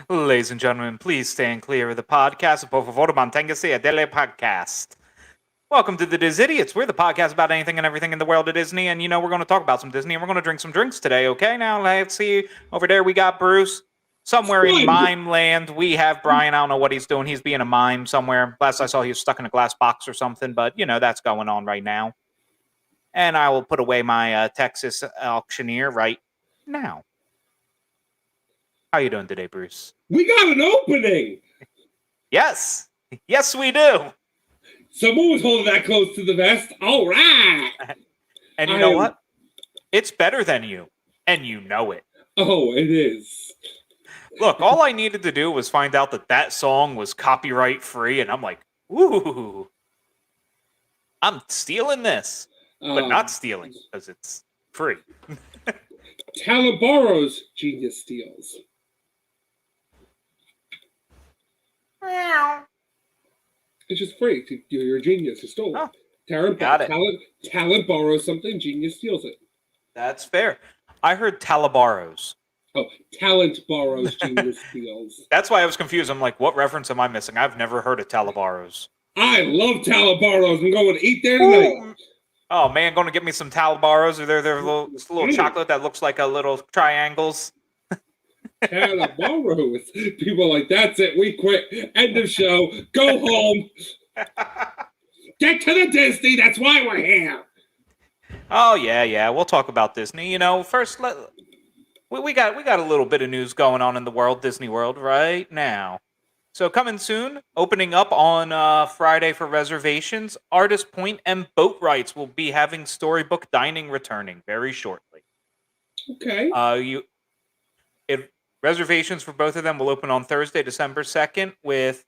Ladies and gentlemen, please stand clear of the podcast. Por favor, manténgase a del podcast. Welcome to the Diz Idiots. We're the podcast about anything and everything in the world of Disney, and we're going to talk about some Disney, and we're going to drink some drinks today, okay? Now, let's see. Over there, we got Bruce. Somewhere in mime land, we have Brian. I don't know what he's doing. He's being a mime somewhere. Last I saw, he was stuck in a glass box or something, but, that's going on right now. And I will put away my Texas auctioneer right now. How you doing today, Bruce? We got an opening! Yes! Yes, we do! Someone was holding that close to the vest. All right! And you know what? It's better than you. And you know it. Oh, it is. Look, all I needed to do was find out that song was copyright free, and I'm like, ooh, I'm stealing this. But not stealing, because it's free. Talent borrows, genius steals. It's just free. You're a genius. You stole it. Talent borrows something, genius steals it. That's fair. I heard Talabaros. Oh, talent borrows, genius steals. That's why I was confused. I'm like, what reference am I missing? I've never heard of Talabaros. I love Talabaros. I'm going to eat there tonight. Oh, man, going to get me some Talabaros. Or they're little chocolate that looks like a little triangles. Talabaros. People are like, that's it. We quit. End of show. Go home. Get to the Disney. That's why we're here. Oh, yeah. We'll talk about Disney. First, we got a little bit of news going on in the world, Disney World, right now. So coming soon, opening up on Friday for reservations, Artist Point and Boat Rights will be having Storybook Dining returning very shortly. Okay. Reservations for both of them will open on Thursday, December 2nd, with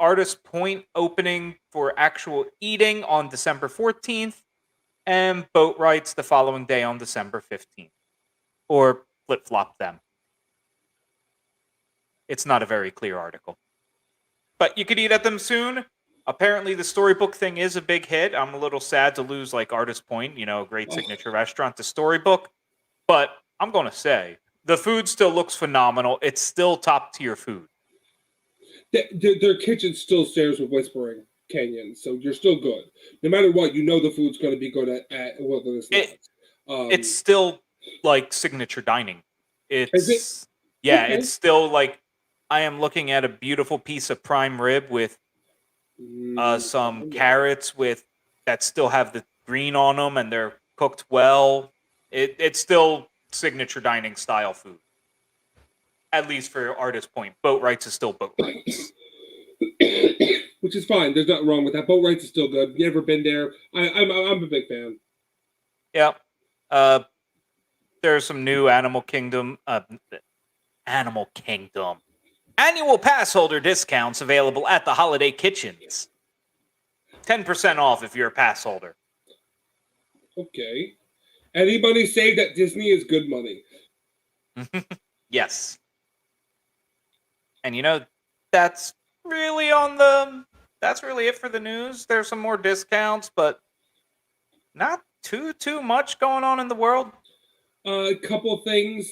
Artist Point opening for actual eating on December 14th, and Boat Rights the following day on December 15th. Or flip-flop them. It's not a very clear article. But you could eat at them soon. Apparently the Storybook thing is a big hit. I'm a little sad to lose Artist Point, a great signature restaurant to Storybook. But I'm going to say, the food still looks phenomenal. It's still top-tier food. Their kitchen still stares with Whispering Canyon, so you're still good. No matter what, the food's going to be good at Wilderness Lodge. It's still signature dining. Is it? Yeah, okay. It's still I am looking at a beautiful piece of prime rib with some carrots that still have the green on them and they're cooked well. It's still signature dining style food. At least for Artist Point. Boat Rights is still Boat Rights. Which is fine. There's nothing wrong with that. Boat Rights is still good. You ever been there? I'm a big fan. Yeah. There's some new Animal Kingdom annual pass holder discounts available at the Holiday Kitchens. 10% off if you're a pass holder. Okay. Any money saved at Disney is good money. Yes. And that's really it for the news. There's some more discounts, but not too much going on in the world. A couple of things.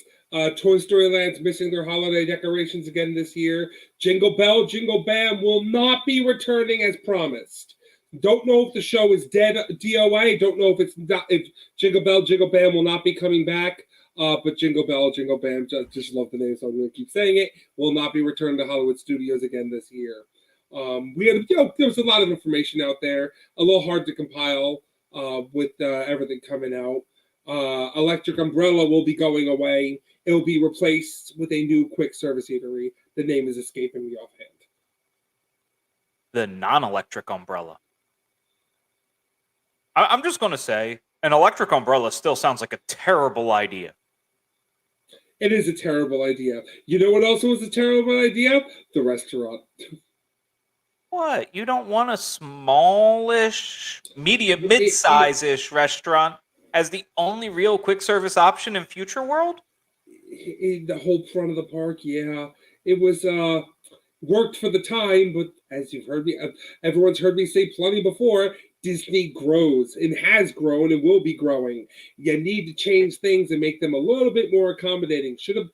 Toy Story Land's missing their holiday decorations again this year. Jingle Bell, Jingle Bam will not be returning as promised. Don't know if the show is dead, DOA. Don't know if Jingle Bell, Jingle Bam will not be coming back. But Jingle Bell, Jingle Bam, just love the name, so I'm going to keep saying it, will not be returning to Hollywood Studios again this year. There was a lot of information out there, a little hard to compile with everything coming out. Electric Umbrella will be going away. It will be replaced with a new quick service eatery. The name is escaping me offhand. The non-electric umbrella. I'm just going to say, an electric umbrella still sounds like a terrible idea. It is a terrible idea. You know what also was a terrible idea? The restaurant. What? You don't want a smallish, mid-size-ish restaurant as the only real quick service option in Future World? The whole front of the park, yeah. It was worked for the time, but as you've heard me, everyone's heard me say plenty before, Disney grows and has grown and will be growing. You need to change things and make them a little bit more accommodating. Should have,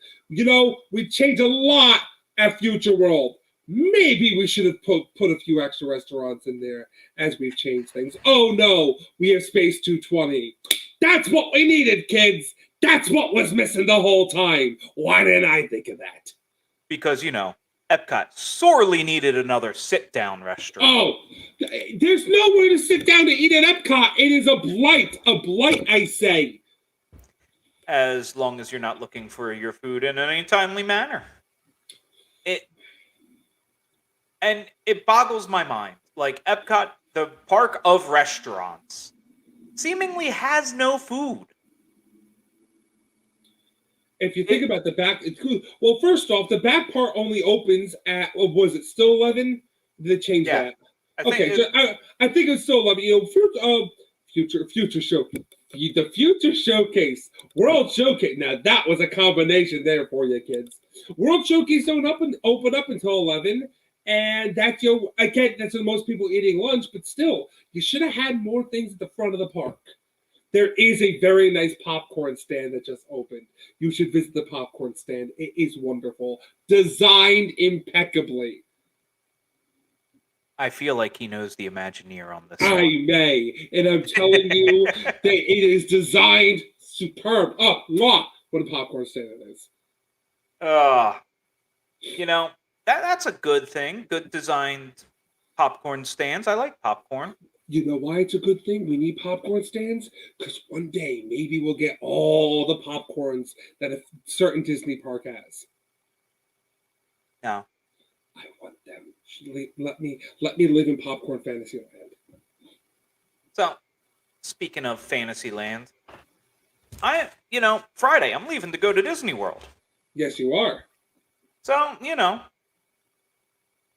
we've changed a lot at Future World. Maybe we should have put a few extra restaurants in there as we've changed things. Oh no, we have Space 220. That's what we needed, kids. That's what was missing the whole time. Why didn't I think of that? Because, Epcot sorely needed another sit-down restaurant. Oh, there's nowhere to sit down to eat at Epcot. It is a blight, I say. As long as you're not looking for your food in any timely manner. It boggles my mind. Like, Epcot, the park of restaurants, seemingly has no food. If you think about the back, it's cool. Well, first off, the back part only opens at, was it still 11? Did they change that? I think it's still 11. Future Showcase. The Future Showcase. World Showcase. Now, that was a combination there for you, kids. World Showcase don't open up until 11. And that's, that's when most people eating lunch, but still, you should have had more things at the front of the park. There is a very nice popcorn stand that just opened. You should visit the popcorn stand. It is wonderful. Designed impeccably. I feel like he knows the Imagineer on this. I may. And I'm telling you that it is designed superb. Oh, wow. What a popcorn stand it is. That's a good thing. Good designed popcorn stands. I like popcorn. You know why it's a good thing? We need popcorn stands? Because one day, maybe we'll get all the popcorns that a certain Disney park has. No. I want them. Let me live in popcorn Fantasyland. So, speaking of Fantasyland, Friday, I'm leaving to go to Disney World. Yes, you are. So,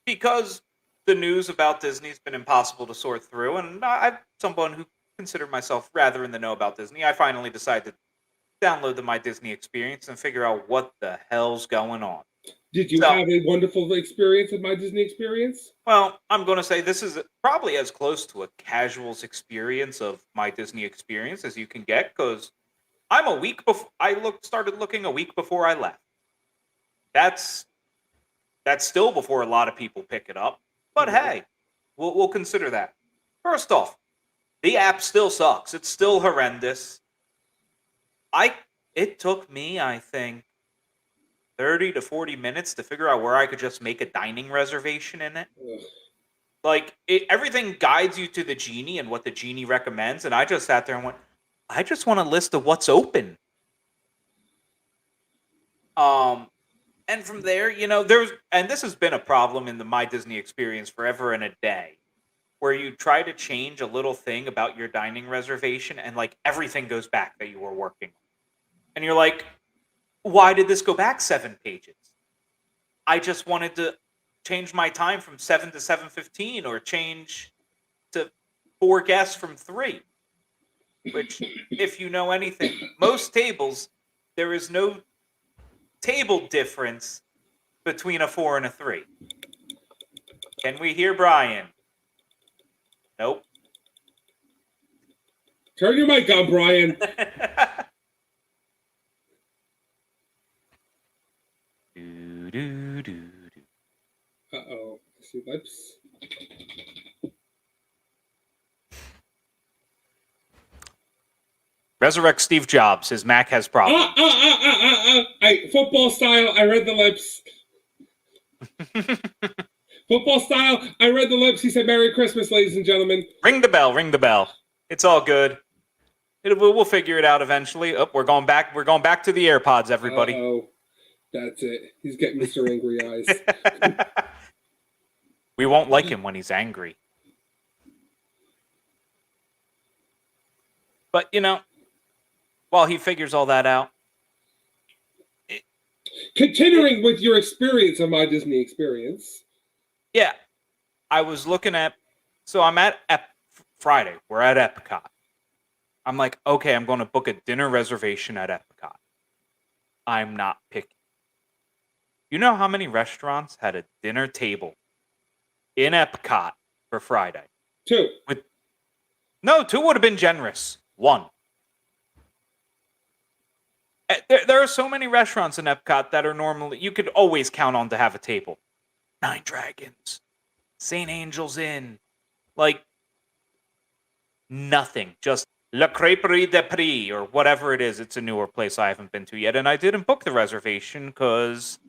because the news about Disney's been impossible to sort through, and I'm someone who consider myself rather in the know about Disney, I finally decided to download the My Disney Experience and figure out what the hell's going on. Did you have a wonderful experience with My Disney Experience? Well, I'm going to say this is probably as close to a casual's experience of My Disney Experience as you can get, because I'm a week before started looking a week before I left. That's still before a lot of people pick it up. But hey, we'll consider that. First off, the app still sucks. It's still horrendous. It took me, I think, 30 to 40 minutes to figure out where I could just make a dining reservation in it. Ugh. Like, everything guides you to the genie and what the genie recommends, and I just sat there and went, I just want a list of what's open. And from there, this has been a problem in the My Disney Experience forever and a day, where you try to change a little thing about your dining reservation and like everything goes back that you were working on. And you're like, why did this go back 7 pages? I just wanted to change my time from 7 to 7:15 or change to 4 guests from 3. Which, if you know anything, most tables, there is no table difference between a 4 and a 3. Can we hear Brian? Nope. Turn your mic on, Brian. Uh-oh. I see lips. Resurrect Steve Jobs. His Mac has problems. Football style, I read the lips. Football style, I read the lips. He said, Merry Christmas, ladies and gentlemen. Ring the bell, ring the bell. It's all good. We'll figure it out eventually. Oh, we're going back to the AirPods, everybody. Oh, that's it. He's getting Mr. Angry Eyes. We won't like him when he's angry. But, while he figures all that out. Continuing with your experience of My Disney Experience. Yeah. I was looking at, so I'm at Friday. We're at Epcot. I'm like, okay, I'm going to book a dinner reservation at Epcot. I'm not picky. You know how many restaurants had a dinner table in Epcot for Friday? 2. No, 2 would have been generous. 1. There are so many restaurants in Epcot that are normally, you could always count on to have a table. Nine Dragons, St. Angel's Inn, like nothing. Just La Crêperie de Paris or whatever it is. It's a newer place I haven't been to yet. And I didn't book the reservation because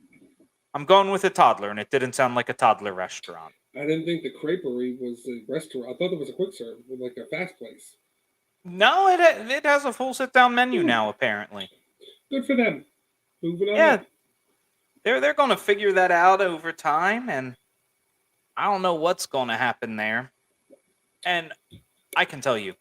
I'm going with a toddler and it didn't sound like a toddler restaurant. I didn't think the Creperie was a restaurant. I thought it was a quick serve, like a fast place. No, it has a full sit-down menu now, apparently. Good for them. Moving on. Yeah. They're going to figure that out over time, and I don't know what's going to happen there. And I can tell you,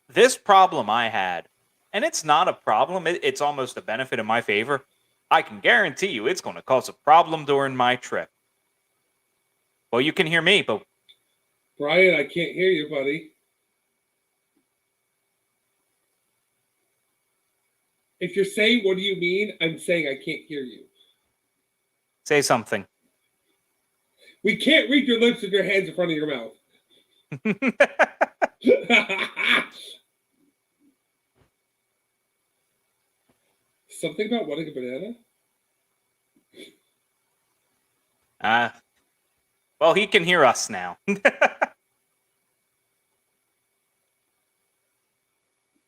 this problem I had, and it's not a problem, it's almost a benefit in my favor. I can guarantee you it's going to cause a problem during my trip. Well, you can hear me, but... Brian, I can't hear you, buddy. If you're saying, what do you mean? I'm saying I can't hear you. Say something. We can't read your lips with your hands in front of your mouth. Something about wanting a banana? Well, he can hear us now.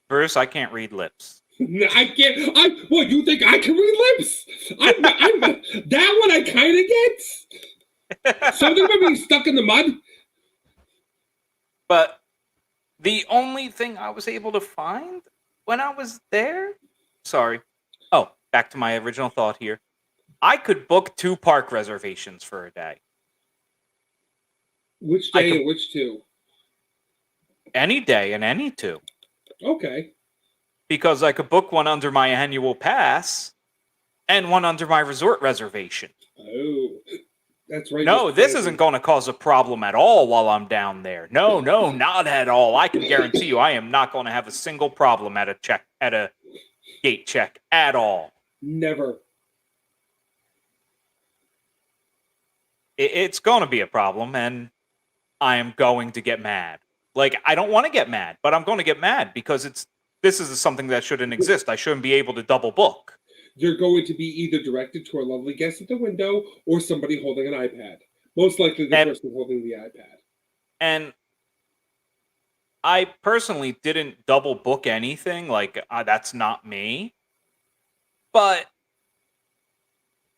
Bruce, I can't read lips. I can't. What, you think I can read lips? That one I kind of get. Something about being stuck in the mud. But the only thing I was able to find when I was there... Sorry. Oh, back to my original thought here. I could book 2 park reservations for a day. Which day and which 2? Any day and any 2. Okay. Because I could book one under my annual pass and one under my resort reservation. Oh, that's right. No, this isn't going to cause a problem at all while I'm down there. No, not at all. I can guarantee you I am not going to have a single problem at a gate check at all. Never. It's going to be a problem, and I am going to get mad. Like, I don't want to get mad, but I'm going to get mad because this is something that shouldn't exist. I shouldn't be able to double book. You're going to be either directed to a lovely guest at the window or somebody holding an iPad. Most likely the person holding the iPad. And I personally didn't double book anything. Like, that's not me. But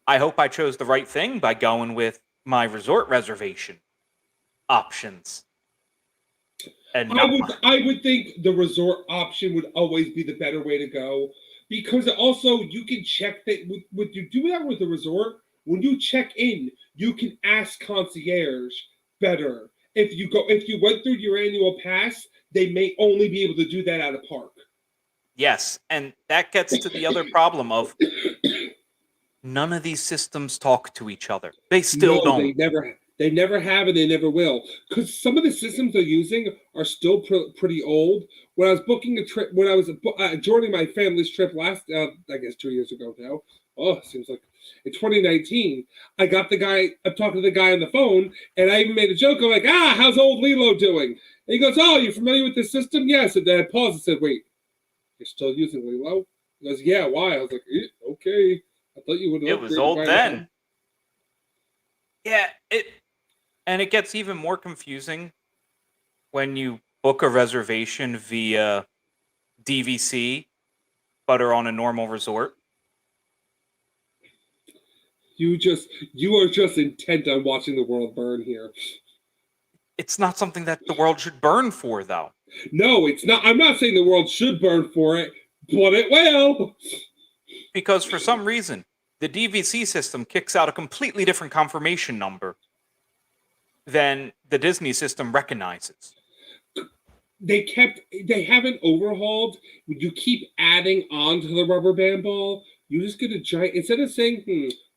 I hope I chose the right thing by going with my resort reservation options. And I would think the resort option would always be the better way to go, because also you can check that with you do that with the resort. When you check in, you can ask concierge better. If you went through your annual pass, they may only be able to do that at a park. Yes, and that gets to the other problem of none of these systems talk to each other. They still don't. They never have and they never will. Because some of the systems they're using are still pretty old. When I was booking a trip, when I was joining my family's trip last, I guess 2 years ago now. Oh, it seems like in 2019, I'm talking to the guy on the phone, and I even made a joke. I'm like, how's old Lilo doing? And he goes, oh, you familiar with this system? Yes. And then I paused and said, wait, you're still using Lilo? He goes, yeah, why? I was like, okay. I thought you would. It was old then. Yeah, and it gets even more confusing when you book a reservation via DVC, but are on a normal resort. You are just intent on watching the world burn here. It's not something that the world should burn for, though. No, it's not. I'm not saying the world should burn for it, but it will. Because for some reason, the DVC system kicks out a completely different confirmation number than the Disney system recognizes. They haven't overhauled. You keep adding on to the rubber band ball. You just get a giant, instead of saying,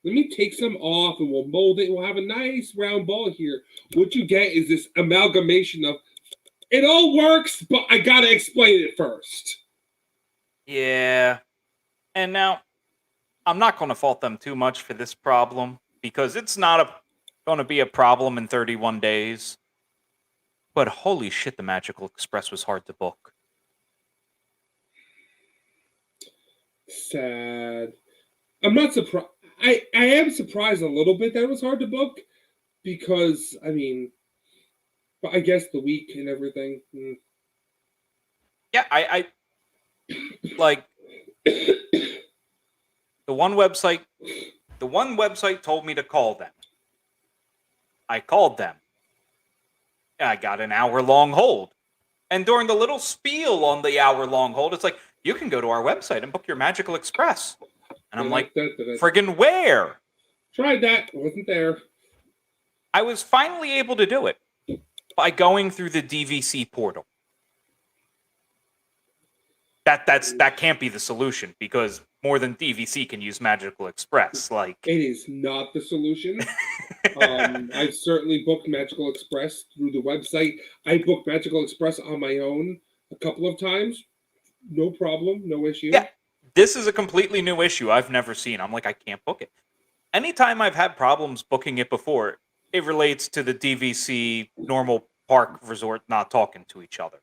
let me take some off and we'll mold it. We'll have a nice round ball here. What you get is this amalgamation of, it all works, but I gotta explain it first. Yeah. And now, I'm not going to fault them too much for this problem because it's not going to be a problem in 31 days. But holy shit, the Magical Express was hard to book. Sad. I'm not surprised. I am surprised a little bit that it was hard to book because, I mean, but I guess the week and everything. Yeah, I like the one website told me to call them. I called them. I got an hour-long hold. And during the little spiel on the hour-long hold, it's like, you can go to our website and book your Magical Express. And I'm like, friggin' where? Tried that. Wasn't there. I was finally able to do it by going through the DVC portal. That can't be the solution because more than DVC can use Magical Express. Like, it is not the solution. I've certainly booked Magical Express through the website. I booked Magical Express on my own a couple of times. No problem, no issue. Yeah, this is a completely new issue I've never seen. I'm like, I can't book it. Anytime I've had problems booking it before, it relates to the DVC normal park resort not talking to each other.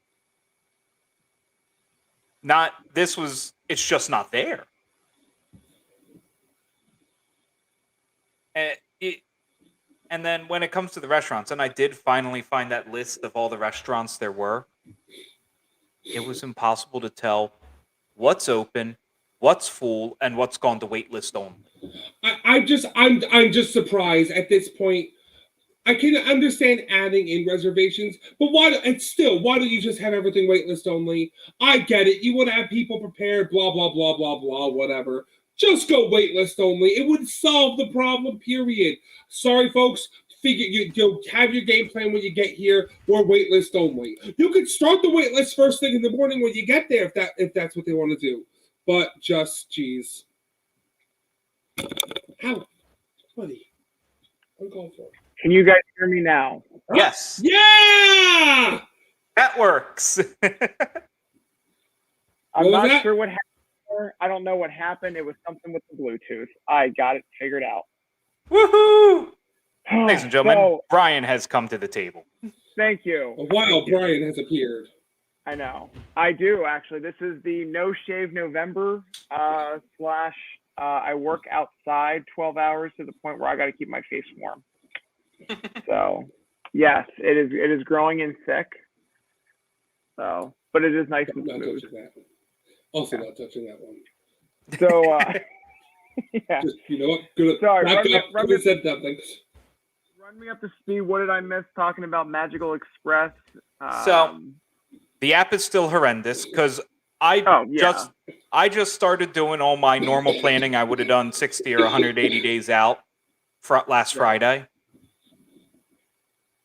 It's just not there. And then when it comes to the restaurants, and I did finally find that list of all the restaurants there were, it was impossible to tell what's open, what's full, and what's gone to wait list only. I'm just surprised at this point. I can understand adding in reservations, but why don't you just have everything waitlist only? I get it. You want to have people prepared, blah, blah, blah, blah, blah, whatever. Just go waitlist only. It would solve the problem, period. Sorry, folks. You'll have your game plan when you get here, or waitlist only. You could start the waitlist first thing in the morning when you get there if that's what they want to do. But just, geez. How? Buddy. Uncalled for. Can you guys hear me now? Yes. Yeah! That works. I'm not sure what happened there. I don't know what happened. It was something with the Bluetooth. I got it figured out. Woohoo! Ladies and gentlemen, Brian has come to the table. Thank you. A wild Brian has appeared. I know. I do, actually. This is the No Shave November / I work outside 12 hours to the point where I got to keep my face warm. So, yes, it is growing in thick. So, but it is nice and smooth. Also, not touching that one. So, yeah. Just, you know what? Good. Sorry. Run me up to speed. What did I miss talking about Magical Express? So, the app is still horrendous because I just started doing all my normal planning. I would have done 60 or 180 days out last Friday.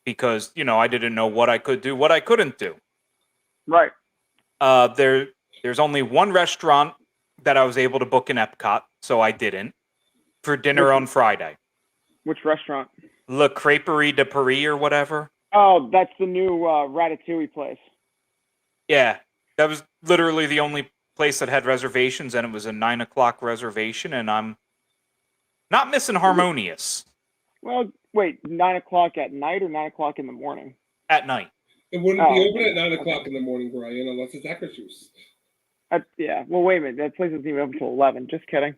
Because, I didn't know what I could do, what I couldn't do. Right. There's only one restaurant that I was able to book in Epcot, so I didn't, for dinner on Friday. Which restaurant? Le Crêperie de Paris or whatever. Oh, that's the new Ratatouille place. Yeah, that was literally the only place that had reservations, and it was a 9 o'clock reservation, and I'm not missing Harmonious. Well, wait, 9 o'clock at night or 9 o'clock in the morning? At night. It wouldn't be open at 9 o'clock in the morning, Brian, unless it's Ackershus. Yeah. Well, wait a minute. That place isn't even open until 11. Just kidding.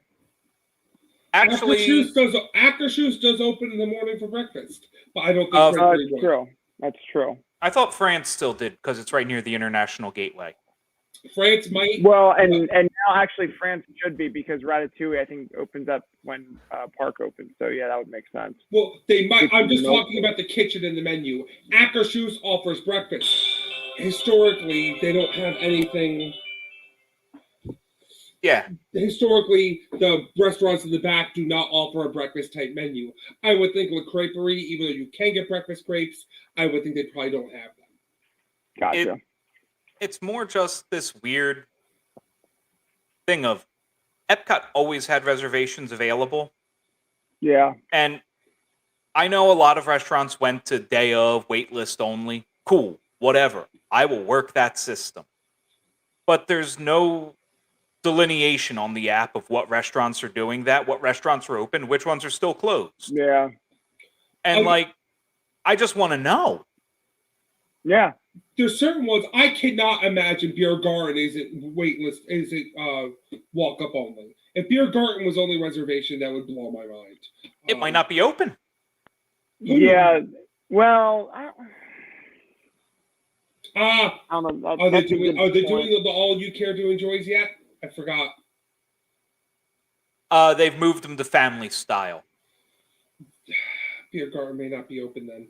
Actually, Ackershus does open in the morning for breakfast, but I don't think that's true. That's true. I thought France still did because it's right near the International Gateway. France might. Well, and now actually France should be because Ratatouille I think opens up when Park opens. So yeah, that would make sense. Well, they might. I'm just talking about the kitchen and the menu. Ackershus offers breakfast. Historically, they don't have anything. Yeah. Historically, the restaurants in the back do not offer a breakfast type menu. I would think Le Crêperie, even though you can get breakfast crepes, I would think they probably don't have them. Gotcha. It's more just this weird thing of Epcot always had reservations available, Yeah. And I know a lot of restaurants went to day of, wait list only. Cool, whatever. I will work that system. But there's no delineation on the app of what restaurants are doing that, what restaurants are open, which ones are still closed. Yeah. And Okay. like, I just want to know. Yeah. There's certain ones I cannot imagine Beer Garden isn't waitlist, isn't walk up only. If Beer Garden was only reservation, that would blow my mind. It might not be open. Yeah. Well, I don't know. Are they That's a doing? good Are they point. doing the All You Care to Enjoys yet? I forgot. They've moved them to family style. Beer Garden may not be open then.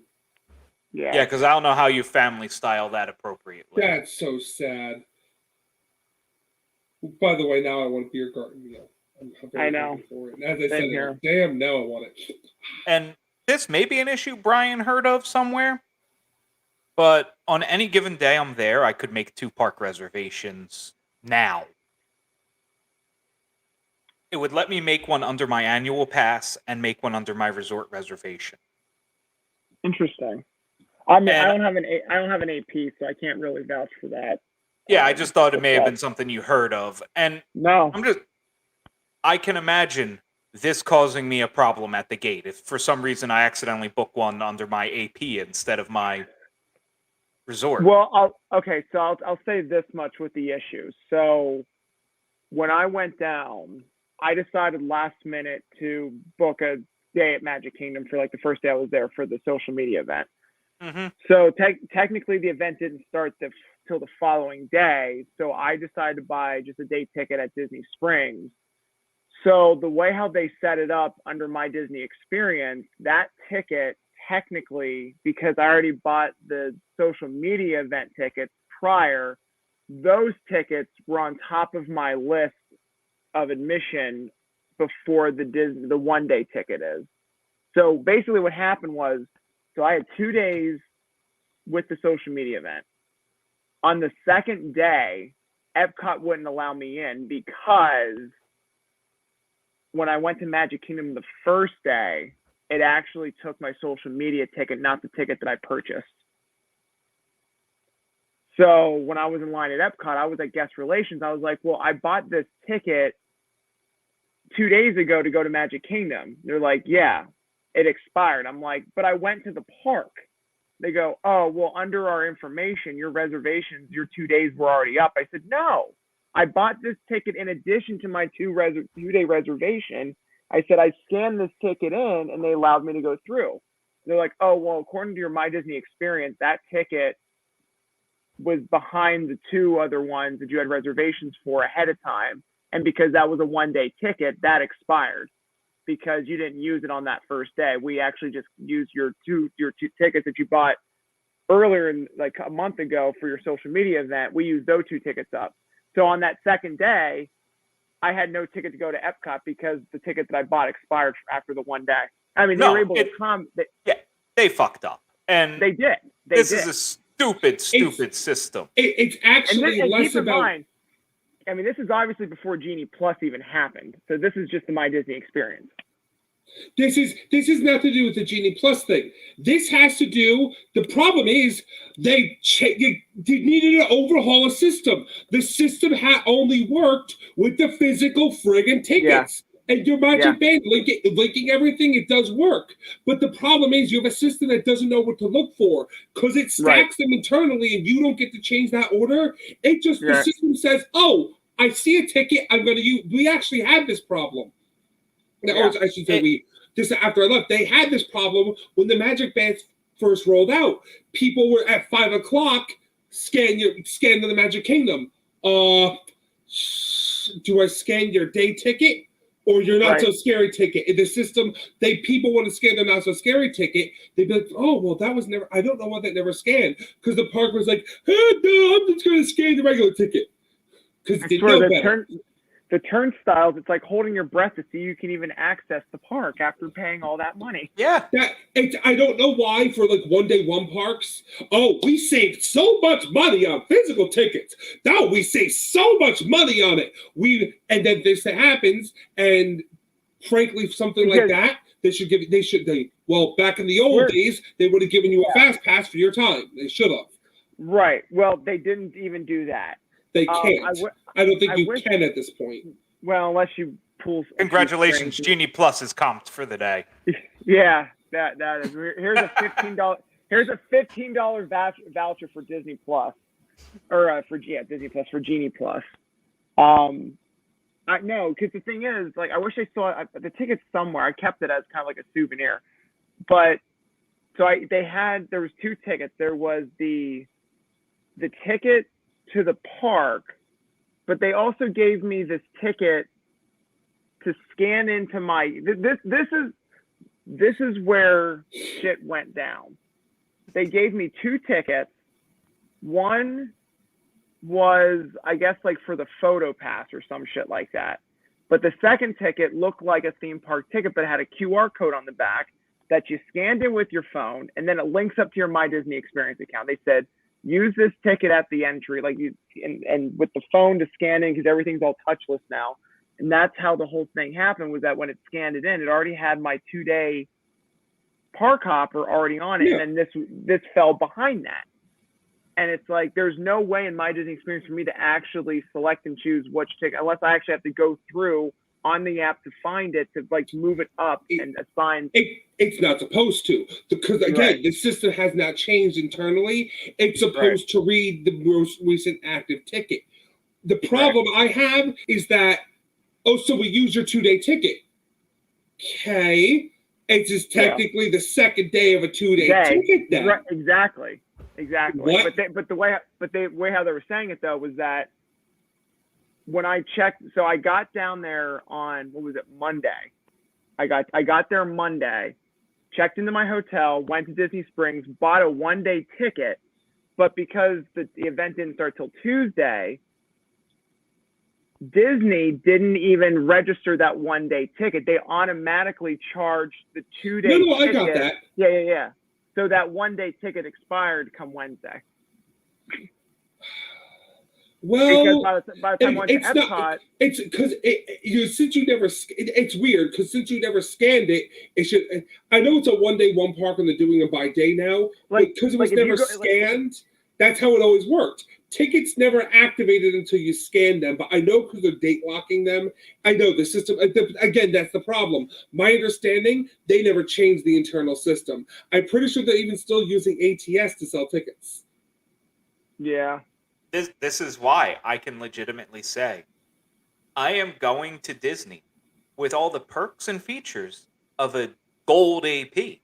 Yeah, because I don't know how you family style that appropriately. That's so sad. By the way, now I want a Beer Garden meal. I'm very I know. happy for it. And as I said, Same here. damn, now I want it. And this may be an issue Brian heard of somewhere, but on any given day I'm there, I could make 2 park reservations now. It would let me make one under my annual pass and make one under my resort reservation. Interesting. I mean, And- I don't have an AP, so I can't really vouch for that. Yeah, I just thought it may have but- been something you heard of. And No. I can imagine this causing me a problem at the gate. If for some reason I accidentally book one under my AP instead of my resort. Well, I'll say this much with the issue. So when I went down, I decided last minute to book a day at Magic Kingdom for like the first day I was there for the social media event. Mm-hmm. So technically the event didn't start till the following day. So I decided to buy just a day ticket at Disney Springs. So the way how they set it up under My Disney Experience, that ticket technically, because I already bought the social media event tickets prior, those tickets were on top of my list of admission before the one-day ticket is. So basically what happened was, so I had 2 days with the social media event. On the second day, Epcot wouldn't allow me in because when I went to Magic Kingdom the first day, it actually took my social media ticket, not the ticket that I purchased. So when I was in line at Epcot, I was at guest relations. I was like, well, I bought this ticket 2 days ago to go to Magic Kingdom. They're like, yeah, it expired. I'm like, but I went to the park. They go, oh, well, under our information, your reservations, your 2 days were already up. I said, no, I bought this ticket in addition to my 2-day reservation. I said, I scanned this ticket in and they allowed me to go through. They're like, oh, well, according to your My Disney Experience, that ticket was behind the 2 other ones that you had reservations for ahead of time. And because that was a one-day ticket, that expired because you didn't use it on that first day. We actually just used your two tickets that you bought earlier, like a month ago for your social media event. We used those 2 tickets up. So on that second day, I had no ticket to go to Epcot because the ticket that I bought expired after the one day. I mean, they were able to come. They fucked up. And they did. This is a stupid system. It's actually less about. Mind, I mean, this is obviously before Genie Plus even happened. So this is just the My Disney Experience. This is nothing to do with the Genie Plus thing. This has to do. The problem is they needed to overhaul a system. The system had only worked with the physical friggin' tickets. And your Magic Band linking everything, it does work. But the problem is you have a system that doesn't know what to look for because it stacks them internally and you don't get to change that order. It just, the system says, oh, I see a ticket, I'm going to use. We actually had this problem. Or I should say just after I left, they had this problem when the Magic Bands first rolled out. People were at 5 o'clock, scan to the Magic Kingdom. Do I scan your day ticket? Or your not so scary ticket. In the system, people want to scan their not so scary ticket. They'd be like, oh, well, that was never, I don't know why that never scanned. Because the park was like, hey, no, I'm just going to scan the regular ticket. Because they know better. The turnstiles, it's like holding your breath to see you can even access the park after paying all that money. Yeah. I don't know why for like one day one parks. Oh, we saved so much money on physical tickets. No, we saved so much money on it. And then this happens, and frankly, something like that, Well, back in the old days, they would have given you a fast pass for your time. They should have. Right. Well, they didn't even do that. They can't. I don't think you can at this point. Well, unless you pull. Congratulations, Genie Plus is comped for the day. Yeah, that is. Here's a $15 voucher for Disney Plus, or Disney Plus for Genie Plus. I know, because the thing is, like, I wish I saw the tickets somewhere. I kept it as kind of like a souvenir, but there was 2 tickets. There was the ticket to the park, but they also gave me this ticket to scan into my. This is where shit went down. They gave me 2 tickets. One was, I guess, like for the photo pass or some shit like that. But the second ticket looked like a theme park ticket, but it had a QR code on the back that you scanned in with your phone, and then it links up to your My Disney Experience account. They said, use this ticket at the entry, like and with the phone to scan in, because everything's all touchless now. And that's how the whole thing happened, was that when it scanned it in, it already had my 2-day park hopper already on it, and then this fell behind that. And it's like, there's no way in My Disney Experience for me to actually select and choose which ticket, unless I actually have to go through on the app to find it, to like move it up and assign. It's not supposed to, because again, the system has not changed internally. It's supposed to read the most recent active ticket. The problem I have is that, so we use your 2-day ticket. Okay. It's just technically the second day of a 2-day ticket then. Right, exactly. What? But the way how they were saying it though was that when I checked, so I got down there on, what was it, Monday. I got there Monday, checked into my hotel, went to Disney Springs, bought a 1-day ticket, but because the event didn't start till Tuesday, Disney didn't even register that 1-day ticket. They automatically charged the 2-day ticket. No, I got that. Yeah. So that 1-day ticket expired come Wednesday. Well, because by the time I went to Epcot, it's because it's weird, because since you never scanned it, it should. I know it's a 1-day, 1 park, and they're doing it by day now, but because it was never scanned, that's how it always worked. Tickets never activated until you scanned them, but I know because they're date locking them. I know the system. Again, that's the problem. My understanding, they never changed the internal system. I'm pretty sure they're even still using ATS to sell tickets. Yeah. This is why I can legitimately say I am going to Disney with all the perks and features of a gold AP.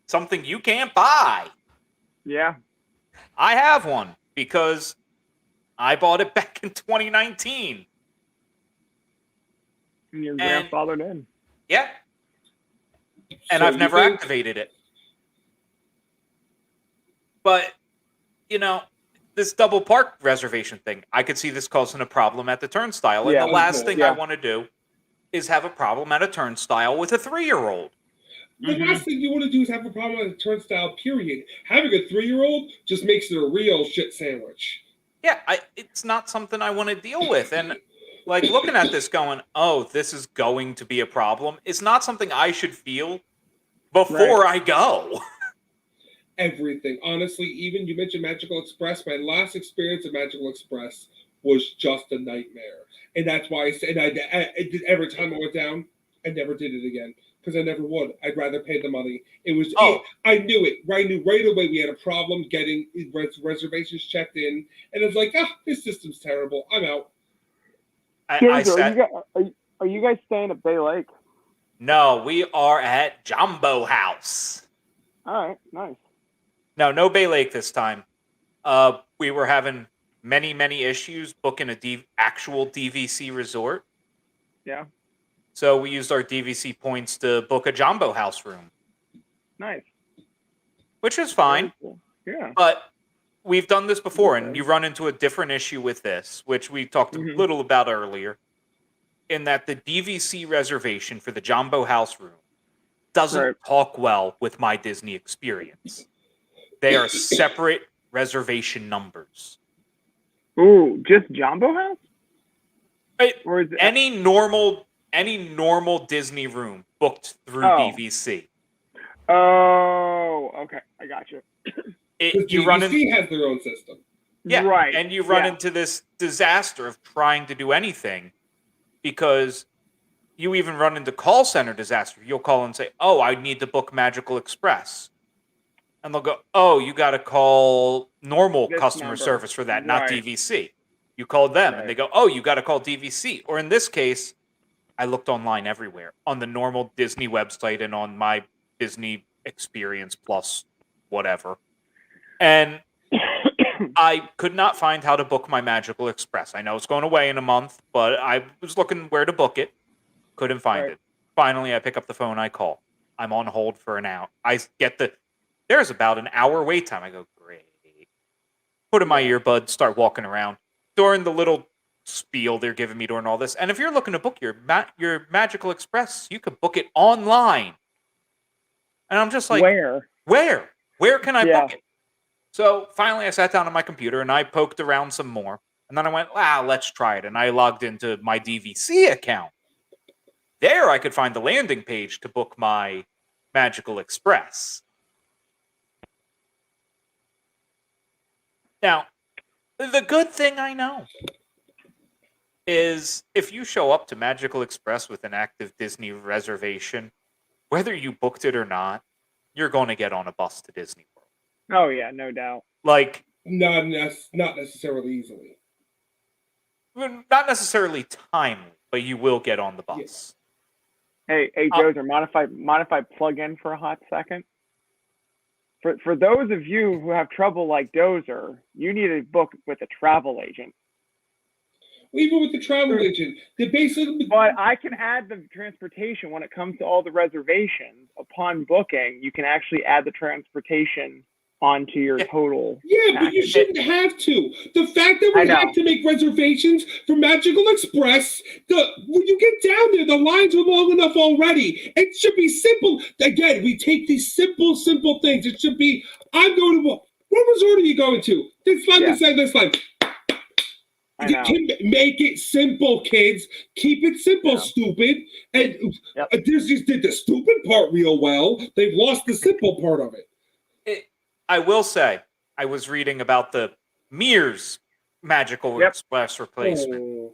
Something you can't buy. Yeah. I have one because I bought it back in 2019. And your grandfathered in. Yeah. And I've never activated it. But, this double park reservation thing, I could see this causing a problem at the turnstile. And the last thing I want to do is have a problem at a turnstile with a 3-year-old. The last thing you want to do is have a problem at a turnstile, period. Having a 3-year-old just makes it a real shit sandwich. Yeah, it's not something I want to deal with. And, like, looking at this going, oh, this is going to be a problem, it's not something I should feel before I go. Everything. Honestly, even you mentioned Magical Express. My last experience at Magical Express was just a nightmare. And that's why I said every time I went down, I never did it again. Because I never would. I'd rather pay the money. It was. I knew it. I knew right away we had a problem getting reservations checked in, and it's like, this system's terrible. I'm out. Are you guys staying at Bay Lake? No, we are at Jumbo House. All right, nice. No Bay Lake this time. We were having many issues booking actual DVC resort. Yeah. So we used our DVC points to book a Jumbo House room. Nice. Which is fine. Cool. Yeah. But we've done this before, and you run into a different issue with this, which we talked a little about earlier, in that the DVC reservation for the Jumbo House room doesn't talk well with My Disney Experience. They are separate reservation numbers. Ooh, just Jumbo House? Or is it any normal any normal Disney room booked through Oh. DVC. Oh, okay. I got you. You run in, DVC has their own system. yeah, Right. and you run yeah. into this disaster of trying to do anything because you even run into call center disaster. You'll call and say, "Oh, I need to book Magical Express." And they'll go, "Oh, you got to call normal This customer number. service for that, not Right. DVC." You call them and Right. they go, "Oh, you got to call DVC." Or in this case, I looked online everywhere on the normal Disney website and on my Disney Experience Plus, whatever. And I could not find how to book my Magical Express. I know it's going away in a month, but I was looking where to book it. Couldn't find Right. it. Finally, I pick up the phone. I call. I'm on hold for an hour. There's about an hour wait time. I go, great. Put in my earbuds, start walking around. During the little spiel they're giving me during all this. And if you're looking to book your Magical Express, you could book it online. And I'm just like, Where? Where can I Yeah. book it? So finally, I sat down on my computer and I poked around some more. And then I went, let's try it. And I logged into my DVC account. There, I could find the landing page to book my Magical Express. Now, the good thing I know is if you show up to Magical Express with an active Disney reservation, whether you booked it or not, you're going to get on a bus to Disney World. Oh yeah, no doubt. Like, Not necessarily easily. not necessarily timely, but you will get on the bus. Hey, Dozer, mind if I plug in for a hot second? For those of you who have trouble like Dozer, you need to book with a travel agent. Even with the travel agent, they basically. But I can add the transportation when it comes to all the reservations. Upon booking, you can actually add the transportation onto your total. Yeah, but you shouldn't have to. The fact that we have to make reservations for Magical Express, when you get down there, the lines are long enough already. It should be simple. Again, we take these simple things. It should be, I'm going to, what resort are you going to? This line. You can make it simple, kids. Keep it simple, stupid. And Disney did the stupid part real well. They've lost the simple part of it. I will say, I was reading about the Mears Magical Express replacement,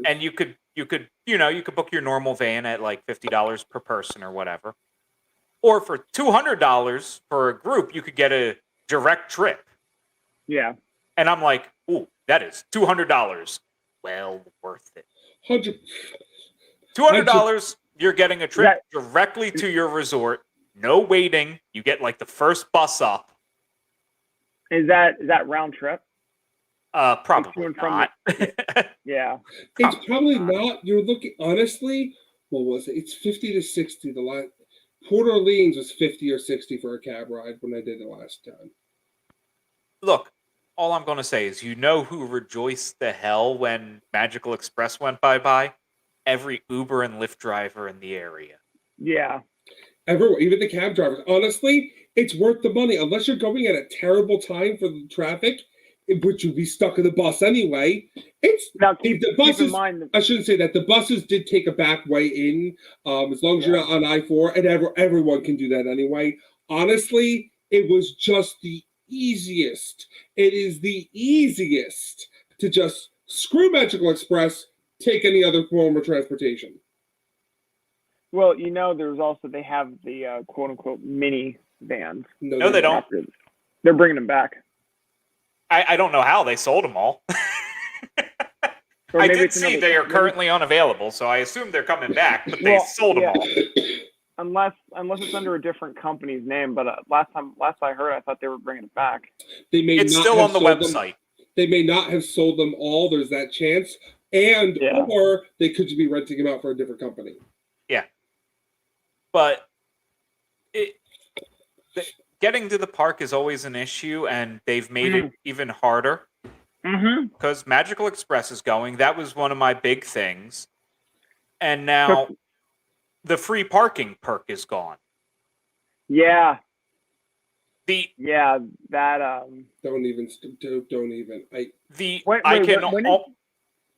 and you could book your normal van at like $50 per person or whatever, or for $200 for a group, you could get a direct trip. Yeah, and I'm like, ooh, that is $200. Well worth it. $200. You're getting a trip directly to your resort. No waiting. You get like the first bus up. Is that round trip? Probably not. Yeah. It's probably not. You're looking, honestly, what was it? It's 50 to 60. The last Port Orleans was 50 or 60 for a cab ride when I did it last time. Look, all I'm going to say is, you know who rejoiced the hell when Magical Express went bye-bye? Every Uber and Lyft driver in the area. Yeah. Everyone, even the cab drivers. Honestly, it's worth the money. Unless you're going at a terrible time for the traffic, which you'd be stuck in the bus anyway. Keep in mind I shouldn't say that. The buses did take a back way in, as long as you're not on I-4, and everyone can do that anyway. Honestly, it was just the easiest. It is the easiest to just screw Magical Express, take any other form of transportation. Well, there's also, they have the quote unquote mini vans. No, they don't. They're bringing them back. I don't know how they sold them all. I did see they are currently unavailable, so I assume they're coming back, but they sold them all. Unless it's under a different company's name, but last I heard, I thought they were bringing it back. It's still on the website. They may not have sold them all. There's that chance, or they could be renting them out for a different company. Yeah, but getting to the park is always an issue, and they've made it even harder. Because Magical Express is going. That was one of my big things, and now the free parking perk is gone. Yeah. Don't even.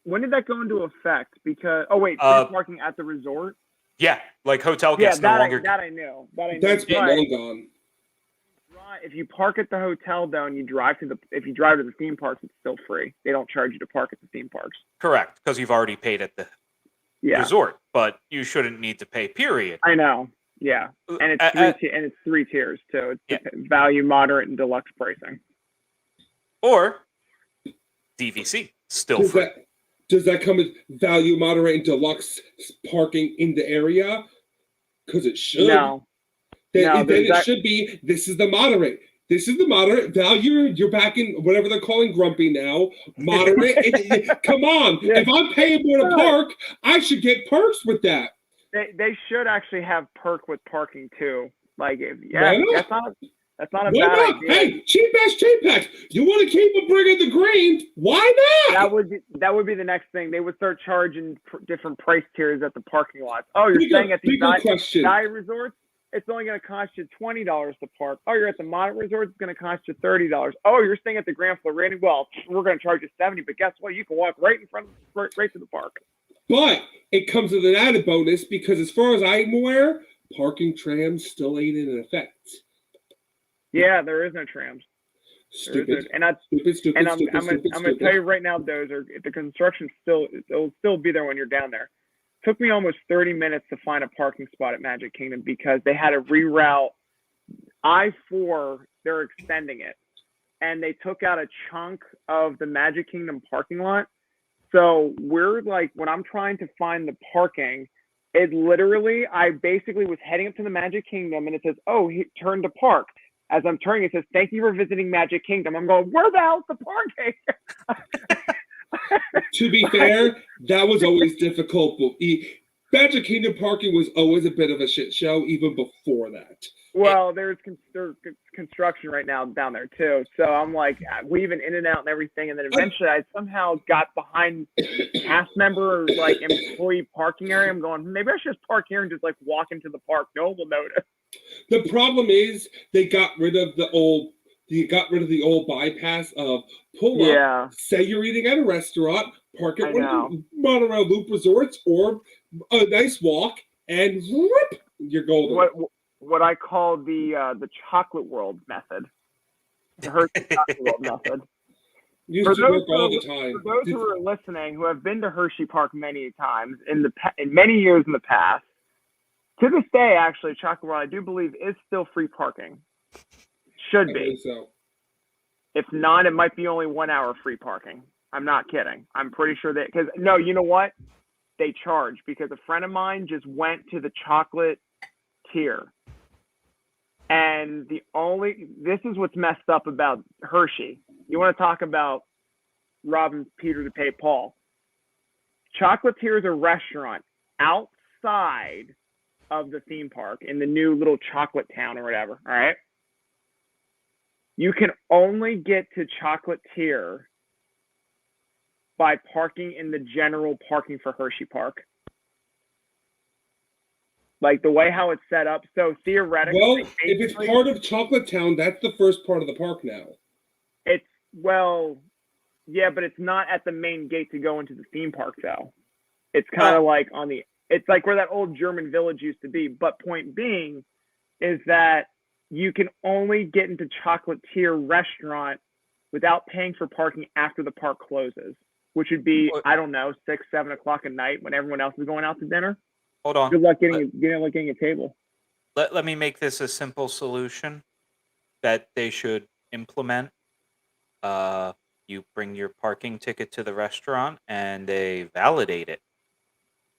when did that go into effect? Because free parking at the resort. Yeah, like hotel guests no longer. That I knew. That's been long gone. If you park at the hotel though, and you drive to the theme parks, it's still free. They don't charge you to park at the theme parks. Correct, because you've already paid at the resort, but you shouldn't need to pay. Period. I know. Yeah, and it's three tiers too. It's value, moderate, and deluxe pricing. Or DVC, still free. Does that come with value, moderate, and deluxe parking in the area? Because it should. No. Then it should be, this is the moderate. This is the moderate value. You're back in whatever they're calling grumpy now. Moderate. Come on. Yeah. If I'm paying more to park, I should get perks with that. They should actually have perk with parking too. Like, that's not a Why bad not? idea. Hey, cheap ass. You want to keep a bring the green? Why not? That would be the next thing. They would start charging different price tiers at the parking lots. Oh, you're staying at the diet resorts? It's only going to cost you $20 to park. Oh, you're at the moderate resort, it's going to cost you $30. Oh, you're staying at the Grand Floridian? Well, we're going to charge you $70, but guess what? You can walk right in front of right to the park. But it comes with an added bonus because as far as I'm aware, parking trams still ain't in effect. Yeah, there is no trams. Stupid. And I'm going to tell you right now, Dozer, if the construction it'll still be there when you're down there. Took me almost 30 minutes to find a parking spot at Magic Kingdom because they had to reroute I-4. They're extending it, and they took out a chunk of the Magic Kingdom parking lot. So we're like, when I'm trying to find the parking, it literally, I basically was heading up to the Magic Kingdom, and it says, "Oh, turn to park." As I'm turning, it says, "Thank you for visiting Magic Kingdom." I'm going, where the hell's the parking? To be fair, that was always difficult. Magic Kingdom parking was always a bit of a shit show, even before that. There's construction right now down there too. So I'm like weaving in and out and everything, and then eventually I somehow got behind the cast member or like employee parking area. I'm going, maybe I should just park here and just like walk into the park. No one will notice. The problem is they got rid of the old bypass of pull up, say you're eating at a restaurant, park at one of the monorail loop resorts or a nice walk, and whoop, you're golden. What I call the chocolate world method. The Hershey chocolate world method. Used to work all the time. For those who are listening who have been to Hershey Park many times in many years in the past, to this day, actually, Chocolate World, I do believe, is still free parking. Should be. So. If not, it might be only 1 hour free parking. I'm not kidding. I'm pretty sure that, because, no, you know what? They charge, because a friend of mine just went to the chocolate tier. And this is what's messed up about Hershey. You want to talk about robbing Peter to pay Paul. Chocolate tier is a restaurant outside of the theme park in the new little chocolate town or whatever. All right. You can only get to chocolate tier by parking in the general parking for Hershey Park. Like the way how it's set up. So theoretically, well, if it's part of Chocolate Town, that's the first part of the park now. Yeah, but it's not at the main gate to go into the theme park though. It's kind of like it's like where that old German village used to be. But point being is that you can only get into Chocolate Tier restaurant without paying for parking after the park closes, which would be, I don't know, 6, 7 o'clock at night when everyone else is going out to dinner. Hold on. Good luck getting a table. Let me make this a simple solution that they should implement. You bring your parking ticket to the restaurant and they validate it.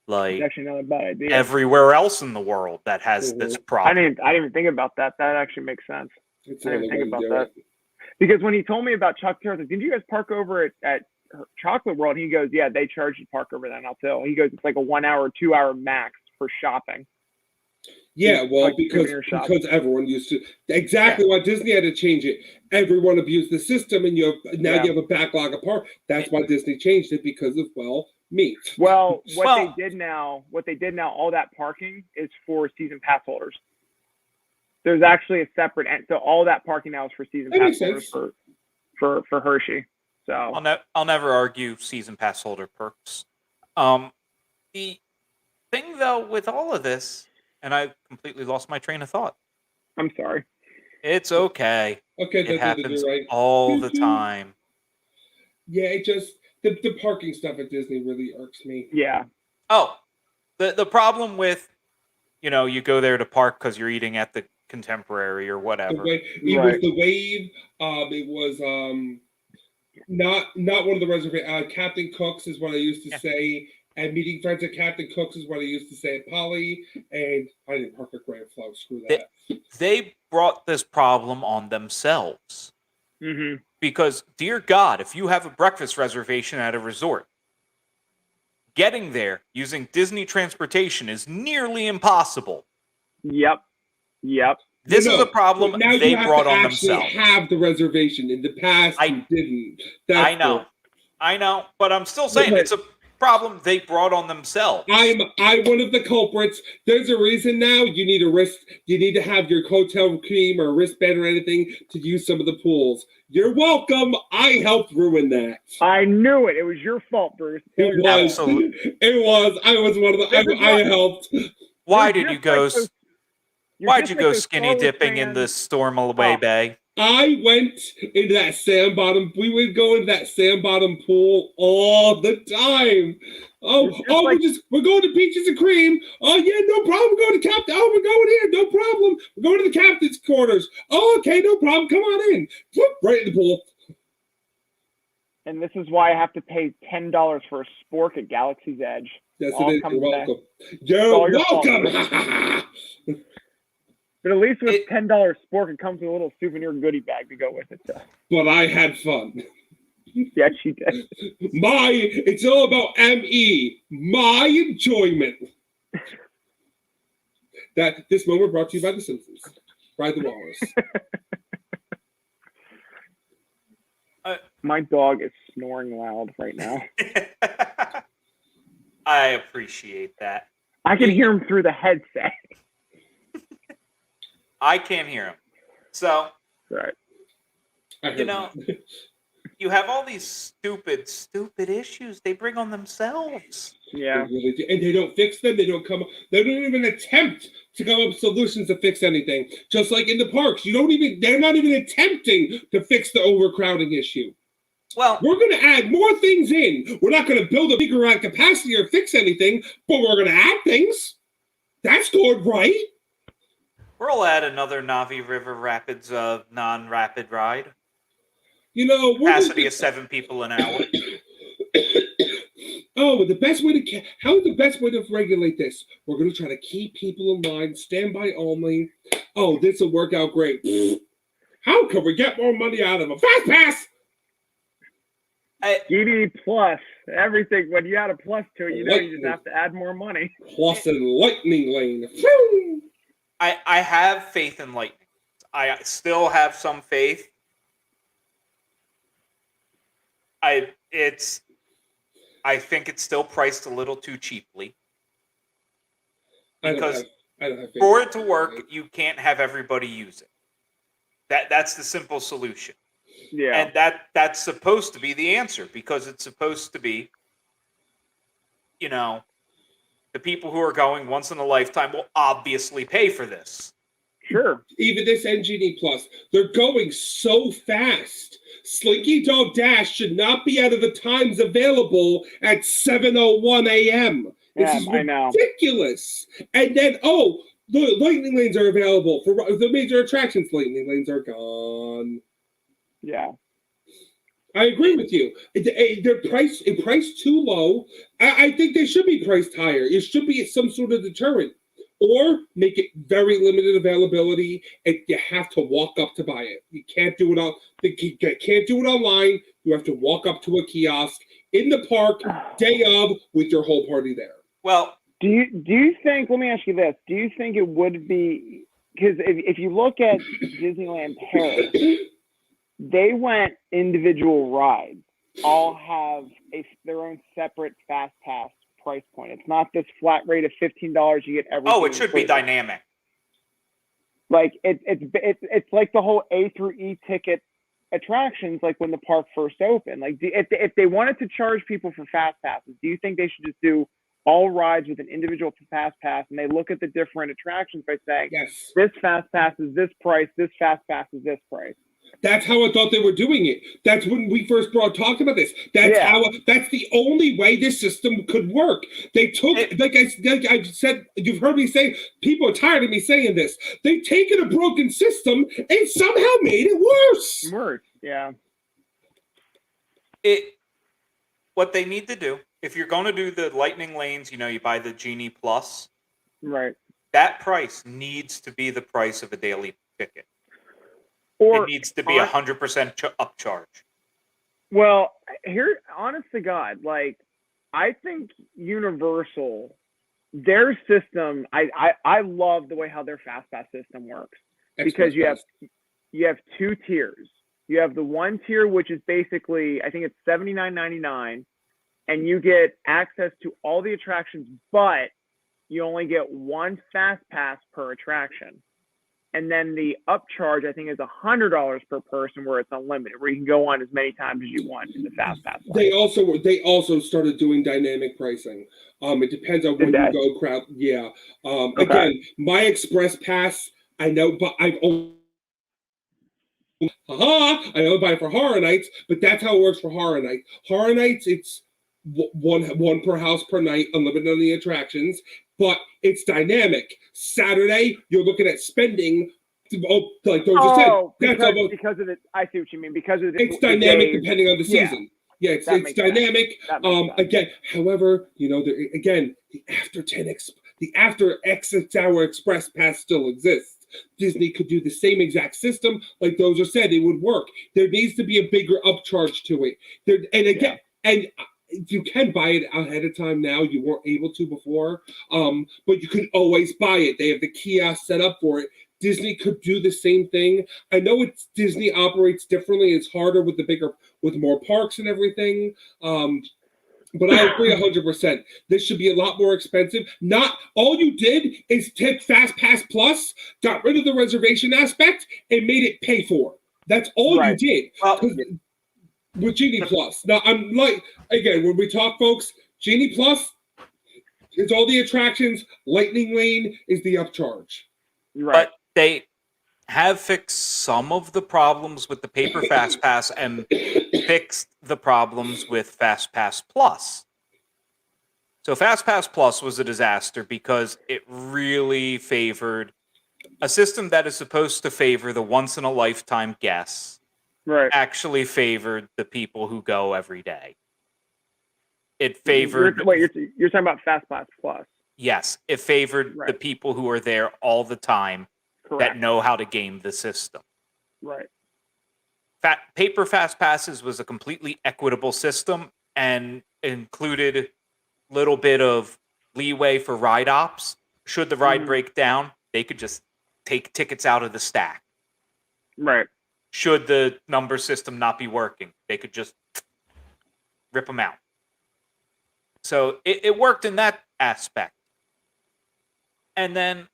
Like it's actually not a bad idea. Everywhere else in the world that has this problem. I didn't even think about that. That actually makes sense. I didn't think about that. Because when he told me about Chocolate Tier, I was like, didn't you guys park over at Chocolate World? He goes, yeah, they charge you to park over there now too. He goes, it's like a 1 hour, 2 hour max for shopping. Yeah, well, because everyone used to why Disney had to change it. Everyone abused the system, and you have a backlog of park. That's why Disney changed it because of me. Well, what they did now, all that parking is for season pass holders. There's actually a separate, so all that parking now is for season pass holders for Hershey. So I'll never argue season pass holder perks. The thing though with all of this, and I completely lost my train of thought. I'm sorry. It's okay. Okay, It happens right. all the time. Yeah, it just the parking stuff at Disney really irks me. Yeah. Oh, the problem with, you go there to park because you're eating at the Contemporary or whatever. It was the Wave. It was not one of the reservations. Captain Cook's is what I used to say, and meeting friends at Captain Cook's is what I used to say at Poly. And I didn't park at Grand Flow. Screw that. They brought this problem on themselves. Mm-hmm. Because, dear God, if you have a breakfast reservation at a resort, getting there using Disney transportation is nearly impossible. Yep. This is a problem now they you have brought to on actually themselves. Have the reservation. In the past, you didn't. I know, but I'm still saying it's a problem they brought on themselves. I'm one of the culprits. There's a reason now you need to have your hotel cream or wristband or anything to use some of the pools. You're welcome. I helped ruin that. I knew it. It was your fault, Bruce. It was. Absolutely. It was. I was one of the. I helped. Why did you go? Why'd you go skinny dipping in the Stormaway Bay? I went into that sand bottom. We would go into that sand bottom pool all the time. We're going to Peaches and Cream. Oh yeah, no problem. We're going to Captain. Oh, we're going here. No problem. We're going to the captain's quarters. Oh, okay, no problem. Come on in. Right in the pool. And this is why I have to pay $10 for a spork at Galaxy's Edge. Yes, it is. You're welcome. You're welcome. But at least with $10 spork, it comes with a little souvenir goodie bag to go with it. So. But I had fun. Yes, you did. It's all about ME. My enjoyment. This moment brought to you by The Simpsons. Ride the Walrus. My dog is snoring loud right now. I appreciate that. I can hear him through the headset. I can't hear him. So, right. You have all these stupid issues they bring on themselves. Yeah. And they don't fix them. They don't even attempt to come up with solutions to fix anything. Just like in the parks, they're not even attempting to fix the overcrowding issue. Well, we're going to add more things in. We're not going to build a bigger capacity or fix anything, but we're going to add things. That's good, right? We'll add another Navi River Rapids non-rapid ride. Capacity of 7 people an hour. How's the best way to regulate this? We're going to try to keep people in line, standby only. Oh, this will work out great. How can we get more money out of them? Fast pass! GD plus everything. When you add a plus to it, you just have to add more money. Plus and lightning lane. I have faith in lightning. I still have some faith. I think it's still priced a little too cheaply. Because for it to work, you can't have everybody use it. That's the simple solution. Yeah. And that's supposed to be the answer, because it's supposed to be, the people who are going once in a lifetime will obviously pay for this. Sure. Even this NGD Plus, they're going so fast. Slinky Dog Dash should not be out of the times available at 7:01 a.m. This is ridiculous. And then, the lightning lanes are available for the major attractions. Lightning lanes are gone. Yeah. I agree with you. They're priced too low. I think they should be priced higher. It should be some sort of deterrent. Or make it very limited availability, and you have to walk up to buy it. You can't do it online. You have to walk up to a kiosk in the park day of with your whole party there. Well, do you think? Let me ask you this: do you think it would be, because if you look at Disneyland Paris, they went individual rides, all have their own separate fast pass price point. It's not this flat rate of $15. You get everything. Oh, it should be dynamic. Like it's like the whole A through E ticket attractions like when the park first opened. Like, if they wanted to charge people for fast passes, do you think they should just do all rides with an individual fast pass, and they look at the different attractions by saying, Yes. this fast pass is this price, this fast pass is this price? That's how I thought they were doing it. That's when we first talked about this. That's the only way this system could work. They took, like I said, you've heard me say, people are tired of me saying this. They've taken a broken system and somehow made it worse. Worse, yeah. What they need to do, if you're going to do the lightning lanes, you buy the Genie Plus. Right. That price needs to be the price of a daily ticket. Or it needs to be 100% upcharge. Well, here, honest to God, like, I think Universal, their system, I love the way how their fast pass system works, because you have two tiers. You have the one tier, which is basically, I think it's $79.99, and you get access to all the attractions, but you only get one fast pass per attraction. And then the upcharge, I think, is $100 per person, where it's unlimited, where you can go on as many times as you want in the fast pass line. They also started doing dynamic pricing. It depends on when you go crowd. Yeah. Okay. Again, my express pass, I know, but I only buy it for Horror Nights, but that's how it works for Horror Nights. Horror Nights, it's one per house per night, unlimited on the attractions. But it's dynamic. Saturday, you're looking at spending, like those because of it. I see what you mean. Because of it's dynamic depending on the season. Yeah, it's dynamic. Again, however, the after X hour express pass still exists. Disney could do the same exact system, like Dozer said, it would work. There needs to be a bigger upcharge to it. You can buy it ahead of time now. You weren't able to before, but you can always buy it. They have the kiosk set up for it. Disney could do the same thing. I know Disney operates differently. It's harder with more parks and everything. But I agree 100%. This should be a lot more expensive. Not all you did is take Fast Pass Plus, got rid of the reservation aspect, and made it pay for. That's all you did. With Genie Plus. Now, I'm like, again, when we talk, folks, Genie Plus is all the attractions. Lightning Lane is the upcharge. Right. But they have fixed some of the problems with the paper Fast Pass and fixed the problems with Fast Pass Plus. So Fast Pass Plus was a disaster because it really favored a system that is supposed to favor the once-in-a-lifetime guests. Right. Actually favored the people who go every day. It favored... You're talking about Fast Pass Plus. Yes. It favored the people who are there all the time. Correct. That know how to game the system. Right. Paper Fast Passes was a completely equitable system and included a little bit of leeway for ride ops. Should the ride break down, they could just take tickets out of the stack. Right. Should the number system not be working, they could just rip them out. So it worked in that aspect. And then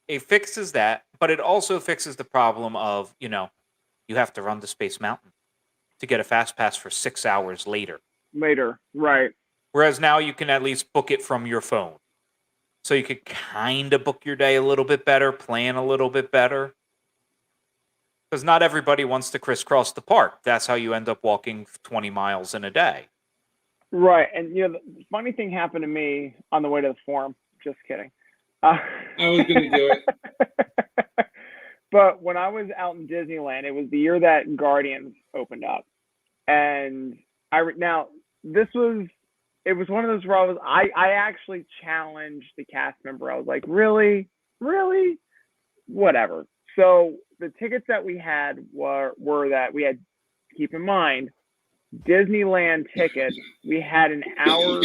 it fixes that, but it also fixes the problem of, you have to run to Space Mountain to get a Fast Pass for 6 hours later. Right. Whereas now you can at least book it from your phone. So you could kind of book your day a little bit better, plan a little bit better. Because not everybody wants to crisscross the park. That's how you end up walking 20 miles in a day. Right. And, the funny thing happened to me on the way to the forum. Just kidding. I was going to do it. But when I was out in Disneyland, it was the year that Guardians opened up. And it was one of those where I actually challenged the cast member. I was like, really? Whatever. So the tickets that we had were that we had, keep in mind, Disneyland tickets, we had an hour.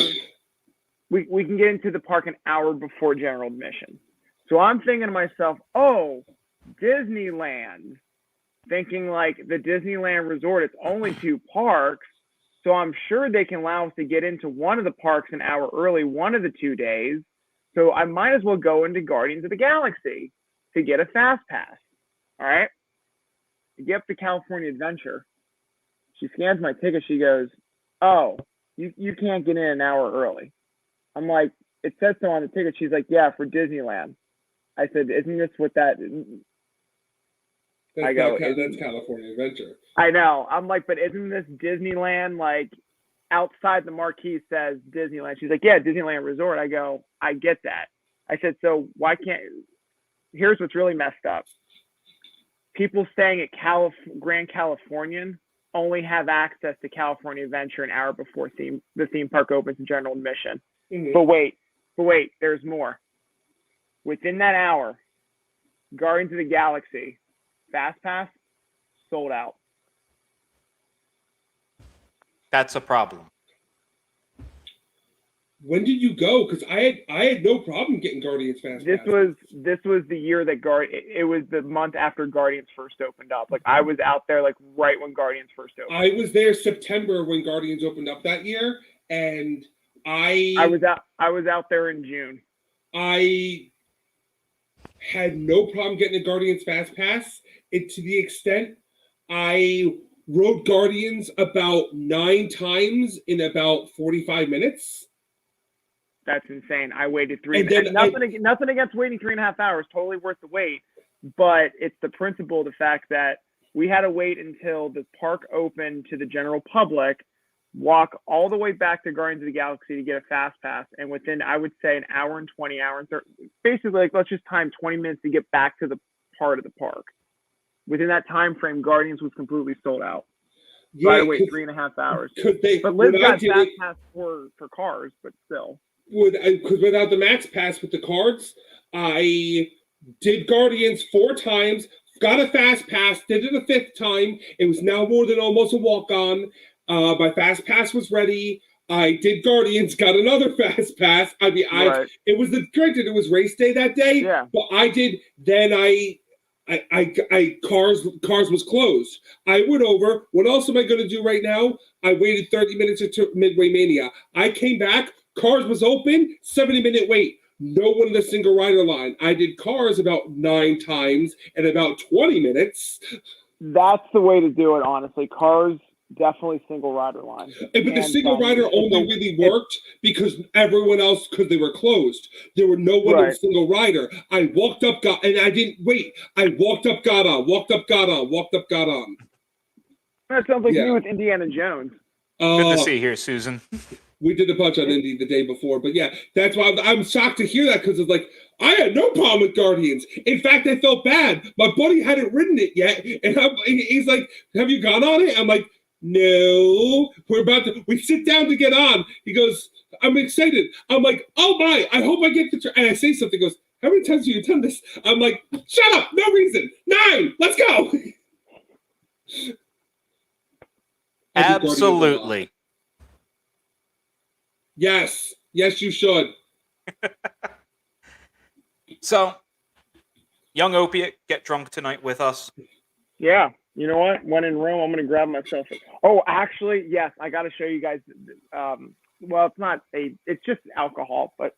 We can get into the park an hour before general admission. So I'm thinking to myself, Disneyland, thinking like the Disneyland Resort, it's only 2 parks. So I'm sure they can allow us to get into one of the parks an hour early, one of the 2 days. So I might as well go into Guardians of the Galaxy to get a Fast Pass. All right. to get up to California Adventure. She scans my ticket. She goes, "Oh, you can't get in an hour early." I'm like, "It says so on the ticket." She's like, "Yeah, for Disneyland." I said, "Isn't this what that?" That's I go, that's California Adventure. I know. I'm like, "But isn't this Disneyland?" Like, outside the marquee says Disneyland. She's like, "Yeah, Disneyland Resort." I go, "I get that." I said, "So why can't?" Here's what's really messed up. People staying at Grand Californian only have access to California Adventure an hour before the theme park opens in general admission. Mm-hmm. But wait, there's more. Within that hour, Guardians of the Galaxy Fast Pass sold out. That's a problem. When did you go? Because I had no problem getting Guardians Fast This Pass. was the year that it was the month after Guardians first opened up. Like, I was out there like right when Guardians first opened. I was there September when Guardians opened up that year, and I was out there in June. I had no problem getting a Guardians Fast Pass. To the extent I rode Guardians about 9 times in about 45 minutes. That's insane. I waited 3. And then nothing against waiting 3.5 hours. Totally worth the wait. But it's the principle of the fact that we had to wait until the park opened to the general public, walk all the way back to Guardians of the Galaxy to get a fast pass, and within, I would say, an hour and 20 hours, basically, like, let's just time 20 minutes to get back to the part of the park. Within that time frame, Guardians was completely sold out. So I had to wait 3.5 hours. But Liz got fast pass for cars, but still. Because without the Max Pass with the cards, I did Guardians 4 times, got a Fast Pass, did it a 5th time. It was now more than almost a walk-on. My Fast Pass was ready. I did Guardians, got another Fast Pass. I mean, Right. It was race day that day. Yeah. But I did. Then Cars was closed. I went over. What else am I going to do right now? I waited 30 minutes until Midway Mania. I came back. Cars was open. 70-minute wait. No one in the single rider line. I did Cars about 9 times in about 20 minutes. That's the way to do it, honestly. Cars, definitely single rider line. But the single rider only really worked because everyone else, because they were closed. There were no one in the single rider. I walked up, and I didn't wait. I walked up, got on, walked up, got on, walked up, got on. That sounds like you with Indiana Jones. Good to see you here, Susan. We did a bunch on Indy the day before, but yeah, that's why I'm shocked to hear that, because it's like, I had no problem with Guardians. In fact, I felt bad. My buddy hadn't ridden it yet, and he's like, "Have you gone on it?" I'm like, "No, we sit down to get on." He goes, "I'm excited." I'm like, "Oh my, I hope I get the and I say something. He goes, "How many times have you done this?" I'm like, "Shut up, no reason. 9, let's go." Absolutely. Yes, you should. So, young opiate, get drunk tonight with us. Yeah. You know what? When in Rome, I'm going to grab myself. Oh, actually, yes. I got to show you guys. Well, it's just alcohol, but.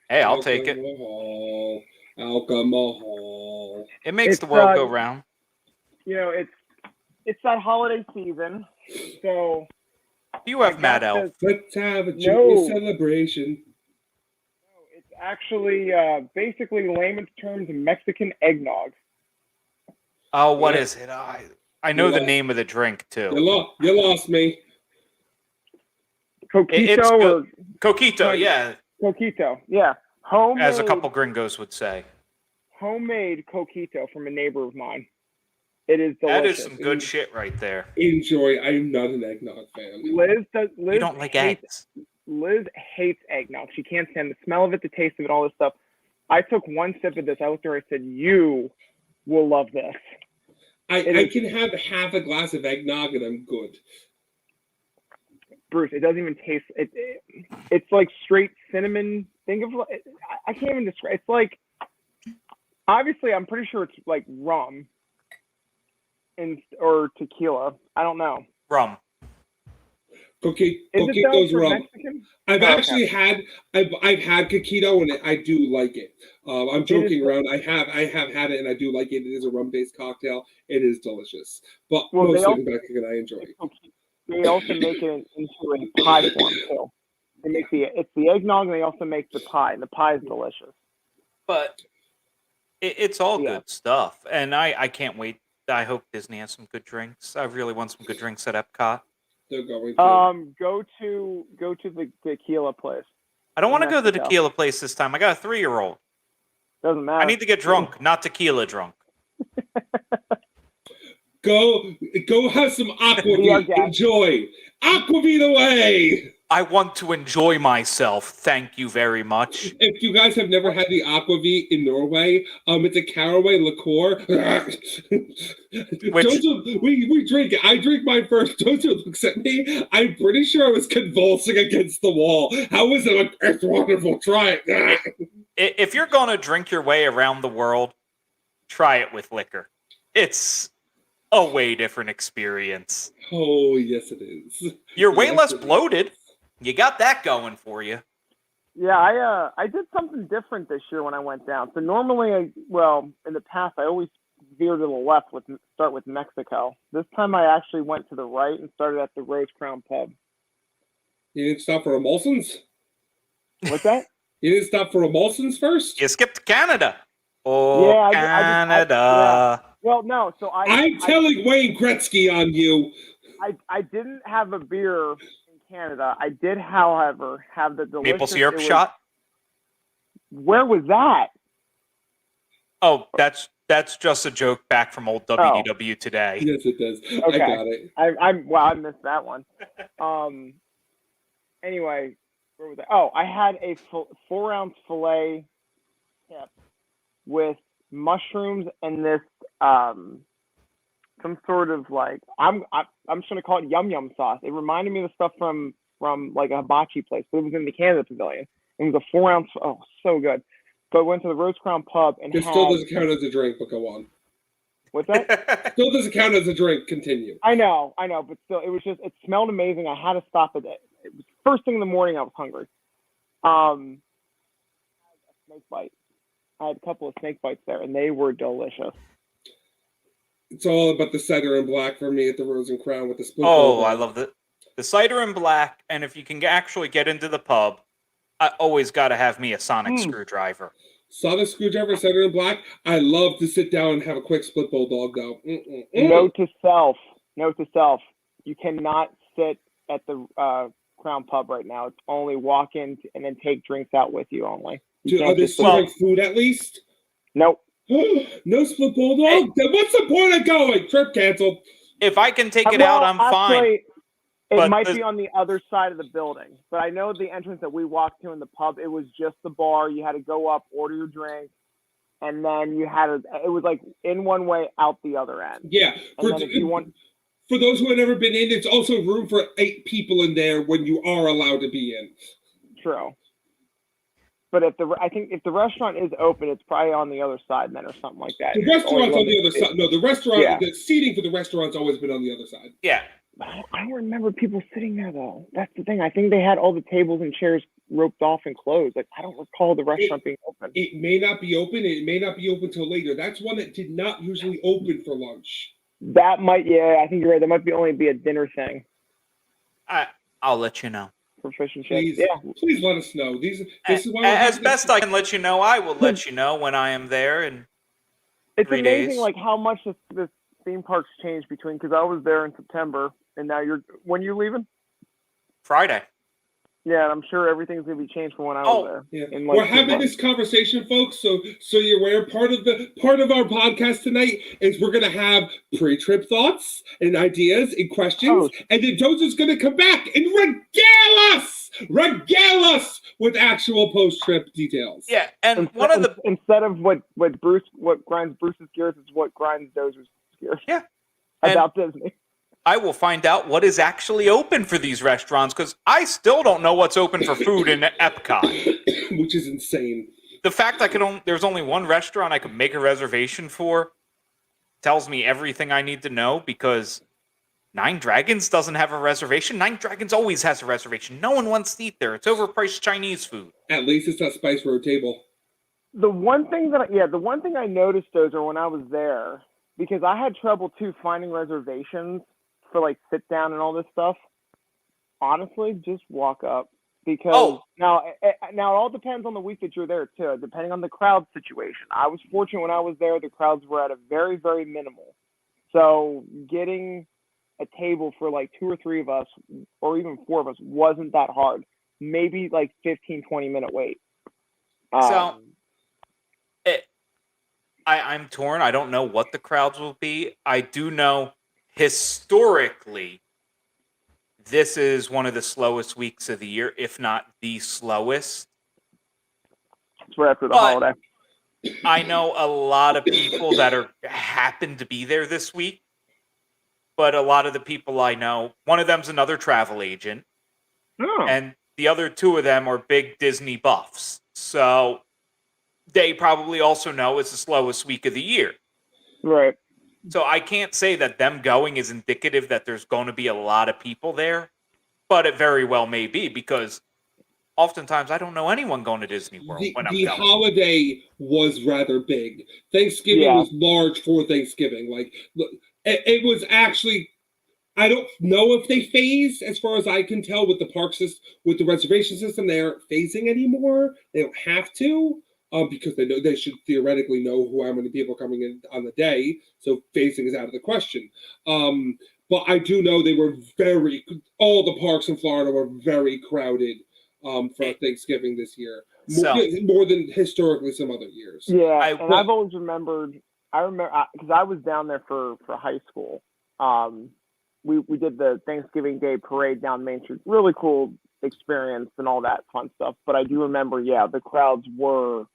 Hey, I'll take it. Alcohol. It makes the world go round. You know, it's that holiday season, so. You have Mad Elf. Let's have a joyous celebration. No, it's actually basically layman's terms Mexican eggnog. Oh, what is it? I know the name of the drink too. You lost me. Coquito Coquito, yeah. Coquito, yeah. Homemade, as a couple gringos would say. Homemade coquito from a neighbor of mine. It is delicious. That is some good shit right there. Enjoy. I am not an eggnog fan. Liz you don't like eggs. Liz hates eggnog. She can't stand the smell of it, the taste of it, all this stuff. I took one sip of this. I looked at her. I said, "You will love this." I can have half a glass of eggnog and I'm good. Bruce, it doesn't even taste. It's like straight cinnamon. Think of I can't even describe. It's like, obviously, I'm pretty sure it's like rum. Or tequila. I don't know. Rum. Coquito's rum. Mexican? I've Oh, actually had I've had coquito and I do like it. I'm joking around. I have had it and I do like it. It is a rum-based cocktail. It is delicious, but mostly Mexican I enjoy. They also make it into a pie form too. They make it's the eggnog, and they also make the pie. And the pie is delicious. But it's all good stuff, and I can't wait. I hope Disney has some good drinks. I really want some good drinks at Epcot. They're going to. Go to the tequila place. I don't want to go to the tequila place this time. I got a 3-year-old. Doesn't matter. I need to get drunk, not tequila drunk. Go have some aquavit. Enjoy. Aquavit away. I want to enjoy myself. Thank you very much. If you guys have never had the aquavit in Norway, it's a caraway liqueur. Joseph, we drink it. I drink mine first. Joseph looks at me. I'm pretty sure I was convulsing against the wall. How was it? It's wonderful. Try it. If you're going to drink your way around the world, try it with liquor. It's a way different experience. Oh, yes, it is. You're way less bloated. You got that going for you. Yeah, I did something different this year when I went down. So normally, in the past, I always veer to the left start with Mexico. This time I actually went to the right and started at the Rose Crown Pub. You didn't stop for emulsions? What's that? You didn't stop for emulsions first? You skipped Canada. Oh, yeah, Canada. Well, no. So I'm telling Wayne Gretzky on you. I didn't have a beer in Canada. I did, however, have the delicious maple syrup shot. Where was that? Oh, that's just a joke back from old WDW today. Yes, it does. Okay. I got it. I missed that one. Anyway, where was I? Oh, I had a 4-ounce filet tip with mushrooms and this some sort of like I'm just gonna call it yum sauce. It reminded me of the stuff from like a hibachi place, but it was in the Canada Pavilion. It was a 4-ounce. Oh, so good. So I went to the Rose Crown Pub and still doesn't count as a drink, but go on. What's that? Still doesn't count as a drink. Continue. I know, but still, it smelled amazing. I had to stop at it. It was first thing in the morning. I was hungry. I had a snake bite. I had a couple of snake bites there, and they were delicious. It's all about the cider and black for me at the Rose and Crown with the split. Oh, I love the cider and black. And if you can actually get into the pub, I always got to have me a sonic screwdriver. Sonic screwdriver, cider and black. I love to sit down and have a quick split bulldog, though. Note to self. You cannot sit at the Crown Pub right now. It's only walk in and then take drinks out with you only. Are they serving food at least? Nope. No split bulldog? Then what's the point of going? Trip canceled. If I can take it out, I'm fine. It might be on the other side of the building. But I know the entrance that we walked to in the pub, it was just the bar. You had to go up, order your drink, and then it was like in one way, out the other end. Yeah. For those who have never been in, it's also room for 8 people in there when you are allowed to be in. True. But I think if the restaurant is open, it's probably on the other side then, or something like that. The restaurant's on the other side. No, the restaurant, the seating for the restaurant's always been on the other side. Yeah. I don't remember people sitting there though. That's the thing. I think they had all the tables and chairs roped off and closed. Like I don't recall the restaurant being open. It may not be open. It may not be open till later. That's one that did not usually open for lunch. That might, I think you're right. That might only be a dinner thing. I'll let you know. Please let us know. This is why as best I can let you know. I will let you know when I am there. And it's amazing, like how much this theme park's changed between, because I was there in September, and now when you leaving? Friday. Yeah, and I'm sure everything's gonna be changed from when I was there. Yeah. We're having this conversation, folks. So you're aware. Part of our podcast tonight is we're gonna have pre-trip thoughts and ideas and questions, and then Joseph's gonna come back and regale us with actual post-trip details. Yeah, and instead of what grinds Bruce's gears is what grinds Dozer's gears. Yeah, about Disney. I will find out what is actually open for these restaurants, because I still don't know what's open for food in Epcot. Which is insane. The fact there's only one restaurant I could make a reservation for tells me everything I need to know, because Nine Dragons doesn't have a reservation. Nine Dragons always has a reservation. No one wants to eat there. It's overpriced Chinese food. At least it's not Spice Road table. The one thing I noticed, Dozer, when I was there, because I had trouble too finding reservations for like sit down and all this stuff. Honestly, just walk up, because now it all depends on the week that you're there too, depending on the crowd situation. I was fortunate when I was there; the crowds were at a very, very minimal, so getting a table for like 2 or 3 of us, or even 4 of us, wasn't that hard. Maybe like 15-20 minute wait. I'm torn. I don't know what the crowds will be. I do know historically, this is one of the slowest weeks of the year, if not the slowest. It's right after the holiday. I know a lot of people that happen to be there this week, but a lot of the people I know, one of them's another travel agent, and the other 2 of them are big Disney buffs. So they probably also know it's the slowest week of the year. Right. So I can't say that them going is indicative that there's going to be a lot of people there, but it very well may be, because oftentimes I don't know anyone going to Disney World when I'm going. The holiday was rather big. Thanksgiving was large for Thanksgiving. Like, it was actually, I don't know if they phased, as far as I can tell, with the park system, with the reservation system. They aren't phasing anymore. They don't have to, because they know they should theoretically know how many people are coming in on the day. So phasing is out of the question. But I do know they were all the parks in Florida were very crowded for Thanksgiving this year. More than historically some other years. Yeah, I've always remembered. I remember because I was down there for high school. We did the Thanksgiving Day parade down Main Street. Really cool experience and all that fun stuff. But I do remember, the crowds were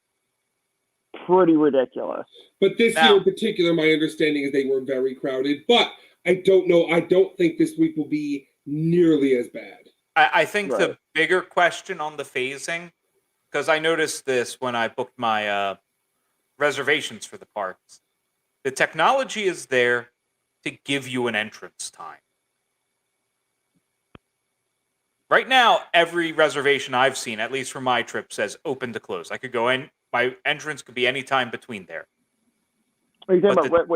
pretty ridiculous. But this year in particular, my understanding is they were very crowded. But I don't know. I don't think this week will be nearly as bad. I think the bigger question on the phasing, because I noticed this when I booked my reservations for the parks, the technology is there to give you an entrance time. Right now, every reservation I've seen, at least for my trip, says open to close. I could go in. My entrance could be any time between there. Are you talking about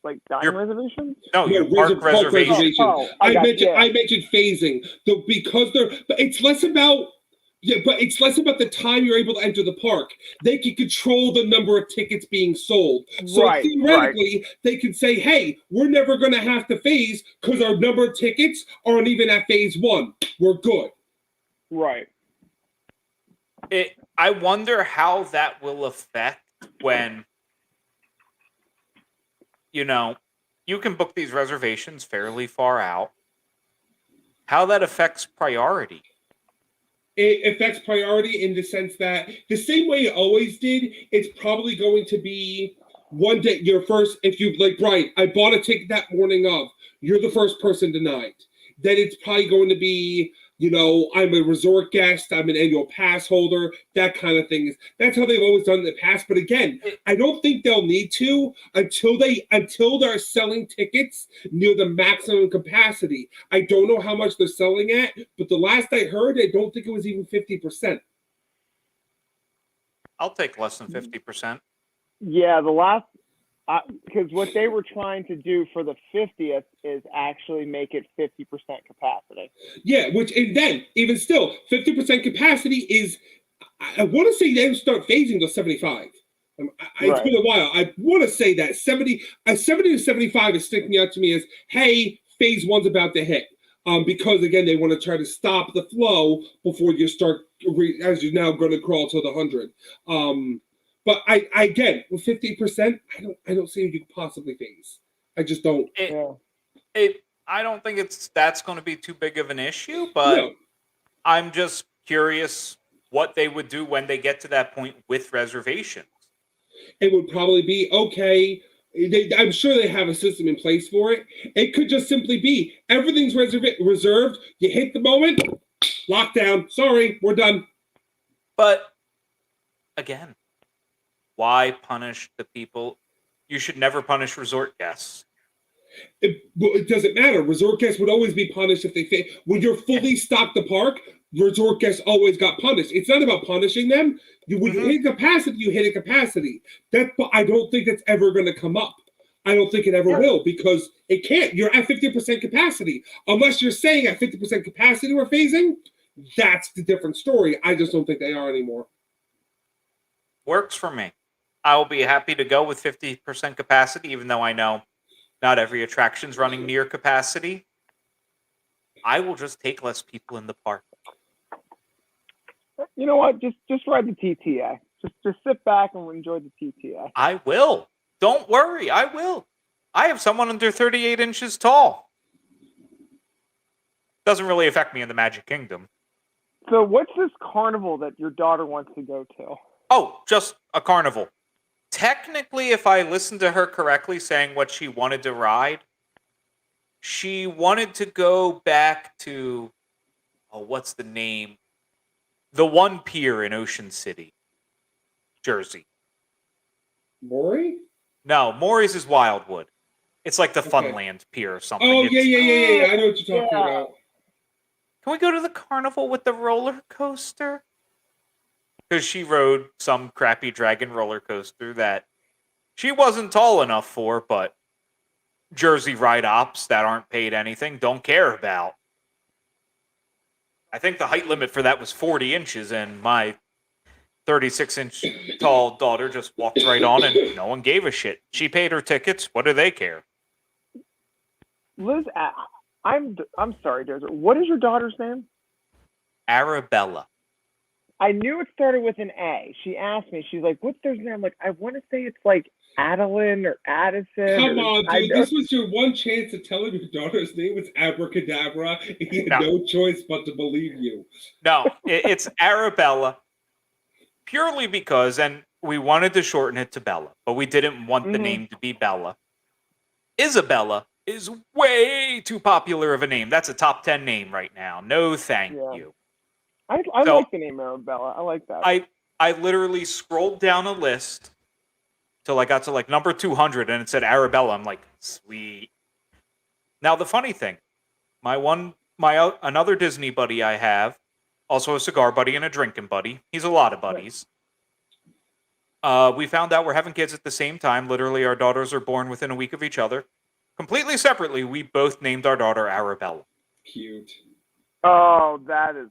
like dining reservations? No, your park reservation. I mentioned phasing, because but it's less about the time you're able to enter the park. They can control the number of tickets being sold. So theoretically, they can say, "Hey, we're never going to have to phase because our number of tickets aren't even at phase 1. We're good." Right. I wonder how that will affect when, you can book these reservations fairly far out. How that affects priority. It affects priority in the sense that the same way it always did, it's probably going to be one day, if you, like, Brian, I bought a ticket that morning of, you're the first person denied. Then it's probably going to be, I'm a resort guest, I'm an annual pass holder, that kind of thing. That's how they've always done it in the past. But again, I don't think they'll need to until they're selling tickets near the maximum capacity. I don't know how much they're selling at, but the last I heard, I don't think it was even 50%. I'll take less than 50%. Yeah, the last, because what they were trying to do for the 50th is actually make it 50% capacity. Yeah, and then, even still, 50% capacity is, I want to say they don't start phasing till 75. It's been a while. I want to say that 70 to 75 is sticking out to me as, hey, phase 1's about to hit. Because, again, they want to try to stop the flow before you start, as you're now going to crawl to the 100. But again, with 50%, I don't see how you could possibly phase. I just don't. I don't think that's going to be too big of an issue, but I'm just curious what they would do when they get to that point with reservations. It would probably be, okay, I'm sure they have a system in place for it. It could just simply be, everything's reserved, you hit the moment, lockdown, sorry, we're done. But, again, why punish the people? You should never punish resort guests. It doesn't matter. Resort guests would always be punished if they fail. When you're fully stocked the park, resort guests always got punished. It's not about punishing them. When you hit a capacity, you hit a capacity. I don't think that's ever going to come up. I don't think it ever will, because it can't. You're at 50% capacity. Unless you're saying at 50% capacity we're phasing, that's the different story. I just don't think they are anymore. Works for me. I will be happy to go with 50% capacity, even though I know not every attraction's running near capacity. I will just take less people in the park. You know what? Just ride the TTA. Just sit back and enjoy the TTA. I will. Don't worry, I will. I have someone under 38 inches tall. Doesn't really affect me in the Magic Kingdom. So what's this carnival that your daughter wants to go to? Oh, just a carnival. Technically, if I listened to her correctly saying what she wanted to ride, she wanted to go back to, what's the name? The one pier in Ocean City, Jersey. Maury? No, Maury's is Wildwood. It's like the Funland Pier or something. Oh, yeah. I know what you're talking about. Can we go to the carnival with the roller coaster? Because she rode some crappy dragon roller coaster that she wasn't tall enough for, but Jersey ride ops that aren't paid anything don't care about. I think the height limit for that was 40 inches, and my 36-inch tall daughter just walked right on, and no one gave a shit. She paid her tickets. What do they care? Liz, I'm sorry, Desert. What is your daughter's name? Arabella. I knew it started with an A. She asked me. She's like, "What's their name?" I'm like, I want to say it's like Adeline or Addison. Come on, dude. This was your one chance to tell him your daughter's name was Abracadabra. He had no choice but to believe you. No, it's Arabella. Purely because, and we wanted to shorten it to Bella, but we didn't want the name to be Bella. Isabella is way too popular of a name. That's a top 10 name right now. No, thank you. I like the name Arabella. I like that. I literally scrolled down a list till I got to like number 200, and it said Arabella. I'm like, sweet. Now the funny thing, another Disney buddy I have, also a cigar buddy and a drinking buddy. He's a lot of buddies. We found out we're having kids at the same time. Literally, our daughters are born within a week of each other. Completely separately, we both named our daughter Arabella. Cute. Oh, that is.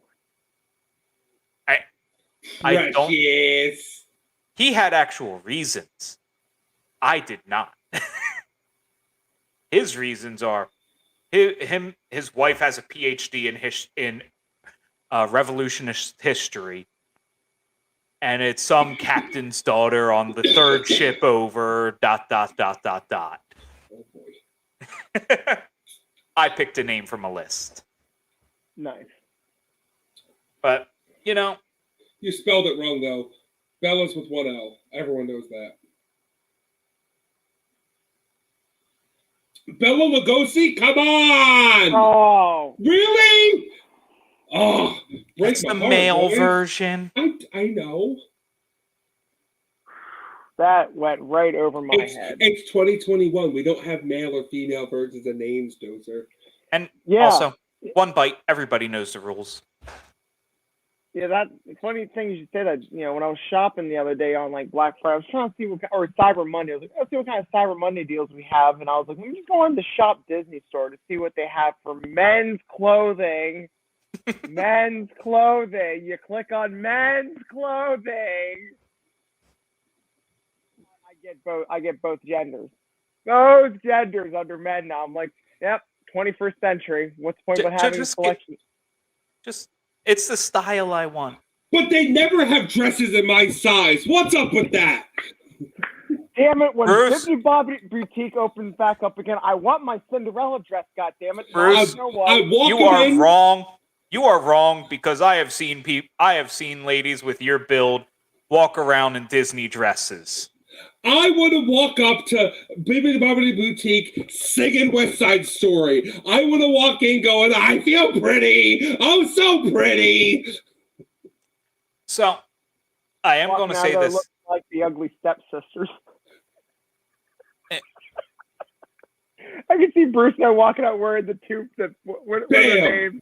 I don't. He had actual reasons. I did not. His reasons are his wife has a PhD in revolutionist history, and it's some captain's daughter on the third ship over. ... Oh boy. I picked a name from a list. Nice. But you spelled it wrong though. Bella's with one L. Everyone knows that. Bella Lugosi? Come on! Oh. Really? Oh, it's the male version. I know. That went right over my head. It's 2021. We don't have male or female versions of names, Dozer. And also, one bite, everybody knows the rules. Yeah, that funny thing you should say that. When I was shopping the other day on like Black Friday, I was trying to see or Cyber Monday. I was like, let's see what kind of Cyber Monday deals we have. And I was like, let me just go on the Shop Disney store to see what they have for men's clothing. Men's clothing. You click on men's clothing. I get both genders. Both genders under men now. I'm like, yep, 21st century. What's the point of having a collection? It's the style I want. But they never have dresses in my size. What's up with that? Damn it, when Disney Boutique opens back up again, I want my Cinderella dress, goddammit. Bruce, you are wrong. You are wrong because I have seen ladies with your build walk around in Disney dresses. I want to walk up to Bibbidi Bobbidi Boutique singing West Side Story. I want to walk in going, I feel pretty. I'm so pretty. So, I am going to say this. Look like the ugly stepsisters. I can see see Bruce and I walking out wearing the two. What are their names?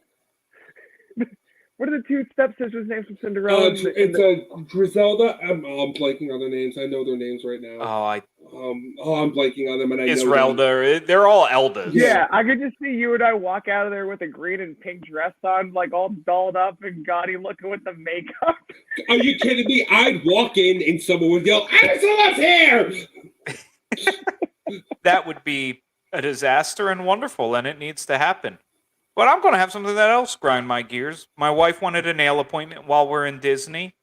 What are the two stepsisters' names from Cinderella? It's Griselda. I'm blanking on their names. I know their names right now. I'm blanking on them, and I know Esmeralda. They're all Eldas. Yeah, I could just see you and I walk out of there with a green and pink dress on, like all dolled up and gaudy looking with the makeup. Are you kidding me? I'd walk in and someone would yell, "Angela's here!" That would be a disaster and wonderful, and it needs to happen. But I'm going to have something that else grind my gears. My wife wanted a nail appointment while we're in Disney,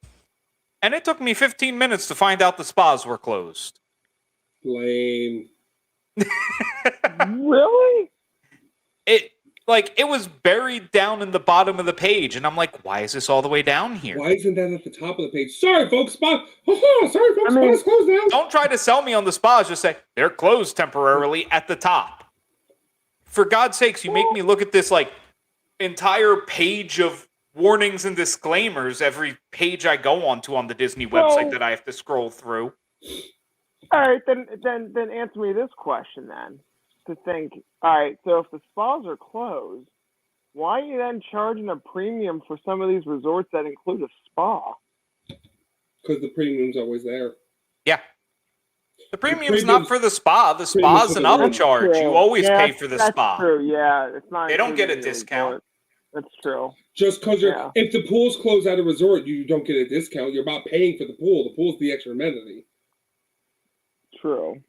and it took me 15 minutes to find out the spas were closed. Lame. Really? It was buried down in the bottom of the page, and I'm like, why is this all the way down here? Why isn't that at the top of the page? Sorry, folks, spa. Sorry, folks, spa's closed now. Don't try to sell me on the spas. Just say they're closed temporarily at the top. For God's sakes, you make me look at this like entire page of warnings and disclaimers every page I go onto on the Disney website that I have to scroll through. All right, then answer me this question then. To think, all right, so if the spas are closed, why are you then charging a premium for some of these resorts that include a spa? Because the premium's always there. Yeah. The premium's not for the spa. The spa's an upcharge. You always pay for the spa. That's true, yeah. It's not. They don't get a discount. That's true. Just because if the pool's closed at a resort, you don't get a discount. You're not paying for the pool. The pool's the extra amenity. True.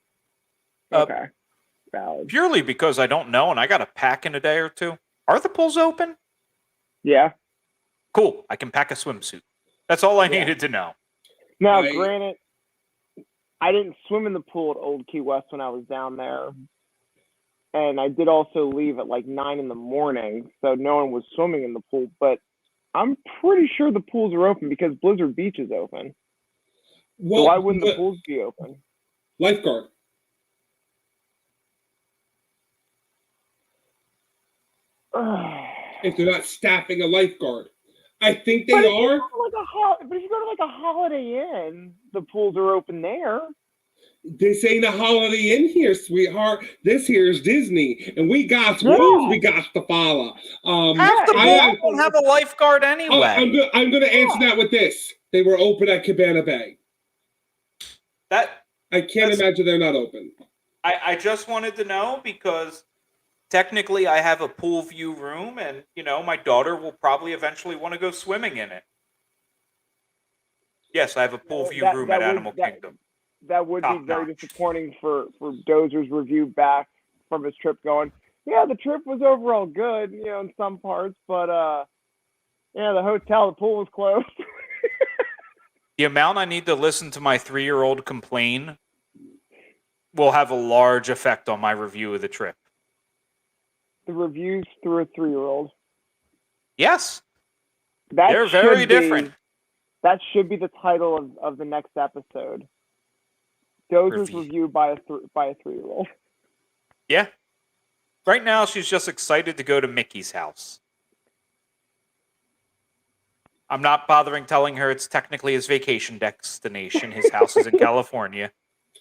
Okay. Valid. Purely because I don't know and I got to pack in a day or two. Are the pools open? Yeah. Cool. I can pack a swimsuit. That's all I needed to know. Now, granted, I didn't swim in the pool at Old Key West when I was down there. And I did also leave at like 9 in the morning, so no one was swimming in the pool. But I'm pretty sure the pools are open because Blizzard Beach is open. Well, so why wouldn't the pools be open? Lifeguard. If they're not staffing a lifeguard. I think they are. But if you go to like a Holiday Inn, the pools are open there. This ain't a Holiday Inn here, sweetheart. This here is Disney, and we got rules we got to follow. Half the pools don't have a lifeguard anyway. I'm going to answer that with this. They were open at Cabana Bay. I can't imagine they're not open. I just wanted to know because technically I have a pool view room, and my daughter will probably eventually want to go swimming in it. Yes, I have a pool view room at Animal Kingdom. That would be very disappointing for Dozer's review back from his trip going, yeah, the trip was overall good, in some parts, but the hotel, the pool was closed. The amount I need to listen to my 3-year-old complain will have a large effect on my review of the trip. The reviews through a 3-year-old. Yes. They're very different. That should be the title of the next episode. Dozer's review by a 3-year-old. Yeah. Right now, she's just excited to go to Mickey's house. I'm not bothering telling her it's technically his vacation destination. His house is in California.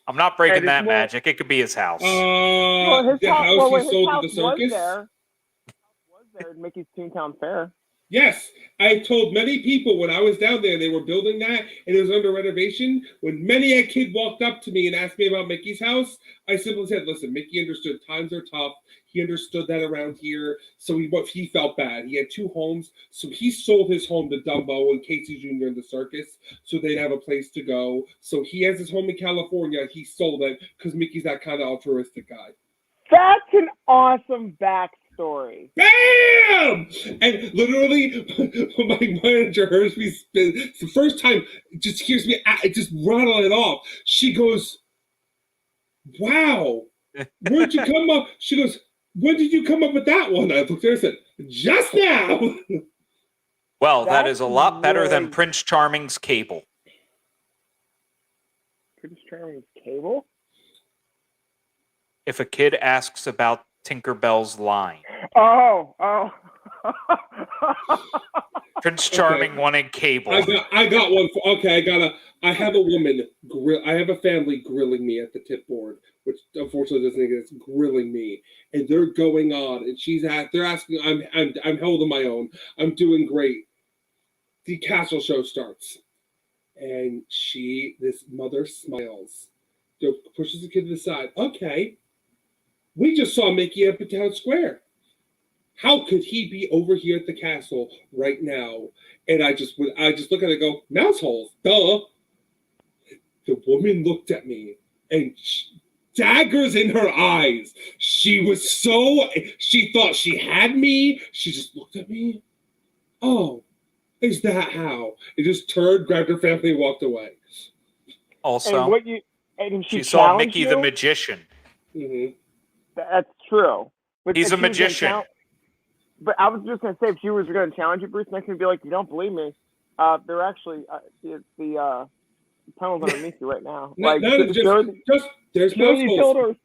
I'm not breaking that magic. It could be his house. The house he sold to the circus? Was there at Mickey's Toontown Fair. Yes, I told many people when I was down there, they were building that, and it was under renovation. When many a kid walked up to me and asked me about Mickey's house, I simply said, listen, Mickey understood times are tough. He understood that around here, so he felt bad. He had 2 homes, so he sold his home to Dumbo and Casey Jr. in the circus, so they'd have a place to go. So he has his home in California. He sold it because Mickey's that kind of altruistic guy. That's an awesome backstory. Bam! And literally, when my manager hears me spin, it's the first time, just hears me just rattle it off. She goes, wow, where'd you come up? She goes, when did you come up with that one? I looked at her and said, just now. Well, that is a lot better than Prince Charming's cable. Prince Charming's cable? If a kid asks about Tinkerbell's line. Oh. Prince Charming wanted cable. I got one. I have a woman I have a family grilling me at the tip board, which unfortunately doesn't exist. Grilling me, and they're going on, and they're asking. I'm holding my own. I'm doing great. The castle show starts, and this mother smiles, pushes the kid to the side. Okay, we just saw Mickey up at Town Square. How could he be over here at the castle right now? And I just look at it and go, mouse holes, duh. The woman looked at me and daggers in her eyes. She thought she had me. She just looked at me. Oh, is that how? And just turned, grabbed her family, and walked away. Also, and she saw Mickey the magician. Mm-hmm. That's true. But He's a magician. But I was just going to say, if she was going to challenge you, Bruce, next thing be like, you don't believe me. They're actually, the tunnel's underneath you right now. There's no holes.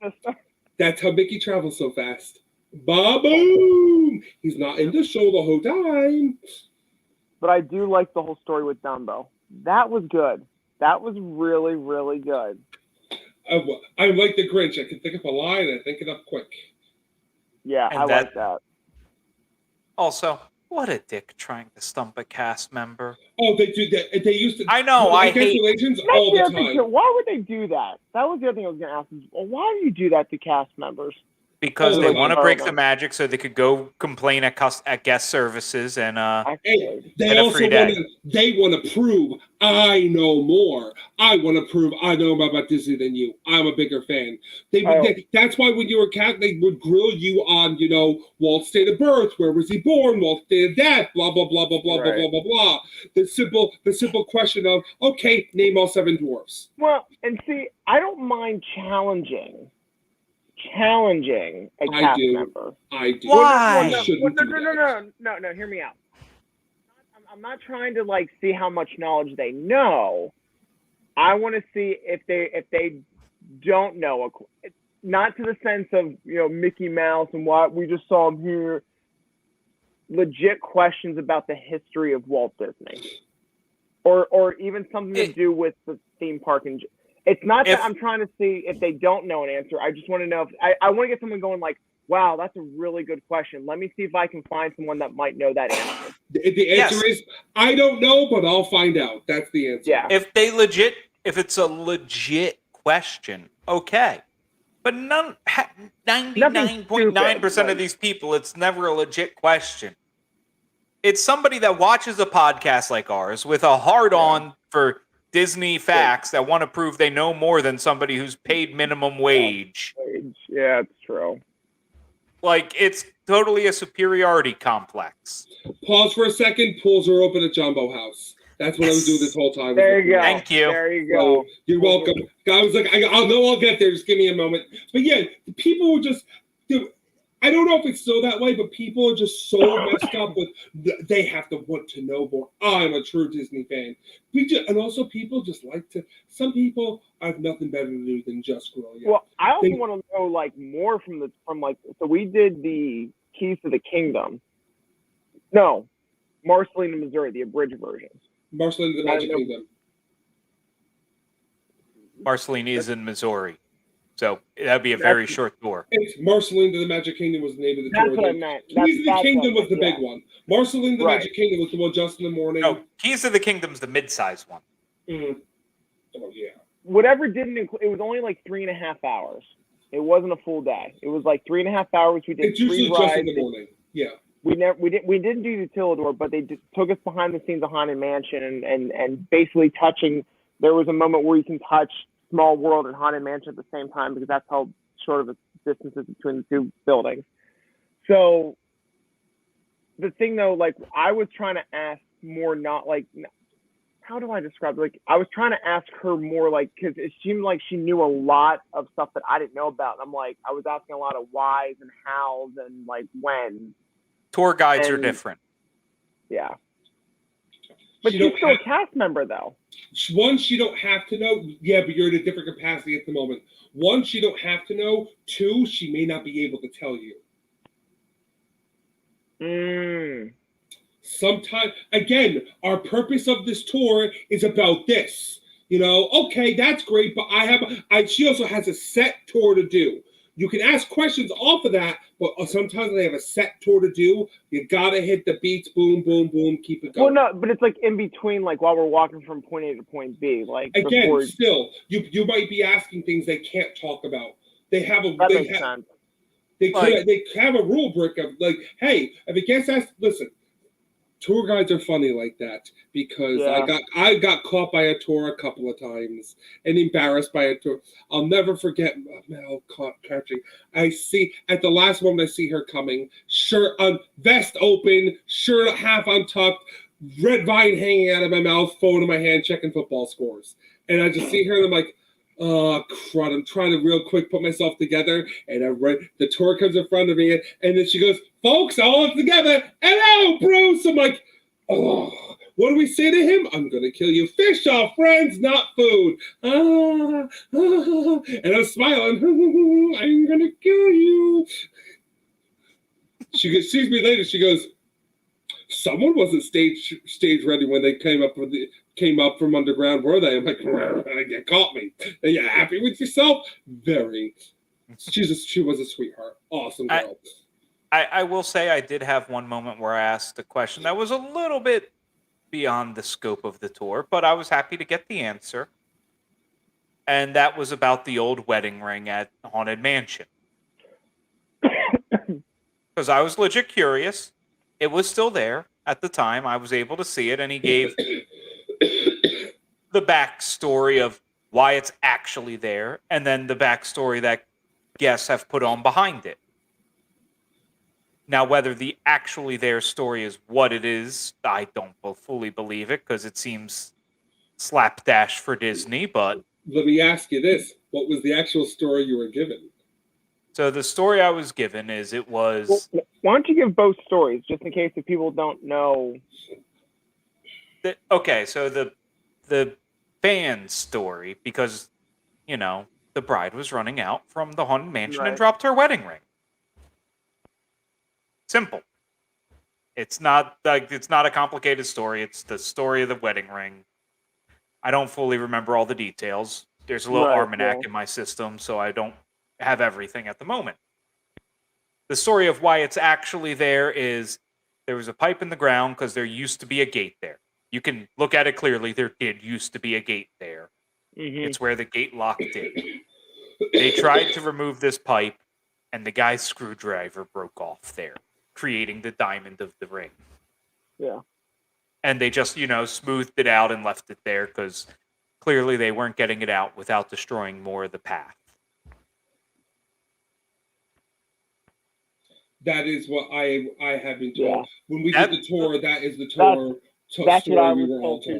That's how Mickey travels so fast. Ba-boom! He's not in the show the whole time. But I do like the whole story with Dumbo. That was good. That was really, really good. I'm like the Grinch. I can think of a line and I think it up quick. Yeah, I like that. Also, what a dick trying to stump a cast member. Oh, they do that. They used to. I know. I hate legends all the time. Why would they do that? That was the other thing I was going to ask. Why do you do that to cast members? Because they want to break the magic so they could go complain at guest services and they also want to prove I know more. I want to prove I know more about Disney than you. I'm a bigger fan. That's why when you were a cat, they would grill you on, Walt's date of birth, where was he born, Walt's date of death, blah blah blah blah blah blah blah blah blah. The simple question of, okay, name all 7 dwarfs. Well, and see, I don't mind challenging a cast member. I do. Why? No, hear me out. I'm not trying to see how much knowledge they know. I want to see if they don't know, not to the sense of Mickey Mouse and what we just saw him here. Legit questions about the history of Walt Disney, or even something to do with the theme park and. It's not that I'm trying to see if they don't know an answer. I just want to know if I want to get someone going wow, that's a really good question. Let me see if I can find someone that might know that answer. The answer is, I don't know, but I'll find out. That's the answer. Yeah. If it's a legit question, okay. But 99.9% of these people, it's never a legit question. It's somebody that watches a podcast like ours with a hard-on for Disney facts that want to prove they know more than somebody who's paid minimum wage. Yeah, it's true. It's totally a superiority complex. Pause for a second. Pools are open at Jumbo House. That's what I was doing this whole time. There you go. Thank you. There you go. So, you're welcome. I was like, I'll get there. Just give me a moment. But yeah, people just. I don't know if it's still that way, but people are just so messed up with they have to want to know more. I'm a true Disney fan. And also people just like to. Some people have nothing better to do than just grill you. Well, I also want to know more from so we did the Keys to the Kingdom. No, Marceline, Missouri, the abridged version. Marceline, the Magic Kingdom. Marceline is in Missouri. So that'd be a very short tour. It's Marceline to the Magic Kingdom was the name of the tour. That's what I meant. Keys to the Kingdom was the big one. Marceline the Magic Kingdom was the one just in the morning. No, Keys to the Kingdom's the mid-sized one. Mm-hmm. Oh yeah. Whatever didn't include, it was only 3.5 hours. It wasn't a full day. It was 3.5 hours. We did 3 rides. Just in the morning. Yeah. We didn't do the Utilidor, but they just took us behind the scenes of Haunted Mansion and basically touching. There was a moment where you can touch Small World and Haunted Mansion at the same time because that's how short of a distance is between the 2 buildings. So the thing though, I was trying to ask more, not how do I describe it? I was trying to ask her more because it seemed like she knew a lot of stuff that I didn't know about. And I was asking a lot of whys and hows and when. Tour guides are different. Yeah. But she's still a cast member, though. One, she don't have to know. Yeah, but you're in a different capacity at the moment. One, she don't have to know. 2, she may not be able to tell you. Sometimes, again, our purpose of this tour is about this. You know, okay, that's great, but she also has a set tour to do. You can ask questions off of that, but sometimes they have a set tour to do. You gotta hit the beats, boom, boom, boom, keep it going. Well, no, but it's like in between, like while we're walking from point A to point B. Like again, before... still, you might be asking things they can't talk about. They have a that makes sense. They have a rule book of like, hey, if a guest asks, listen. Tour guides are funny like that because I got caught by a tour a couple of times and embarrassed by a tour. I'll never forget Mel catching. I see at the last moment I see her coming, shirt vest open, shirt half untucked, red vine hanging out of my mouth, phone in my hand, checking football scores. And I just see her and I'm like, oh crud! I'm trying to real quick put myself together, and the tour comes in front of me, and then she goes, "Folks, all together, hello, Bruce." I'm like, oh, what do we say to him? I'm gonna kill you. Fish are friends, not food. And I'm smiling. I'm gonna kill you. She sees me later. She goes, someone wasn't stage ready when they came up from underground, were they? I'm like, you caught me. Are you happy with yourself? Very. She was a sweetheart. Awesome girl. I will say I did have one moment where I asked a question that was a little bit beyond the scope of the tour, but I was happy to get the answer. And that was about the old wedding ring at Haunted Mansion. Because I was legit curious. It was still there at the time. I was able to see it, and he gave the backstory of why it's actually there, and then the backstory that guests have put on behind it. Now, whether the actually there story is what it is, I don't fully believe it, because it seems slapdash for Disney, but... Let me ask you this. What was the actual story you were given? So the story I was given is it was... Well, why don't you give both stories, just in case if people don't know? Okay, so the fan story, because, you know, the bride was running out from the Haunted Mansion and dropped her wedding ring. Simple. It's not a complicated story. It's the story of the wedding ring. I don't fully remember all the details. There's a little almanac in my system, so I don't have everything at the moment. The story of why it's actually there is there was a pipe in the ground because there used to be a gate there. You can look at it clearly. There did used to be a gate there. Mm-hmm. It's where the gate locked in. They tried to remove this pipe, and the guy's screwdriver broke off there, creating the diamond of the ring. Yeah. And they just, smoothed it out and left it there because clearly they weren't getting it out without destroying more of the path. That is what I have been told. Yeah. When we did the tour, that is the tour. That's what I was told too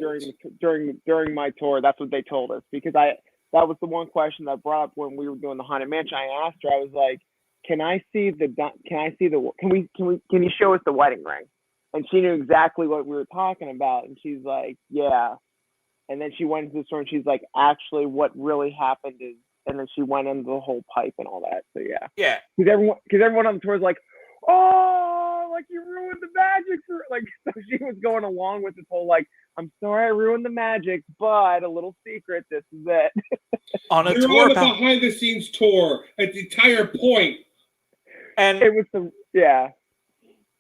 during my tour. That's what they told us, because that was the one question that brought up when we were doing the Haunted Mansion. I asked her, I was like, can you show us the wedding ring? And she knew exactly what we were talking about. And she's like, yeah. And then she went into the story and she's like, actually, what really happened is, and then she went into the whole pipe and all that. So yeah. Yeah. Because everyone on the tour is like, oh, like you ruined the magic for, like, so she was going along with this whole, like, I'm sorry I ruined the magic, but a little secret, this is it. On a You're tour on a behind the scenes tour at the entire point. And it was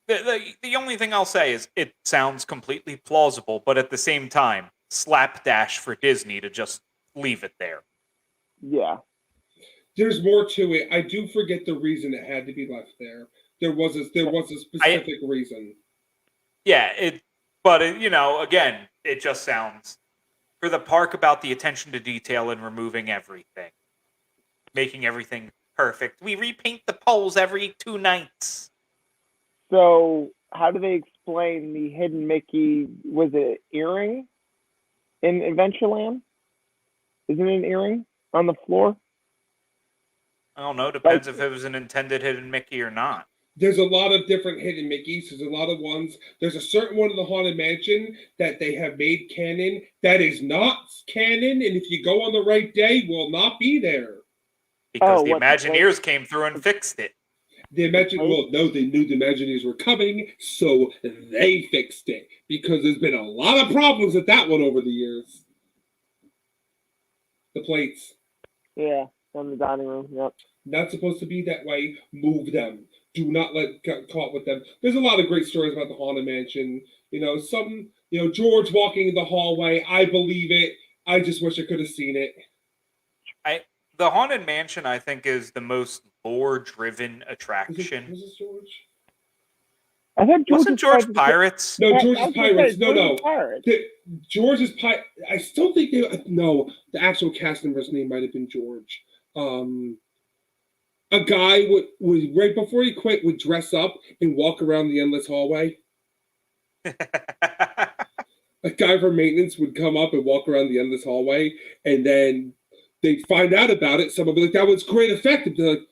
the only thing I'll say is it sounds completely plausible, but at the same time, slapdash for Disney to just leave it there. Yeah. There's more to it. I do forget the reason it had to be left there. There was a specific reason. Yeah, again, it just sounds for the park about the attention to detail and removing everything, making everything perfect. We repaint the poles every 2 nights. So, how do they explain the hidden Mickey? Was it earring in Adventureland? Isn't it an earring on the floor? I don't know. Depends if it was an intended hidden Mickey or not. There's a lot of different hidden Mickeys. There's a lot of ones. There's a certain one in the Haunted Mansion that they have made canon that is not canon, and if you go on the right day, will not be there. Because the Imagineers came through and fixed it. They knew the Imagineers were coming, so they fixed it. Because there's been a lot of problems with that one over the years. The plates. Yeah, from the dining room. Yep. Not supposed to be that way. Move them. Do not get caught with them. There's a lot of great stories about the Haunted Mansion. George walking in the hallway. I believe it. I just wish I could have seen it. The Haunted Mansion, I think, is the most lore-driven attraction. Was it George? I thought Wasn't George Pirates? No, George's Pirates. No. Pirates. George's Pirates. I still think the actual cast member's name might have been George. A guy would right before he quit would dress up and walk around the endless hallway. A guy for maintenance would come up and walk around the endless hallway, and then they'd find out about it. Someone would be like, "That was great effect." And be like,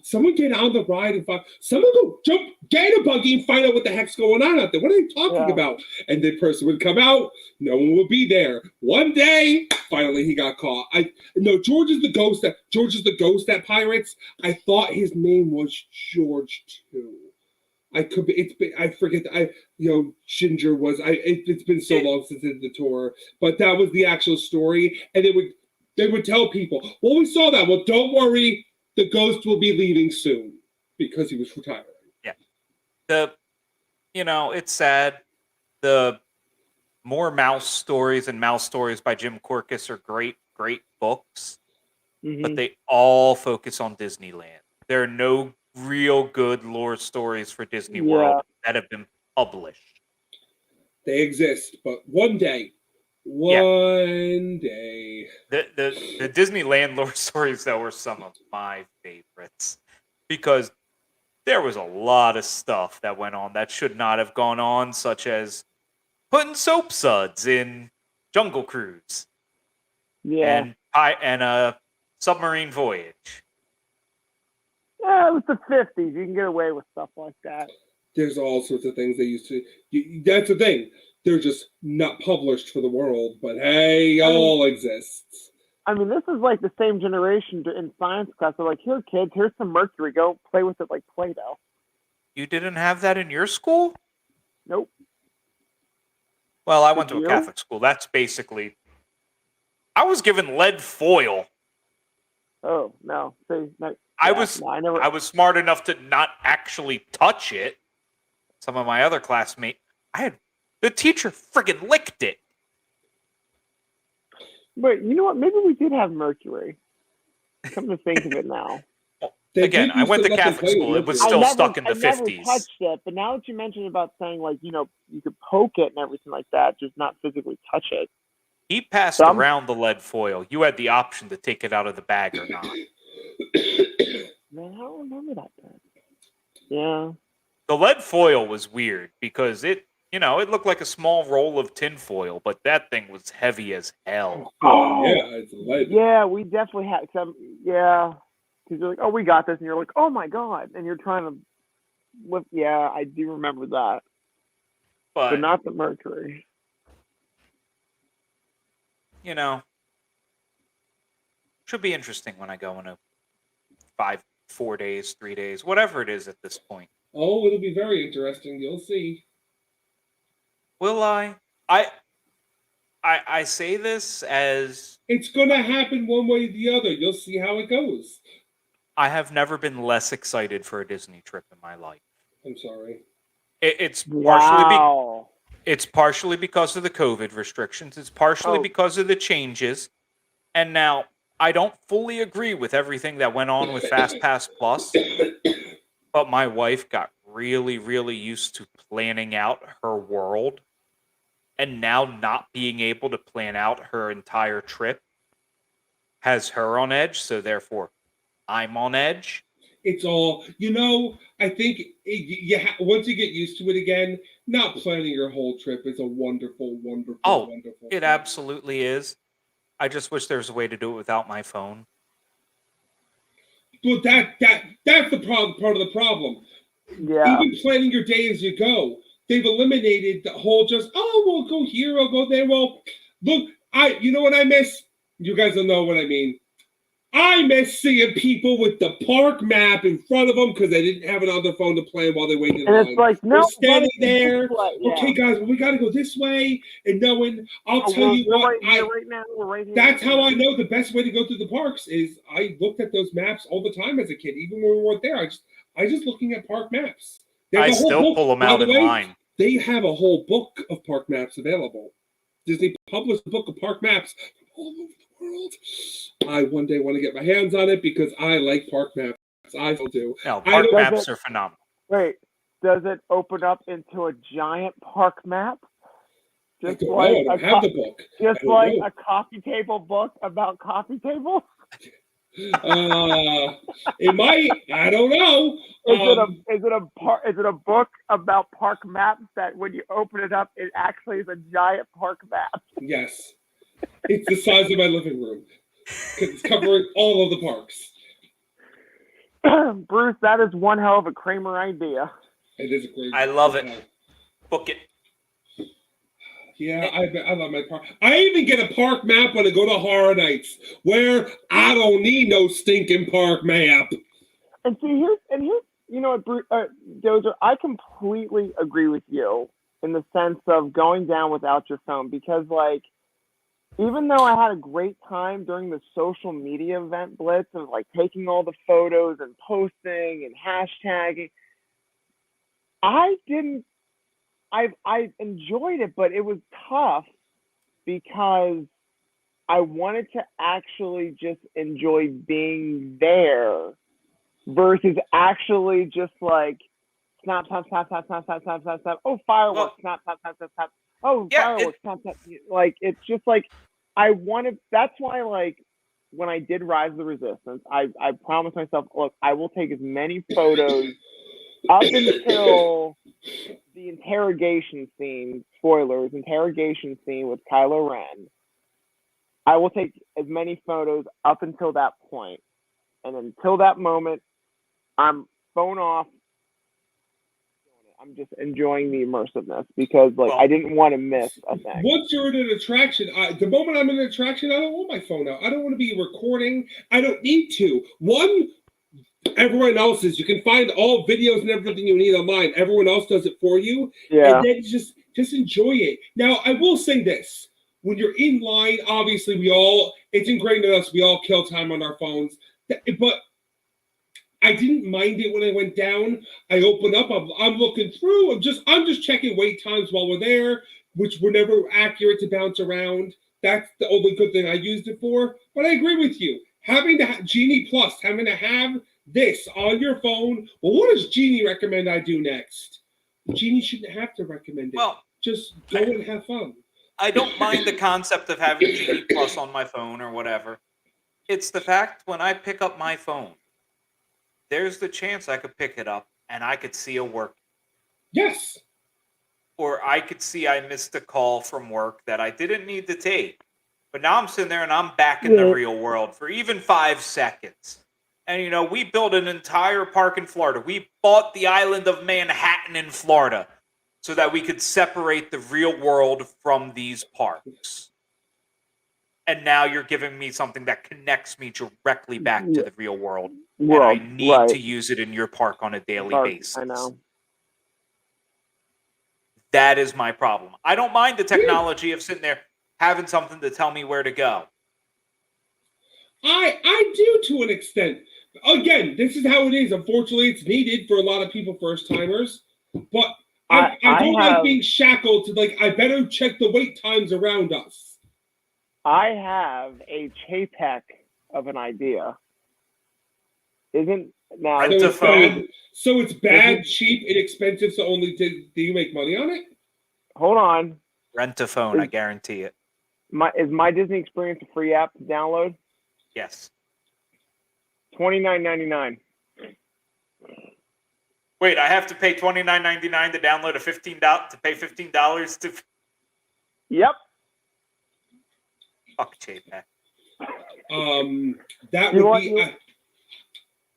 someone get on the ride and someone go get in a buggy and find out what the heck's going on out there. What are they talking about? And the person would come out. No one would be there. One day, finally, he got caught. George is the ghost at Pirates. I thought his name was George too. I could be. I forget. Ginger was. It's been so long since I did the tour, but that was the actual story. And they would tell people, "Well, we saw that. Well, don't worry. The ghost will be leaving soon because he was retiring." Yeah. It's sad. The more mouse stories by Jim Corcus are great books, but they all focus on Disneyland. There are no real good lore stories for Disney World that have been published. They exist, but one day. The Disneyland lore stories, though, were some of my favorites because there was a lot of stuff that went on that should not have gone on, such as putting soap suds in Jungle Cruise. Yeah. And a submarine voyage. Yeah, it was the 50s. You can get away with stuff like that. There's all sorts of things they used to. That's the thing. They're just not published for the world, but hey, all exists. I mean, this is like the same generation in science class. They're like, "Here, kids, here's some mercury. Go play with it like Play-Doh." You didn't have that in your school? Nope. Well, I went to a Catholic school. That's basically... I was given lead foil. Oh, no. See, I was smart enough to not actually touch it. Some of my other classmates... The teacher friggin' licked it. But you know what? Maybe we did have mercury. Come to think of it now. Again, I went to Catholic school. It was still stuck in the 50s. I never touched it, but now that you mentioned about saying, like, you could poke it and everything like that, just not physically touch it. He passed around the lead foil. You had the option to take it out of the bag or not. Man, I don't remember that then. Yeah. The lead foil was weird because it looked like a small roll of tinfoil, but that thing was heavy as hell. Oh, yeah, it's lead. Yeah, we definitely had some. Yeah. Because you're like, "Oh, we got this," and you're like, "Oh my god!" And you're trying to lift. Yeah, I do remember that, but not the mercury. Should be interesting when I go in 4 days, 3 days, whatever it is at this point. Oh, it'll be very interesting. You'll see. Will I? I say this as... It's going to happen one way or the other. You'll see how it goes. I have never been less excited for a Disney trip in my life. I'm sorry. It's partially because of the COVID restrictions. It's partially because of the changes. And now, I don't fully agree with everything that went on with FastPass Plus, but my wife got really, really used to planning out her world, and now not being able to plan out her entire trip has her on edge, so therefore I'm on edge. It's all, I think once you get used to it again, not planning your whole trip is a wonderful, wonderful, wonderful thing. It absolutely is. I just wish there was a way to do it without my phone. Well, that's the part of the problem. Yeah. Even planning your day as you go, they've eliminated the whole we'll go here, I'll go there. Well, look, you know what I miss? You guys don't know what I mean. I miss seeing people with the park map in front of them because they didn't have it on their phone to play while they waited in And line. it's like, no, They're standing there. Yeah. Okay, guys, well, we got to go this way. And knowing, I'll Oh, tell you we're what. right here, right now. We're right here. That's how I know the best way to go through the parks is I looked at those maps all the time as a kid, even when we weren't there. I just looking at park maps. There's I a whole still book. pull them By out the in way, line. they have a whole book of park maps available. Disney published a book of park maps all over the world. I one day want to get my hands on it because I like park maps. I still do. No, park maps are phenomenal. Wait, does it open up into a giant park map? I don't know. I don't have the book. Just like a coffee table book about coffee tables? It might. I don't know. Is it a book about park maps that when you open it up, it actually is a giant park map? Yes. It's the size of my living room because it's covering all of the parks. Bruce, that is one hell of a Kramer idea. It is a great. I love it. Book it. Yeah, I love my park. I even get a park map when I go to Horror Nights, where I don't need no stinking park map. And see, here's you know what, Bruce, Dozer, I completely agree with you in the sense of going down without your phone because, like, even though I had a great time during the social media event blitz of like taking all the photos and posting and hashtagging, I enjoyed it, but it was tough because I wanted to actually just enjoy being there versus actually just like snap, snap, snap, snap, snap, snap, snap, snap, snap. Oh, fireworks, snap, snap, snap, snap, snap. Oh, yeah, fireworks, snap, snap. Like, it's just like, that's why, like, when I did Rise of the Resistance, I promised myself, look, I will take as many photos up until the interrogation scene, spoilers, interrogation scene with Kylo Ren. I will take as many photos up until that point. And until that moment, I'm phone off. I'm just enjoying the immersiveness because, like, I didn't want to miss a thing. Once you're in an attraction, the moment I'm in an attraction, I don't want my phone out. I don't want to be recording. I don't need to. Everyone else is. You can find all videos and everything you need online. Everyone else does it for you. Yeah. And then just enjoy it. Now, I will say this. When you're in line, obviously it's ingrained in us, we all kill time on our phones. But I didn't mind it when I went down. I open up, I'm looking through, I'm just checking wait times while we're there, which were never accurate to bounce around. That's the only good thing I used it for. But I agree with you. Having to Genie Plus, having to have this on your phone. Well, what does Genie recommend I do next? Genie shouldn't have to recommend it. Well, just go and have fun. I don't mind the concept of having Genie Plus on my phone or whatever. It's the fact when I pick up my phone, there's the chance I could pick it up and I could see a work. Yes. Or I could see I missed a call from work that I didn't need to take. But now I'm sitting there and I'm back in the real world for even 5 seconds. And, we built an entire park in Florida. We bought the island of Manhattan in Florida so that we could separate the real world from these parks. And now you're giving me something that connects me directly back to the real world. And I need to use it in your park on a daily basis. I know. That is my problem. I don't mind the technology of sitting there having something to tell me where to go. I do to an extent. Again, this is how it is. Unfortunately, it's needed for a lot of people, first timers. But I don't like being shackled to I better check the wait times around us. I have a Chapek of an idea. Isn't now so it's bad, cheap, inexpensive, so only do you make money on it? Hold on. Rent a phone, I guarantee it. Is My Disney Experience a free app to download? Yes. $29.99. Wait, I have to pay $29.99 to download to pay $15 to. Yep. Fuck Chapek. That would be.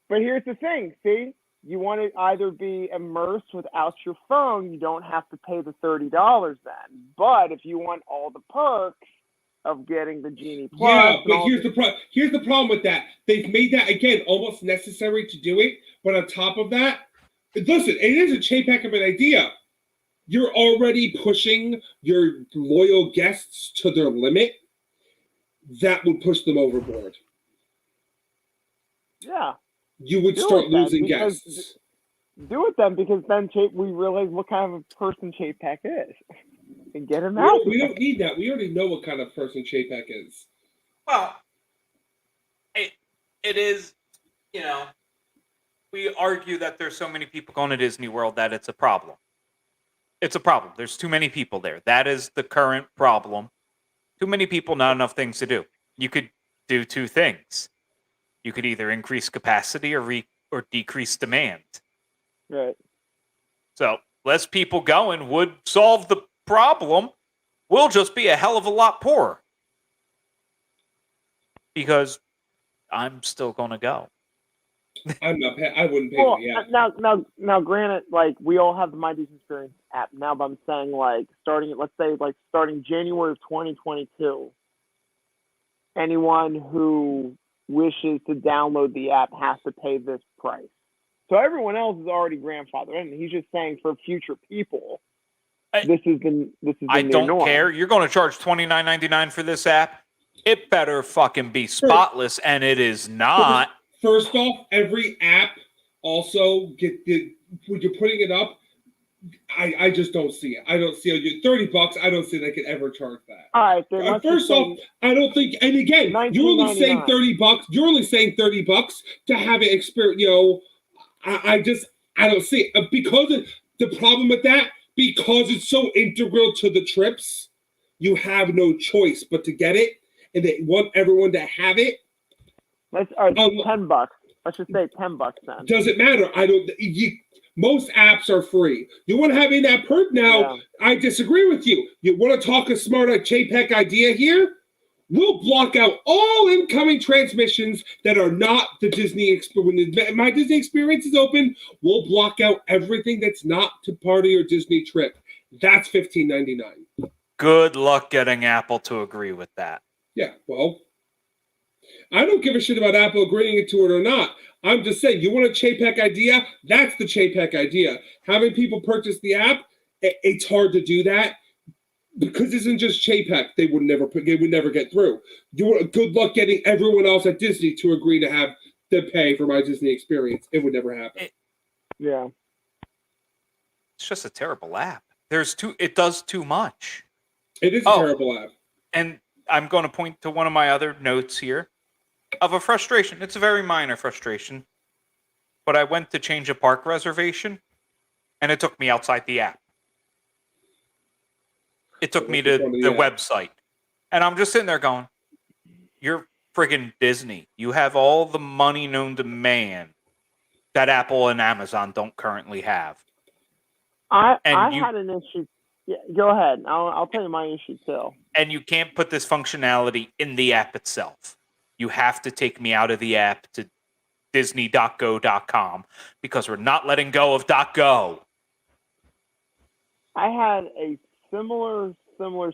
But here's the thing. See, you want to either be immersed without your phone. You don't have to pay the $30 then. But if you want all the perks of getting the Genie Plus. Yeah, but here's the problem with that. They've made that again almost necessary to do it. But on top of that, listen, it is a chapek of an idea. You're already pushing your loyal guests to their limit. That would push them overboard. Yeah. You would start losing guests. Do it then, because then we realize what kind of a person Chapek is, and get him We out. we don't need that. We already know what kind of person Chapek is. Well, it is, we argue that there's so many people going to Disney World that it's a problem. It's a problem. There's too many people there. That is the current problem. Too many people, not enough things to do. You could do two things. You could either increase capacity or decrease demand. Right. So less people going would solve the problem. We'll just be a hell of a lot poorer. Because I'm still going to go. I'm not. I wouldn't pay. Well, Yeah. Now, granted, like we all have the My Disney Experience app now, but I'm saying starting January of 2022, anyone who wishes to download the app has to pay this price. So everyone else is already grandfathered in. He's just saying for future people, this is the I new don't norm. care. You're going to charge $29.99 for this app. It better fucking be spotless, and it is not. First off, every app also when you're putting it up. I just don't see it. I don't see it. $30. I don't see they could ever charge that. All right. Then first off, I don't think. And again, you're only saying $30. You're only saying $30 to have it experience. I don't see it because the problem with that, because it's so integral to the trips, you have no choice but to get it, and they want everyone to have it. Let's $10. Let's just say $10 then. Doesn't matter. Most apps are free. You want to have in-app perk now? Yeah. I disagree with you. You want to talk a smart Chapek idea here? We'll block out all incoming transmissions that are not the Disney experience. When My Disney Experience is open, we'll block out everything that's not to part of your Disney trip. That's $15.99. Good luck getting Apple to agree with that. Yeah, well, I don't give a shit about Apple agreeing to it or not. I'm just saying, you want a Chapek idea? That's the Chapek idea. Having people purchase the app, it's hard to do that because it isn't just Chapek. They would never get through. Good luck getting everyone else at Disney to agree to pay for My Disney Experience. It would never happen. Yeah, it's just a terrible app. It does too much. It is a terrible app. And I'm going to point to one of my other notes here of a frustration. It's a very minor frustration. But I went to change a park reservation, and it took me outside the app. It took me to the website. And I'm just sitting there going, you're friggin' Disney. You have all the money known to man that Apple and Amazon don't currently have. I had an issue. Yeah, go ahead. I'll tell you my issue too. And you can't put this functionality in the app itself. You have to take me out of the app to disney.go.com because we're not letting go of .go. I had a similar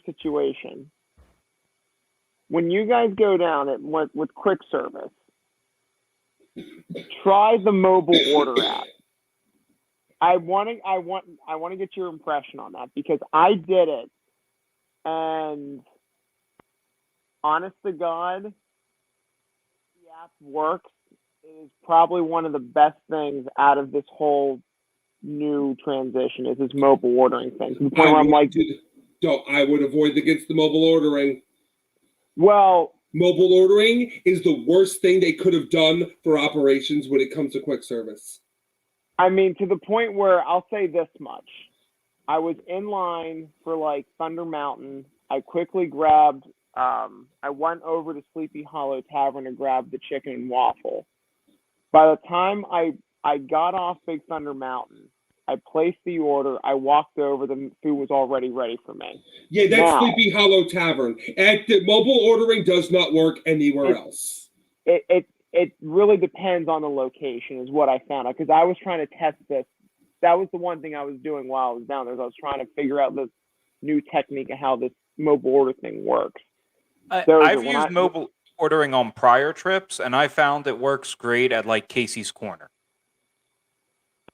situation. When you guys go down with quick service, try the mobile order app. I want to get your impression on that because I did it, and honest to God, the app works. It is probably one of the best things out of this whole new transition is this mobile ordering thing. To the point where I'm like, I would avoid against the mobile ordering. Well, mobile ordering is the worst thing they could have done for operations when it comes to quick service. I mean, to the point where I'll say this much. I was in line for like Thunder Mountain. I quickly grabbed, I went over to Sleepy Hollow Tavern and grabbed the chicken and waffle. By the time I got off Big Thunder Mountain, I placed the order. I walked over. The food was already ready for me. Yeah, that's Sleepy Hollow Tavern. The mobile ordering does not work anywhere else. It really depends on the location, is what I found out. Because I was trying to test this. That was the one thing I was doing while I was down there. I was trying to figure out this new technique of how this mobile order thing works. I've used mobile ordering on prior trips, and I found it works great at like Casey's Corner.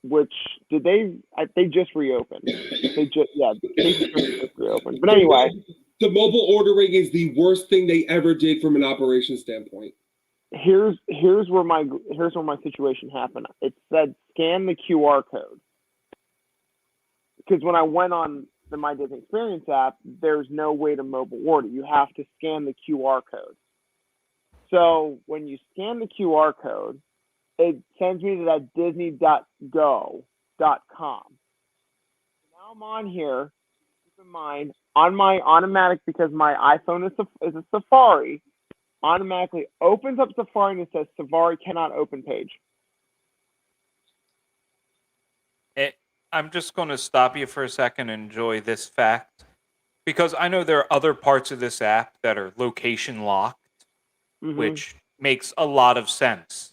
Which they just reopened. Casey's just reopened. But anyway, the mobile ordering is the worst thing they ever did from an operations standpoint. Here's where my situation happened. It said scan the QR code. Because when I went on the My Disney Experience app, there's no way to mobile order. You have to scan the QR code. So when you scan the QR code, it sends me to that disney.go.com. Now I'm on here. Keep in mind, on my automatic, because my iPhone is a Safari, automatically opens up Safari and it says Safari cannot open page. I'm just going to stop you for a second and enjoy this fact, because I know there are other parts of this app that are location locked, which makes a lot of sense.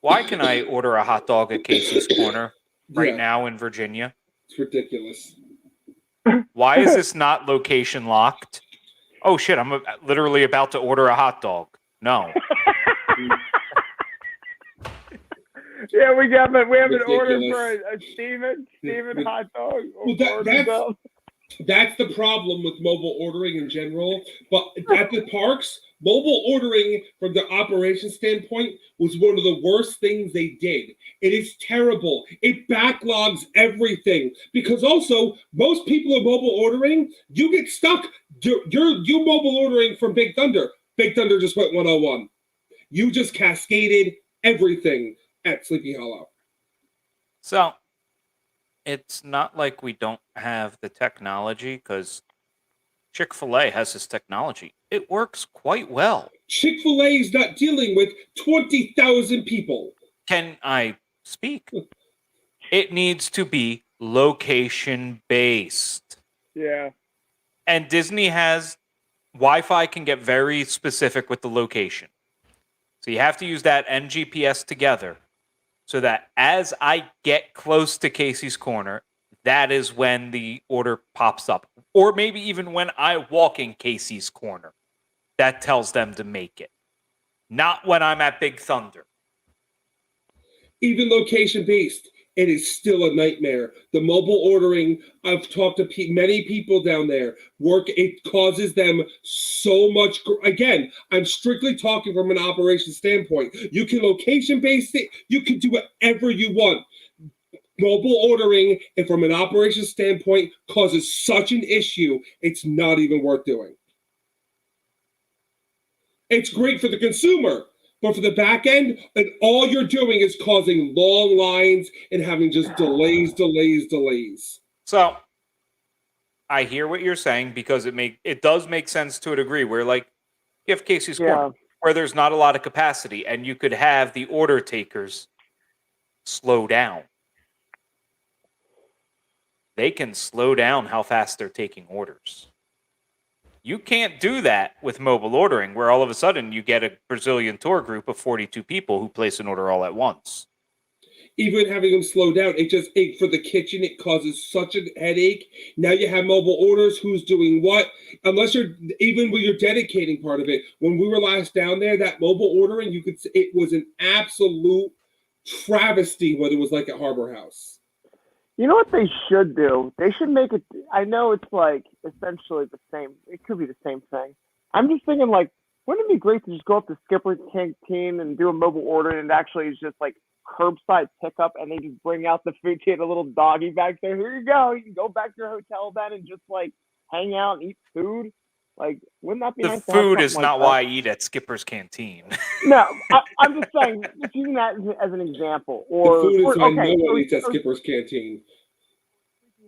Why can I order a hot dog at Casey's Corner right now in Virginia? It's ridiculous. Why is this not location locked? Oh shit, I'm literally about to order a hot dog. No. Yeah, we have an order for a Steven hot dog. That's the problem with mobile ordering in general. But at the parks, mobile ordering from the operation standpoint was one of the worst things they did. It is terrible. It backlogs everything. Because also, most people are mobile ordering, you get stuck. You're mobile ordering from Big Thunder. Big Thunder just went 101. You just cascaded everything at Sleepy Hollow. So, it's not like we don't have the technology, because Chick-fil-A has this technology. It works quite well. Chick-fil-A is not dealing with 20,000 people. Can I speak? It needs to be location-based. Yeah. And Disney has Wi-Fi can get very specific with the location. So you have to use that and GPS together, so that as I get close to Casey's Corner, that is when the order pops up. Or maybe even when I walk in Casey's Corner, that tells them to make it. Not when I'm at Big Thunder. Even location-based, it is still a nightmare. The mobile ordering, I've talked to many people down there, it causes them so much. Again, I'm strictly talking from an operations standpoint. You can location-based it. You can do whatever you want. Mobile ordering, and from an operations standpoint, causes such an issue, it's not even worth doing. It's great for the consumer, but for the back end, and all you're doing is causing long lines and having just delays. So, I hear what you're saying, because it does make sense to a degree, where like you have Casey's Corner, where there's not a lot of capacity, and you could have the order takers slow down. They can slow down how fast they're taking orders. You can't do that with mobile ordering, where all of a sudden you get a Brazilian tour group of 42 people who place an order all at once. Even having them slow down, for the kitchen, it causes such a headache. Now you have mobile orders, who's doing what? Unless even when you're dedicating part of it. When we were last down there, that mobile ordering, it was an absolute travesty what it was like at Harbor House. You know what they should do? They should make it. I know it's like essentially the same. It could be the same thing. I'm just thinking, like, wouldn't it be great to just go up to Skipper's Canteen and do a mobile order, and actually it's just like curbside pickup, and they just bring out the food. You get a little doggy back there. Here you go. You can go back to your hotel then and just like hang out and eat food. Like, wouldn't that be nice? The food is not why I eat at Skipper's Canteen. No, I'm just saying, just using that as an example. Or the food is why no one so eats at Skipper's Canteen.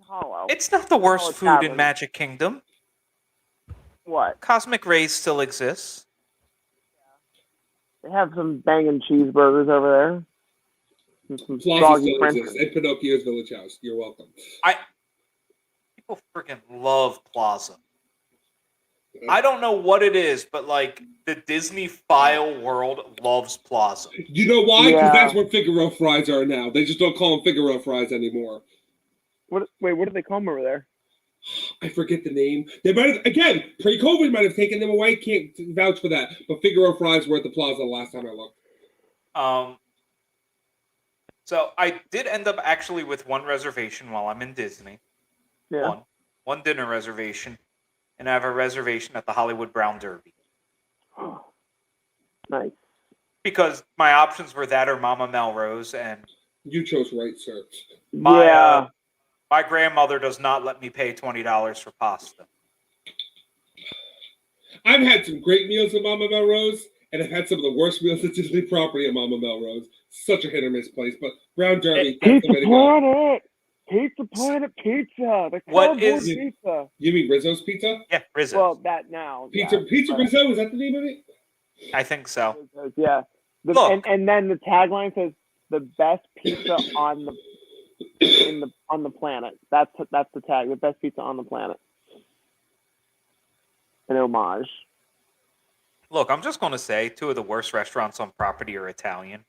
Hollow. It's not the worst food in Magic Kingdom. What? Cosmic Rays still exists. They have some banging cheeseburgers over there. Some Plaza still exists at Pinocchio's Village House. You're welcome. People freaking love Plaza. I don't know what it is, but like the Disney file world loves Plaza. You know why? Because that's what Figaro fries are now. They just don't call them Figaro fries anymore. What do they call them over there? I forget the name. They might have, again, pre-COVID might have taken them away. Can't vouch for that. But Figaro fries were at the Plaza the last time I looked. So I did end up actually with one reservation while I'm in Disney. Yeah. One dinner reservation, and I have a reservation at the Hollywood Brown Derby. Nice. Because my options were that or Mama Melrose, and You chose right, sir. my grandmother does not let me pay $20 for pasta. I've had some great meals at Mama Melrose, and I've had some of the worst meals at Disney property at Mama Melrose. Such a hit or miss place, but Brown Derby, that's the way to go. Pizza Planet Pizza. The What cardboard is- pizza? You mean Rizzo's Pizza? Yeah, Rizzo. Well, that now. Pizza Rizzo, is that the name of it? I think so. Yeah. Look. And then the tagline says the best pizza on the planet. That's the tag. The best pizza on the planet. An homage. Look, I'm just going to say two of the worst restaurants on property are Italian.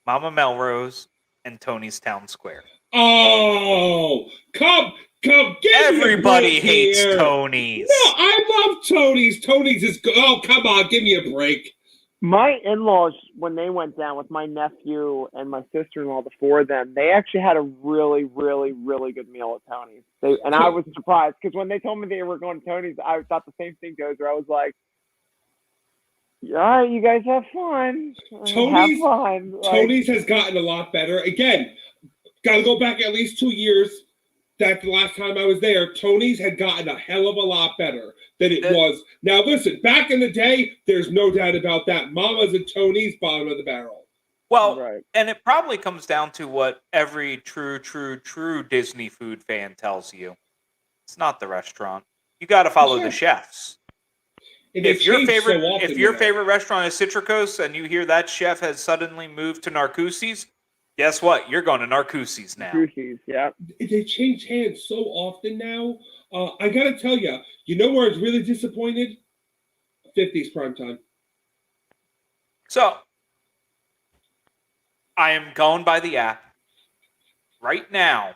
Mama Melrose and Tony's Town Square. Oh, come, give Everybody me a break hates here. Tony's. No, I love Tony's. Tony's is good. Oh, come on, give me a break. My in-laws, when they went down with my nephew and my sister-in-law, the four of them, they actually had a really, really, really good meal at Tony's. I was surprised because when they told me they were going to Tony's, I thought the same thing goes. Where I was like, "All right, you guys have fun. Have fun." Tony's has gotten a lot better. Again, got to go back at least 2 years. That the last time I was there, Tony's had gotten a hell of a lot better than it was. Now, listen, back in the day, there's no doubt about that. Mama's and Tony's bottom of the barrel. Well, Right. and it probably comes down to what every true Disney food fan tells you. It's not the restaurant. You got to follow the chefs. And they If your change so favorite often, if your you know. favorite restaurant is Citricos and you hear that chef has suddenly moved to Narcoossee's, guess what? You're going to Narcoossee's now. Goosey's, yeah. They change hands so often now. I gotta tell you, you know where I was really disappointed? 50s primetime. So, I am going by the app. Right now,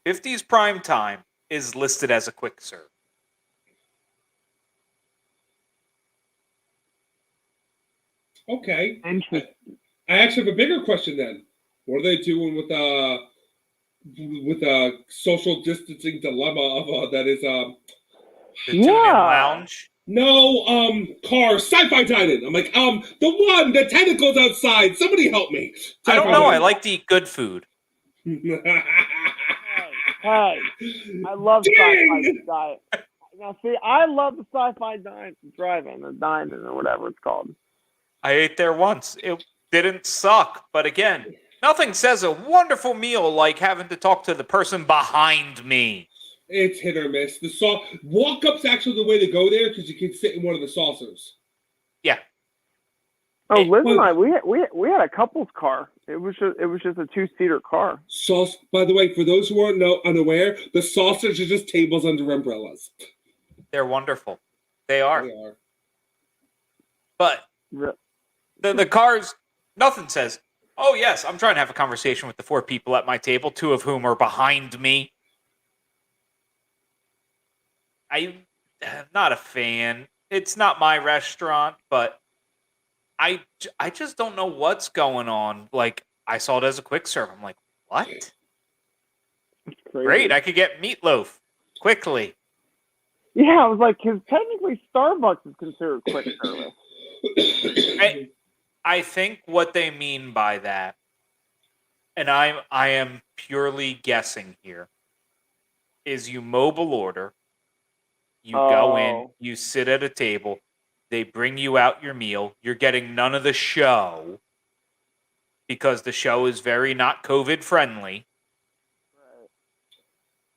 50's prime time is listed as a quick serve. Okay. Interesting. I actually have a bigger question then. What are they doing with social distancing dilemma of that is The Tune-In Lounge. cars, sci-fi dining. I'm like, the tentacles outside. Somebody help me. I don't know. I like to eat good food. Hey, I love Ding! sci-fi diet. Now, see, I love the sci-fi drive-in or dining or whatever it's called. I ate there once. It didn't suck. But again, nothing says a wonderful meal like having to talk to the person behind me. It's hit or miss. The walk-up's actually the way to go there because you can sit in one of the saucers. Yeah. Oh, Liz and I, we had a couple's car. It was just a 2-seater car. By the way, for those who are unaware, the saucers are just tables under umbrellas. They're wonderful. They are. They are. But the cars, nothing says, oh, yes, I'm trying to have a conversation with the 4 people at my table, 2 of whom are behind me. I'm not a fan. It's not my restaurant, but I just don't know what's going on. Like, I saw it as a quick serve. I'm like, what? Great, I could get meatloaf quickly. Yeah, I was like, because technically Starbucks is considered quick service. I think what they mean by that, and I am purely guessing here, is you mobile order, you go in, you sit at a table, they bring you out your meal, you're getting none of the show because the show is very not COVID friendly,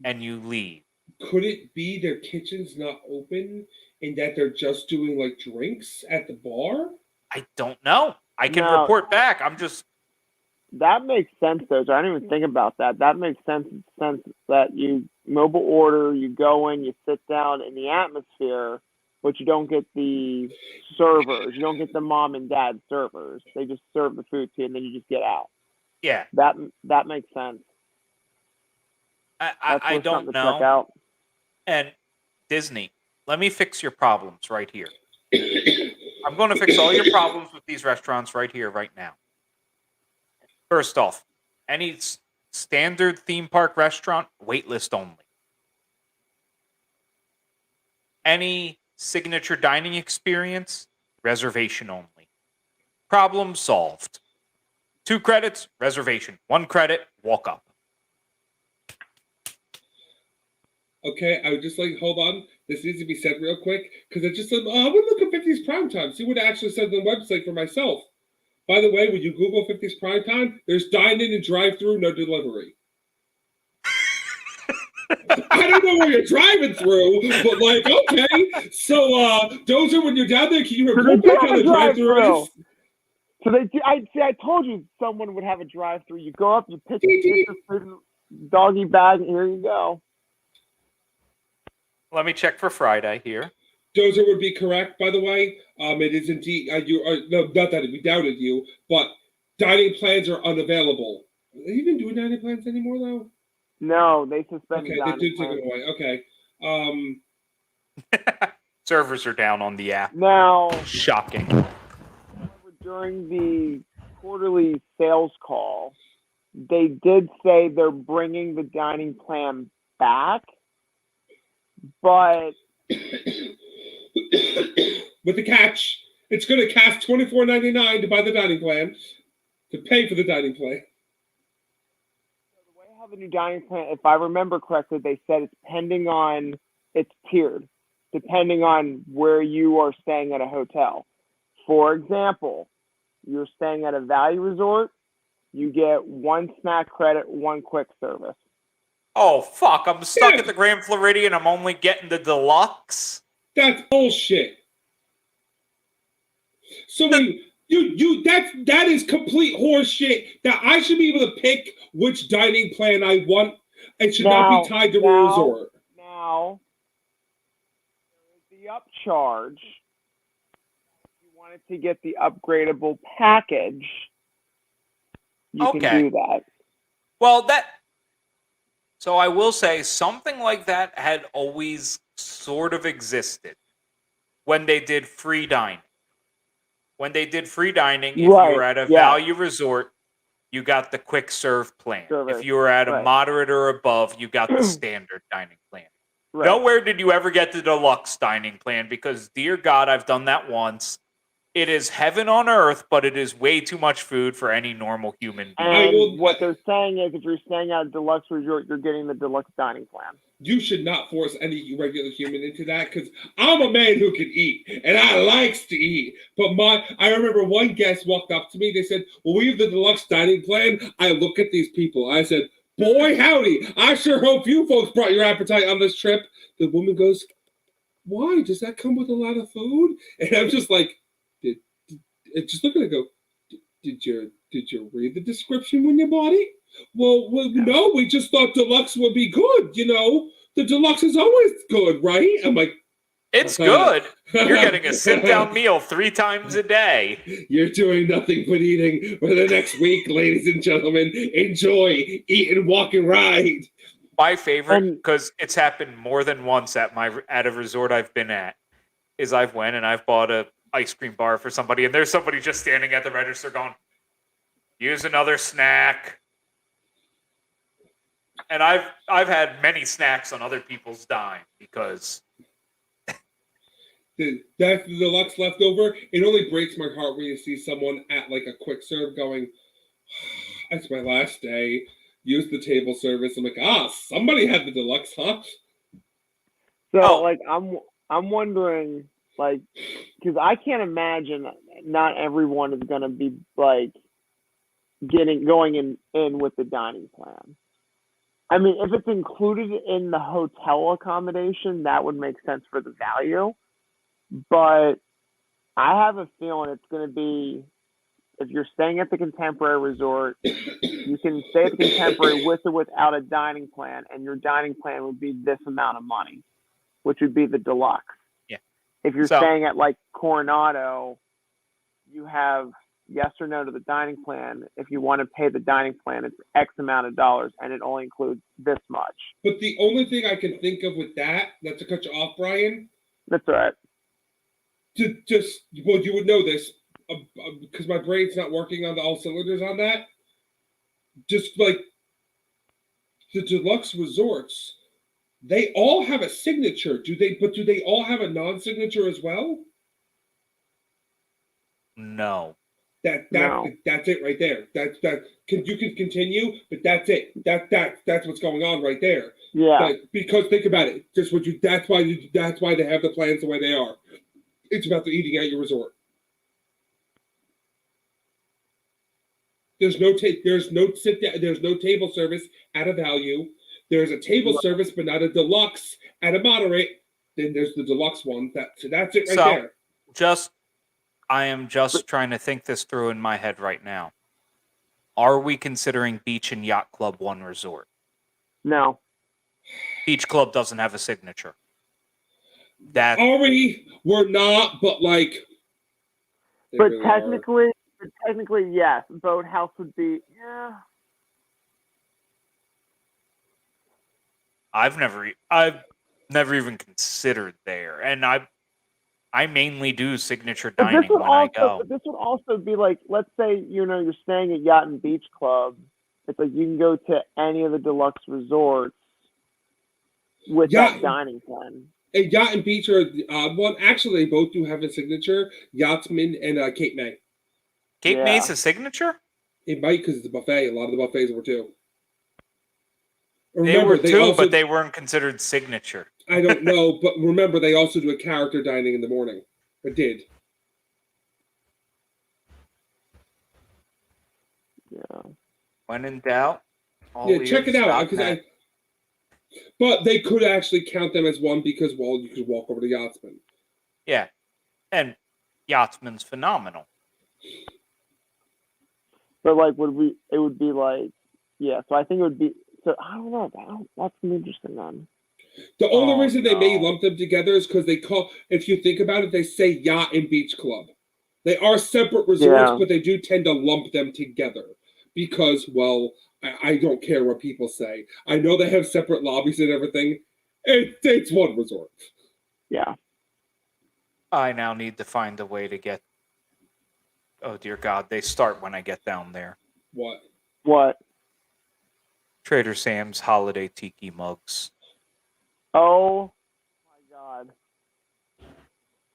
and you leave. Could it be their kitchen's not open and that they're just doing like drinks at the bar? I don't know. I can No. report back. I'm just... That makes sense, though. So I didn't even think about that. That makes sense that you mobile order, you go in, you sit down in the atmosphere, but you don't get the servers. You don't get the mom and dad servers. They just serve the food to you, and then you just get out. Yeah. That makes sense. I worth don't something to check know. out. And Disney, let me fix your problems right here. I'm going to fix all your problems with these restaurants right here, right now. First off, any standard theme park restaurant, waitlist only. Any signature dining experience, reservation only. Problem solved. 2 credits, reservation. 1 credit, walk up. Okay, I would just like, hold on. This needs to be said real quick because I just said, I would look at 50s Prime Time. See what it actually says on the website for myself. By the way, when you Google 50s Prime Time, there's dine-in and drive-through, no delivery. I don't know where you're driving through, but like, okay. So, Dozer, when you're down there, can you report back how the drive-through is? So I told you someone would have a drive-through. You go up, you pick your food in doggy bag, and here you go. Let me check for Friday here. Dozer would be correct, by the way. It is indeed, no, not that we doubted you, but dining plans are unavailable. Are they even doing dining plans anymore, though? No, they suspended Okay, they dining did take it away. Okay. Servers are down on the app. Now, Shocking. during the quarterly sales call, they did say they're bringing the dining plan back, but with the catch, it's going to cost $24.99 to buy the dining plan, to pay for the dining plan. The way how the new dining plan, if I remember correctly, they said it's tiered, depending on where you are staying at a hotel. For example, you're staying at a value resort, you get 1 snack credit, 1 quick service. Oh, fuck. I'm stuck at the Grand Floridian. I'm only getting the deluxe. That's bullshit. So that is complete horseshit. That I should be able to pick which dining plan I want. It should not be tied to a resort. Now, there is the upcharge. If you wanted to get the upgradable package, you can do that. Well, so I will say something like that had always sort of existed when they did free dining. When they did free dining, if you were at a value resort, you got the quick serve plan. If you were at a moderate or above, you got the standard dining plan. Right. Nowhere did you ever get the deluxe dining plan because, dear God, I've done that once. It is heaven on earth, but it is way too much food for any normal human being. And what they're saying is if you're staying at a deluxe resort, you're getting the deluxe dining plan. You should not force any regular human into that because I'm a man who can eat and I likes to eat. But I remember one guest walked up to me. They said, well, we have the deluxe dining plan. I look at these people. I said, boy, howdy. I sure hope you folks brought your appetite on this trip. The woman goes, why? Does that come with a lot of food? And I'm just like, just looking at it, go, did you read the description when you bought it? Well, no, we just thought deluxe would be good. You know, the deluxe is always good, right? I'm like, it's good. You're getting a sit-down meal 3 times a day. You're doing nothing but eating for the next week, ladies and gentlemen. Enjoy, eat and walk and ride. My favorite, because it's happened more than once at a resort I've been at, is I've went and I've bought a ice cream bar for somebody, and there's somebody just standing at the register going, use another snack. And I've had many snacks on other people's dime because that's the deluxe leftover. It only breaks my heart when you see someone at like a quick serve going, that's my last day. Use the table service. I'm like, somebody had the deluxe, huh? So like I'm wondering, like, because I can't imagine not everyone is going to be like going in with the dining plan. I mean, if it's included in the hotel accommodation, that would make sense for the value. But I have a feeling it's going to be, if you're staying at the Contemporary Resort, you can stay at the Contemporary with or without a dining plan, and your dining plan would be this amount of money, which would be the deluxe. Yeah. If you're staying at like Coronado, you have yes or no to the dining plan. If you want to pay the dining plan, it's X amount of dollars, and it only includes this much. But the only thing I can think of with that, not to cut you off, Brian, That's all right. well, you would know this because my brain's not working on all cylinders on that. Just like the deluxe resorts, they all have a signature. Do they all have a non-signature as well? No. That's it right there. You can continue, but that's it. That's what's going on right there. Yeah. Because think about it. That's why they have the plans the way they are. It's about the eating at your resort. There's no table service at a value. There's a table service, but not a deluxe at a moderate. Then there's the deluxe one. So that's it right there. I am just trying to think this through in my head right now. Are we considering Beach and Yacht Club one resort? No. Beach Club doesn't have a signature. We're not, but like. But technically, yes. Boathouse would be, yeah. I've never even considered there, and I mainly do signature dining when I go. But this would also be like, let's say, you're staying at Yacht and Beach Club. It's like you can go to any of the deluxe resorts with that dining plan. And Yacht and Beach are the odd one. Actually, they both do have a signature. Yachtsman and Cape May. Cape May's a signature? It might because it's a buffet. A lot of the buffets were too. They were too, but they weren't considered signature. I don't know, but remember, they also do a character dining in the morning. It did. Yeah. When in doubt, check it out. But they could actually count them as one because, you could walk over to Yachtsman. Yeah, and Yachtsman's phenomenal. But it would be like, yeah. So I think it would be. So I don't know. That's interesting then. The only reason they may lump them together is because if you think about it, they say Yacht and Beach Club. They are separate resorts, but they do tend to lump them together because, I don't care what people say. I know they have separate lobbies and everything. It's one resort. Yeah. I now need to find a way to get. Oh dear God! They start when I get down there. What? Trader Sam's holiday tiki mugs. Oh my God.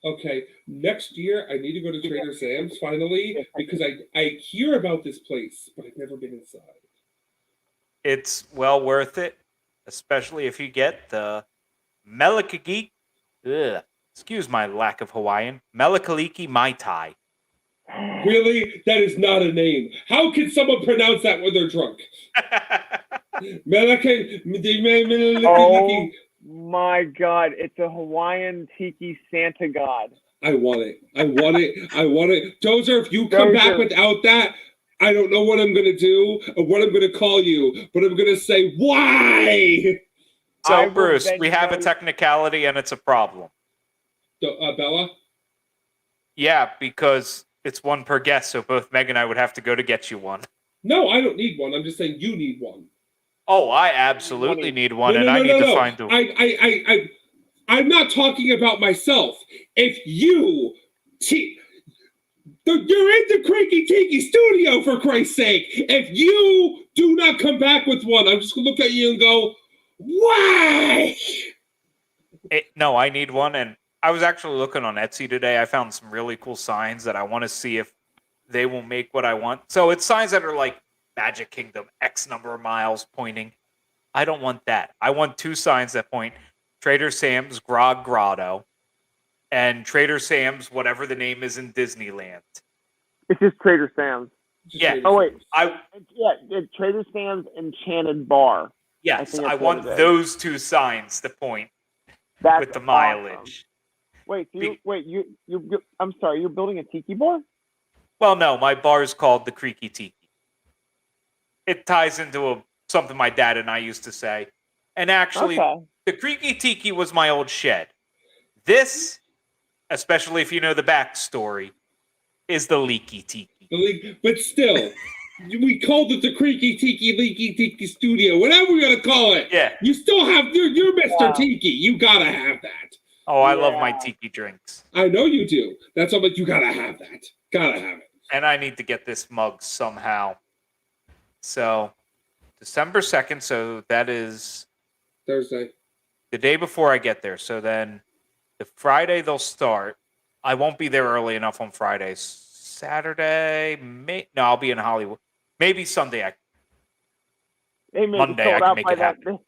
Okay, next year I need to go to Trader Sam's finally because I hear about this place, but I've never been inside. It's well worth it, especially if you get the Melikaliki. Excuse my lack of Hawaiian. Melikaliki Mai Tai. Really? That is not a name. How can someone pronounce that when they're drunk? Oh my God! It's a Hawaiian tiki Santa god. I want it. Dozer, if you come back without that, I don't know what I'm going to do or what I'm going to call you, but I'm going to say, why? So, Bruce, we have a technicality and it's a problem. Bella? Yeah, because it's one per guest, so both Meg and I would have to go to get you one. No, I don't need one. I'm just saying you need one. Oh, I absolutely need one, and I need to find a... I'm not talking about myself. If you... You're in the Creaky Tiki studio, for Christ's sake. If you do not come back with one, I'm just going to look at you and go, why? No, I need one, and I was actually looking on Etsy today. I found some really cool signs that I want to see if they will make what I want. So it's signs that are like Magic Kingdom, X number of miles pointing. I don't want that. I want two signs that point Trader Sam's Grog Grotto and Trader Sam's, whatever the name is in Disneyland. It's just Trader Sam's. Yeah. Oh, wait. It's Trader Sam's Enchanted Bar. Yes, I want those two signs to point with the mileage. Awesome. Wait, I'm sorry, you're building a tiki bar? Well, no, my bar is called the Creaky Tiki. It ties into something my dad and I used to say. And actually, the Creaky Tiki was my old shed. This, especially if you know the backstory, is the leaky tiki. But still, we called it the Creaky Tiki Leaky Tiki Studio, whatever we're gonna call it. Yeah. You still have you're Mr. Yeah. Tiki. You gotta have that. Oh, I love my Yeah. tiki drinks. I know you do. That's all, but you gotta have that. Gotta have it. And I need to get this mug somehow. So, December 2nd, so that is Thursday. the day before I get there. So then the Friday they'll start. I won't be there early enough on Friday. Saturday, no, I'll be in Hollywood. Maybe Sunday. They may be Monday, sold I can out make by it that. happen.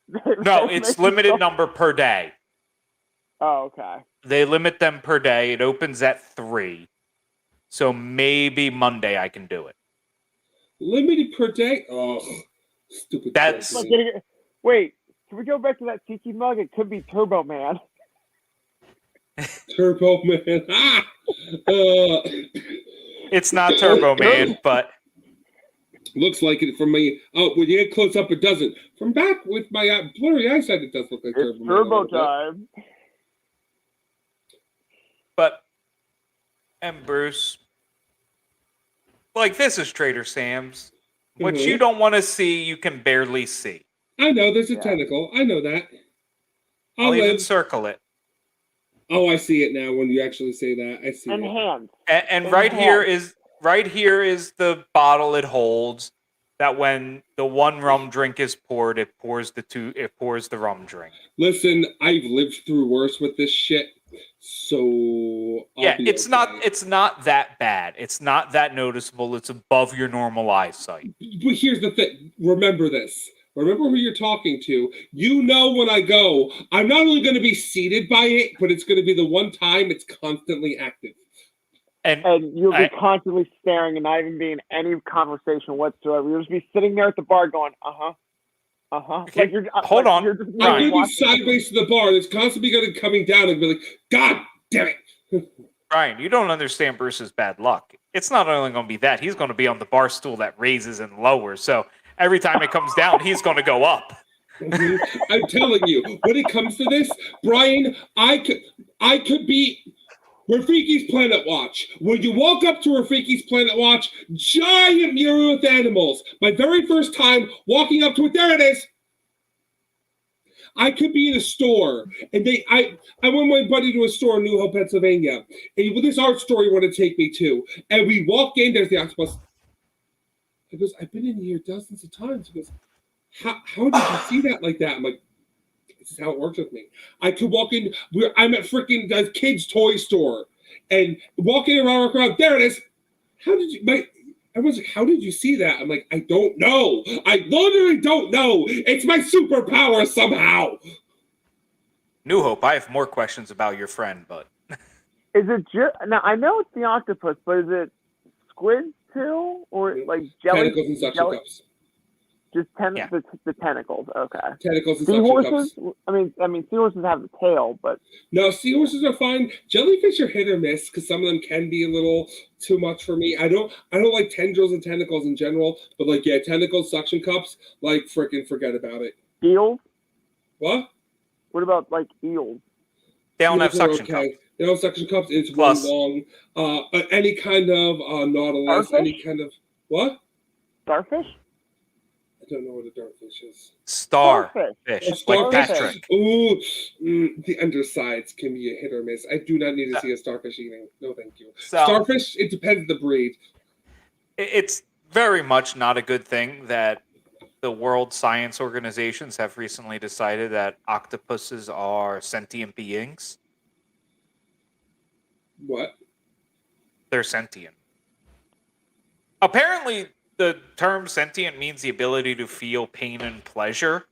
They No, may it's be limited sold- number per day. Oh, okay. They limit them per day. It opens at 3. So maybe Monday I can do it. Limited per day. Oh, stupid. That's- Like, company. wait, can we go back to that tiki mug? It could be Turbo Man. Turbo Man. Ah. It's not Turbo Man, but Looks like it from me. Oh, when you get close up, it doesn't. From back with my blurry eyesight, it does look like It's Turbo Man. a Turbo little bit. time. and Bruce, like this is Trader Sam's. What Mhm. you don't want to see, you can barely see. I know there's a Yeah. tentacle. I know that. I'll even live. circle it. Oh, I see it now. When you actually say that, I see And it. hands. And And right here hands. is the bottle it holds. That when the one rum drink is poured, it pours the rum drink. Listen, I've lived through worse with this shit, so I'll be it's okay. not that bad. It's not that noticeable. It's above your normal eyesight. But here's the thing. Remember this. Remember who you're talking to. You know when I go, I'm not only going to be seated by it, but it's going to be the one time it's constantly active. And And you'll be I- constantly staring and not even be in any conversation whatsoever. You'll just be sitting there at the bar going, uh-huh. Okay, Like you're, hold on. You're just I'm Right. going to be watching- sideways to the bar, and it's constantly going to coming down and be like, God damn it. Brian, you don't understand Bruce's bad luck. It's not only going to be that, he's going to be on the bar stool that raises and lowers. So every time it comes down, he's going to go up. I'm telling you, when it comes to this, Brian, I could be Rafiki's Planet Watch. When you walk up to Rafiki's Planet Watch, giant mural with animals. My very first time walking up to it, there it is. I could be in a store, and I went with my buddy to a store in New Hope, Pennsylvania, and this art store he wanted to take me to, and we walk in. There's the octopus. He goes, I've been in here dozens of times. He goes, how did you see that like that? I'm like, this is how it works with me. I could walk in. I'm at freaking the kids' toy store, and walking around. There it is. How did you? Everyone's like, how did you see that? I'm like, I don't know. I literally don't know. It's my superpower somehow. New Hope, I have more questions about your friend, but Is it just now? I know it's the octopus, but is it squid too, or like jelly? Tentacles and suction jelly- cups. Just Yeah. the tentacles. Okay. Tentacles and suction Seahorses. cups. I mean, seahorses have the tail, but No, seahorses are fine. Jellyfish are hit or miss because some of them can be a little too much for me. I don't like tendrils and tentacles in general, but like tentacles, suction cups, like freaking forget about it. eels. What? What about like eels? they don't have Eels are suction cups. They don't have suction cups. It's Plus- one long. Any kind of nautilus, Starfish? any kind of what? Starfish. I don't know what a dartfish is. Starfish, Starfish. like Starfish. Patrick. Ooh, the undersides can be a hit or miss. I do not need to see a starfish eating. No, thank you. So Starfish, it depends on the breed. it's very much not a good thing that the World Science Organizations have recently decided that octopuses are sentient beings. What? They're sentient. Apparently, the term sentient means the ability to feel pain and pleasure,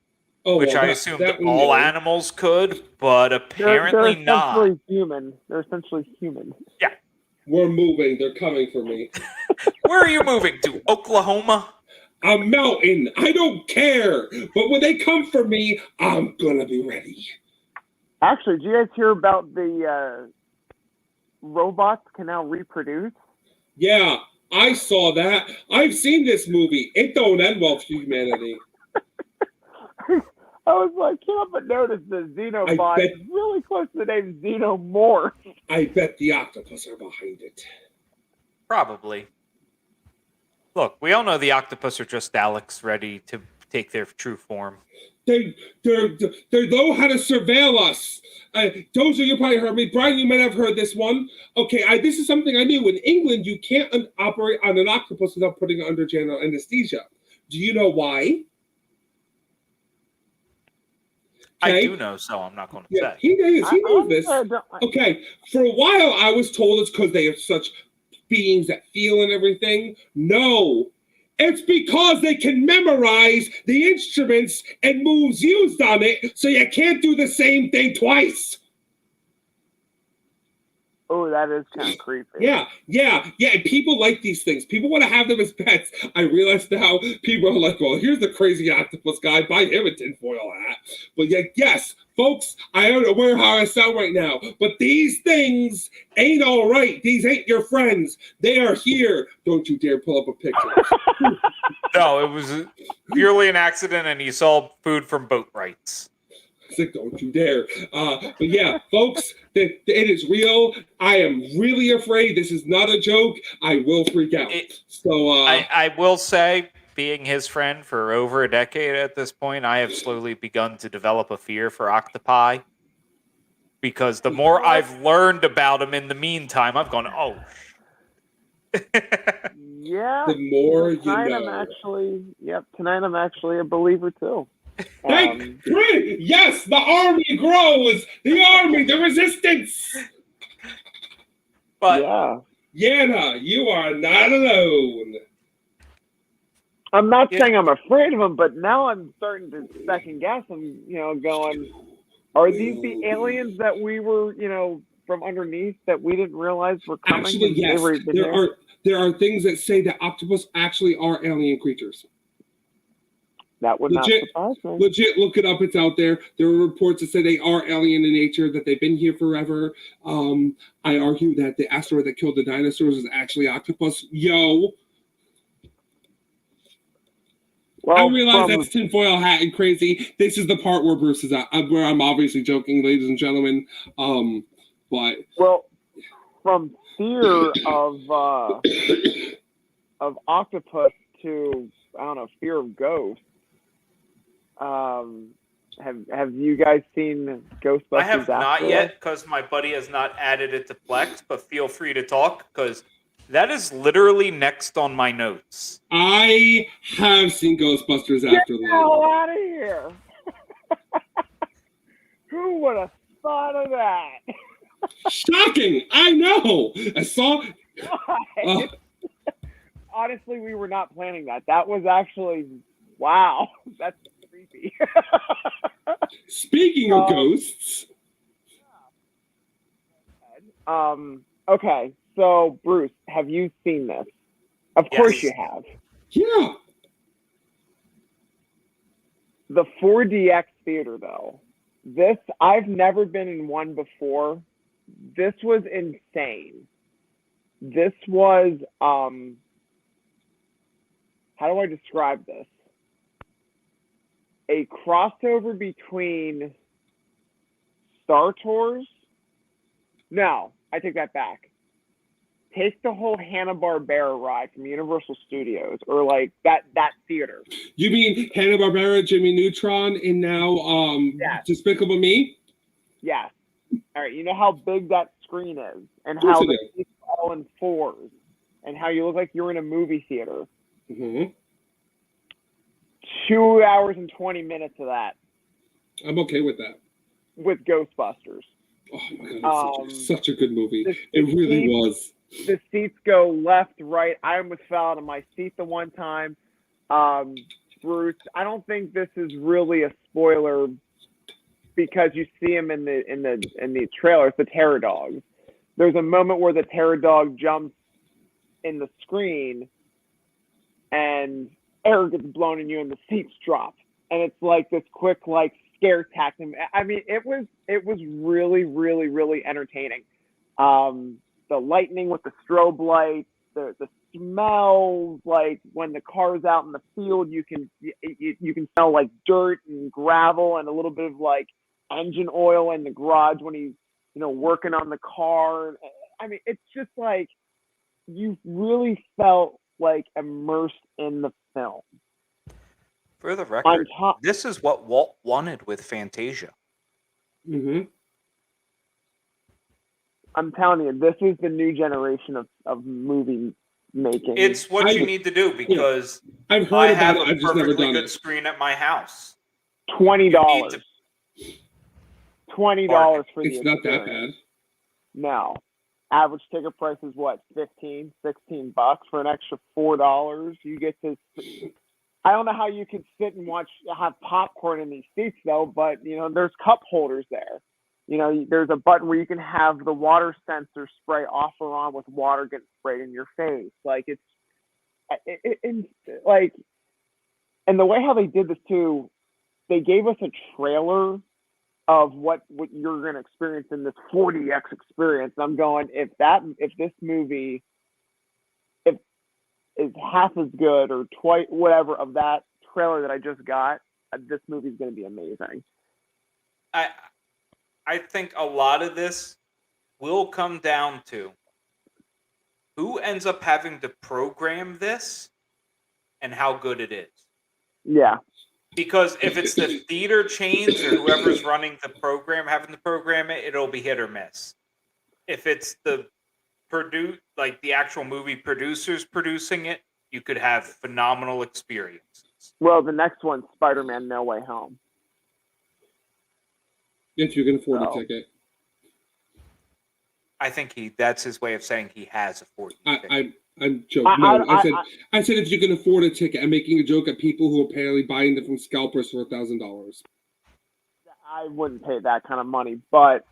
Oh, which well, I that- assumed that we all know. animals could, but They're apparently not. essentially human. They're essentially human. We're moving. They're coming for me. Where are you moving to? Oklahoma? A mountain. I don't care. But when they come for me, I'm gonna be ready. Actually, did you guys hear about the robots can now reproduce? Yeah, I saw that. I've seen this movie. It don't end well for humanity. I was like, can't help but notice the Xenobot bet- is really close to the name Xenomorph. I bet the octopus are behind it. Probably. Look, we all know the octopus are just Alex ready to take their true form. They know how to surveil us. Those of you probably heard me. Brian, you might have heard this one. Okay, this is something I knew. In England, you can't operate on an octopus without putting it under general anesthesia. Do you know why? Okay. I do know, so I'm not going to say. He knows this. Okay, for a while I was told it's because they are such beings that feel and everything. No, it's because they can memorize the instruments and moves used on it, so you can't do the same thing twice. Oh, that is kind of creepy. Yeah. And people like these things. People want to have them as pets. I realize now people are like, well, here's the crazy octopus guy. Buy him a tinfoil hat. But yes, folks, I don't know where how I sound right now, but these things ain't all right. These ain't your friends. They are here. Don't you dare pull up a picture. No, it was purely an accident, and he saw food from boat rights. Like, don't you dare. But yeah, folks, it is real. I am really afraid. This is not a joke. I will freak out. I will say, being his friend for over a decade at this point, I have slowly begun to develop a fear for octopi. Because the more I've learned about them in the meantime, I've gone, oh. Yeah. The more you know. Tonight I'm actually a believer too. Great! Yes, the army grows. The army, the resistance. But Yana, you are not alone. I'm not saying I'm afraid of them, but now I'm starting to second guess. I'm, going, are these the aliens that we were, from underneath that we didn't realize were coming? Actually, yes. There are things that say that octopus actually are alien creatures. That would not surprise me. Legit, look it up. It's out there. There are reports that say they are alien in nature, that they've been here forever. I argue that the asteroid that killed the dinosaurs is actually octopus. Yo. Well, I realize that's tinfoil hat and crazy. This is the part where Bruce is at, where I'm obviously joking, ladies and gentlemen. But from fear of octopus to, I don't know, fear of ghosts. Have you guys seen Ghostbusters? I have not yet, because my buddy has not added it to Plex, but feel free to talk, because that is literally next on my notes. I have seen Ghostbusters Afterlife. Get the hell out of here! Who would have thought of that? Shocking! I know! I saw... Honestly, we were not planning that. That was actually... Wow. That's creepy. Speaking of ghosts... Okay, so Bruce, have you seen this? Of course you have. Yeah. The 4DX theater, though. This, I've never been in one before. This was insane. This was, how do I describe this? A crossover between Star Tours. No, I take that back. Take the whole Hanna-Barbera ride from Universal Studios, or like that theater. You mean Hanna-Barbera, Jimmy Neutron, and now Despicable Me? Yes. All right. You know how big that screen is, and how it's all in fours, and how you look like you're in a movie theater. Mm-hmm. 2 hours and 20 minutes of that. I'm okay with that. With Ghostbusters. Oh my god, it's such a good movie. It really was. The seats go left, right. I almost fell out of my seat the one time. Bruce, I don't think this is really a spoiler because you see him in the trailer. It's the Terror Dog. There's a moment where the Terror Dog jumps in the screen and air gets blown in you and the seats drop. And it's like this quick, like, scare tactic. I mean, it was really, really, really entertaining. The lightning with the strobe lights, the smells, like when the car's out in the field, you can smell like dirt and gravel and a little bit of like engine oil in the garage when he's working on the car. I mean, it's just like you really felt like immersed in the film. For the On record, top, this is what Walt wanted with Fantasia. Mm-hmm. I'm telling you, this is the new generation of movie making. It's what you need to do because I've heard I about have it. a I've just never perfectly done good it. screen at my house. $20. You need to- $20 for the It's not that experience. bad. No. Average ticket price is what, $15, $16 for an extra $4. You get to. I don't know how you can sit and have popcorn in these seats though, but there's cup holders there. There's a button where you can have the water sensor spray off or on with water getting sprayed in your face. Like it's like, and the way how they did this too, they gave us a trailer of what you're going to experience in this 4DX experience. And I'm going, if this movie is half as good or twice whatever of that trailer that I just got, this movie's going to be amazing. I think a lot of this will come down to who ends up having to program this and how good it is. Yeah. Because if it's the theater chains or whoever's running the program, having to program it, it'll be hit or miss. If it's the actual movie producers producing it, you could have phenomenal experiences. Well, the next one's Spider-Man: No Way Home. If you can afford a ticket. I think that's his way of saying he has afforded a ticket. I'm joking. I said if you can afford a ticket. I'm making a joke at people who are apparently buying them from scalpers for $1,000. I wouldn't pay that kind of money, but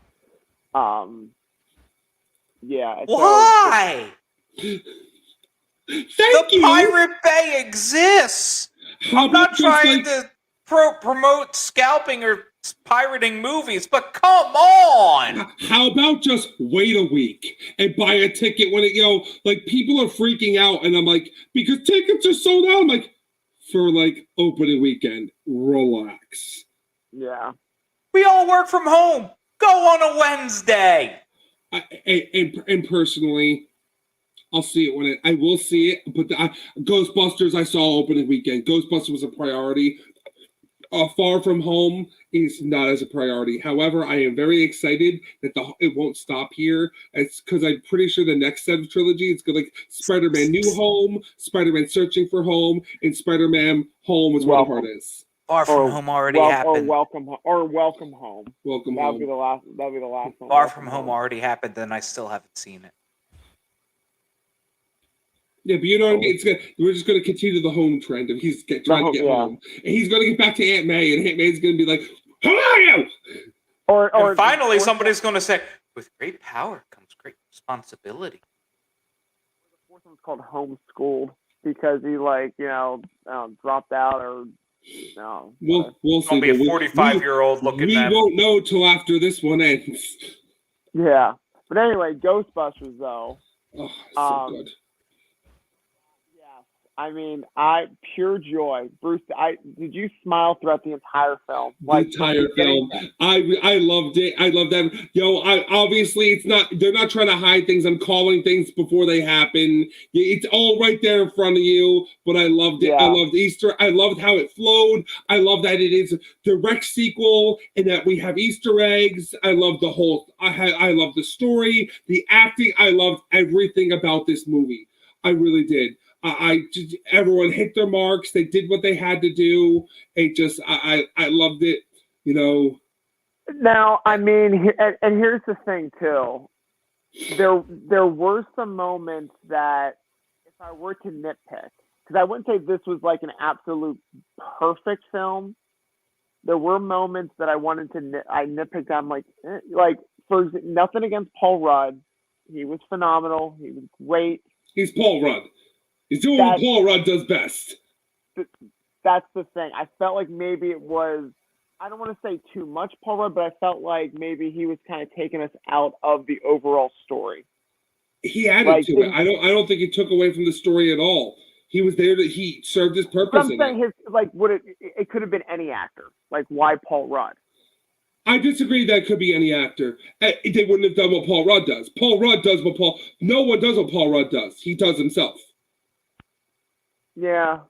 yeah. Why? Thank the you. Pirate Bay exists. I'm not trying to promote scalping or pirating movies, but come on. How about just wait a week and buy a ticket when people are freaking out, and I'm like, because tickets are sold out. I'm like, for opening weekend, relax. Yeah. We all work from home. Go on a Wednesday. And personally, I'll see it when I will see it. But Ghostbusters, I saw opening weekend. Ghostbusters was a priority. Far From Home is not as a priority. However, I am very excited that it won't stop here. It's because I'm pretty sure the next set of trilogy is like Spider-Man New Home, Spider-Man Searching for Home, and Spider-Man Home is where the heart is. Far From Home already happened. Welcome Home. Welcome Home. That'll be the last one. Far From Home already happened, and I still haven't seen it. Yeah, but you know what I mean? We're just going to continue the home trend of trying to get home. And he's going to get back to Aunt May, and Aunt May's going to be like, "How are you?" Or finally, somebody's going to say, "With great power comes great responsibility." The fourth one's called Homeschooled because he dropped out or no. We'll see. It'll be a 45-year-old looking. We won't know till after this one ends. Yeah, but anyway, Ghostbusters though. Oh, so good. I mean, pure joy, Bruce. Did you smile throughout the entire film? The entire film. I loved it. I love them. Obviously they're not trying to hide things. I'm calling things before they happen. It's all right there in front of you. But I loved it. Yeah. I loved Easter. I loved how it flowed. I love that it is a direct sequel and that we have Easter eggs. I love the whole. I love the story, the acting. I loved everything about this movie. I really did. Everyone hit their marks. They did what they had to do. I loved it. Now, I mean, and here's the thing too. There were some moments that, if I were to nitpick, because I wouldn't say this was like an absolute perfect film. There were moments that I wanted to I nitpicked. I'm like for nothing against Paul Rudd. He was phenomenal. He was great. He's Paul Rudd. He's doing what Paul Rudd does best. That's the thing. I felt like maybe it was, I don't want to say too much Paul Rudd, but I felt like maybe he was kind of taking us out of the overall story. He added to it. I don't think he took away from the story at all. He was there he served his purpose. I'm saying it could have been any actor. Like, why Paul Rudd? I disagree that it could be any actor. They wouldn't have done what Paul Rudd does. Paul Rudd does what Paul. No one does what Paul Rudd does. He does himself. Yeah.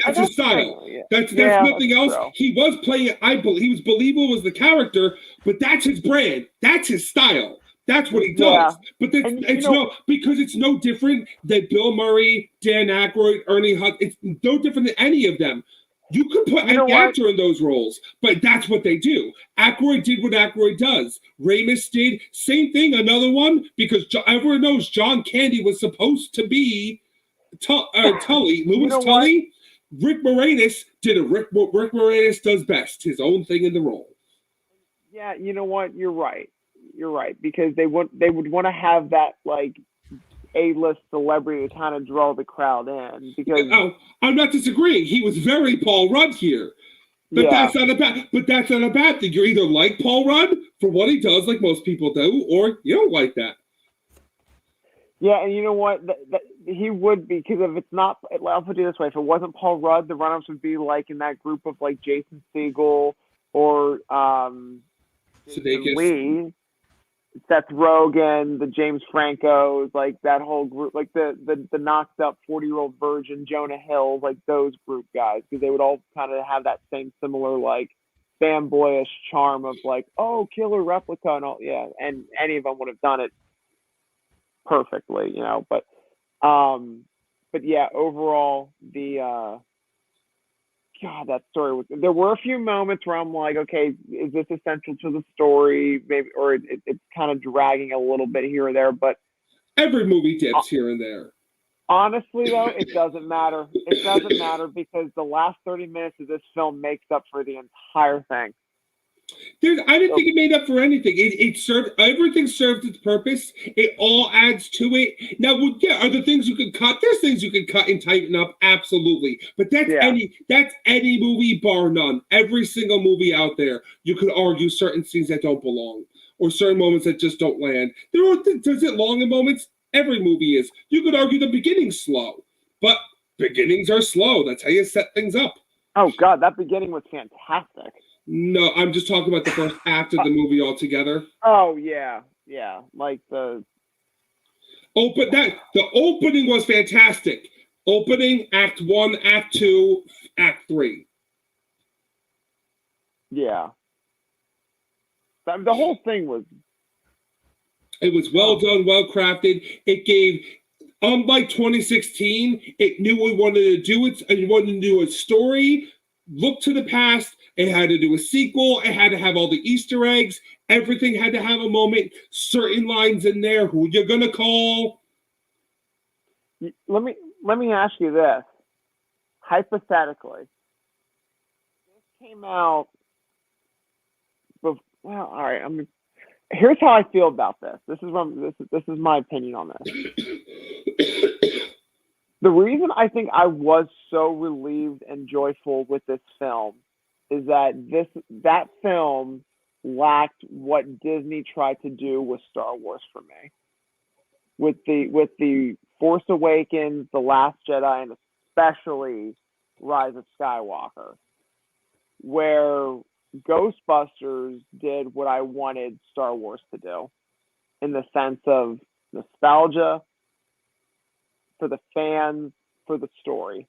That's his style. Yeah. That's Yeah, nothing else. true. He was playing. He was believable as the character, but that's his brand. That's his style. That's what he does. Yeah. But because it's no different than Bill Murray, Dan Aykroyd, Ernie Hunt. It's no different than any of them. You could put any actor in those roles, but that's what they do. Aykroyd did what Aykroyd does. Ramis did same thing. Another one, because everyone knows John Candy was supposed to be Tully. Louis Tully. Rick Moranis did what Rick Moranis does best, his own thing in the role. Yeah, you know what? You're right. You're right, because they would want to have that like A-list celebrity to kind of draw the crowd in. Because I'm not disagreeing. He was very Paul Rudd here. But that's not a bad thing. You're either like Paul Rudd for what he does, like most people do, or you don't like that. Yeah, and you know what? He would be, because if it's not, I'll put it this way: if it wasn't Paul Rudd, the run-ups would be like in that group of like Jason Segel or Lee, Seth Rogen, the James Francos, like that whole group, like the knocked up 40-year-old virgin Jonah Hill, like those group guys, because they would all kind of have that same similar like fanboyish charm of like, oh, killer replica and all. Yeah, and any of them would have done it perfectly, you know. But yeah, overall, that story was. There were a few moments where I'm like, okay, is this essential to the story? Maybe, or it's kind of dragging a little bit here or there. But every movie dips here and there. Honestly, though, it doesn't matter. It doesn't matter, because the last 30 minutes of this film makes up for the entire thing. I didn't think it made up for anything. It served, everything served its purpose. It all adds to it. Now, are there things you can cut? There's things you can cut and tighten up, absolutely. But that's any movie, bar none. Every single movie out there, you could argue certain scenes that don't belong, or certain moments that just don't land. Does it long in moments? Every movie is. You could argue the beginning's slow, but beginnings are slow. That's how you set things up. Oh God, that beginning was fantastic. No, I'm just talking about the first act of the movie altogether. Oh yeah, like the opening was fantastic. Opening, Act 1, Act 2, Act 3. Yeah, the whole thing was. It was well done, well crafted. It gave, unlike 2016, it knew what it wanted to do. It wanted to do a story. Look to the past. It had to do a sequel. It had to have all the Easter eggs. Everything had to have a moment. Certain lines in there. Who you're gonna call? Let me ask you this. Hypothetically, this came out. Well, all right. Here's how I feel about this. This is my opinion on this. The reason I think I was so relieved and joyful with this film is that film lacked what Disney tried to do with Star Wars for me. With the Force Awakens, The Last Jedi, and especially Rise of Skywalker, where Ghostbusters did what I wanted Star Wars to do, in the sense of nostalgia for the fans, for the story.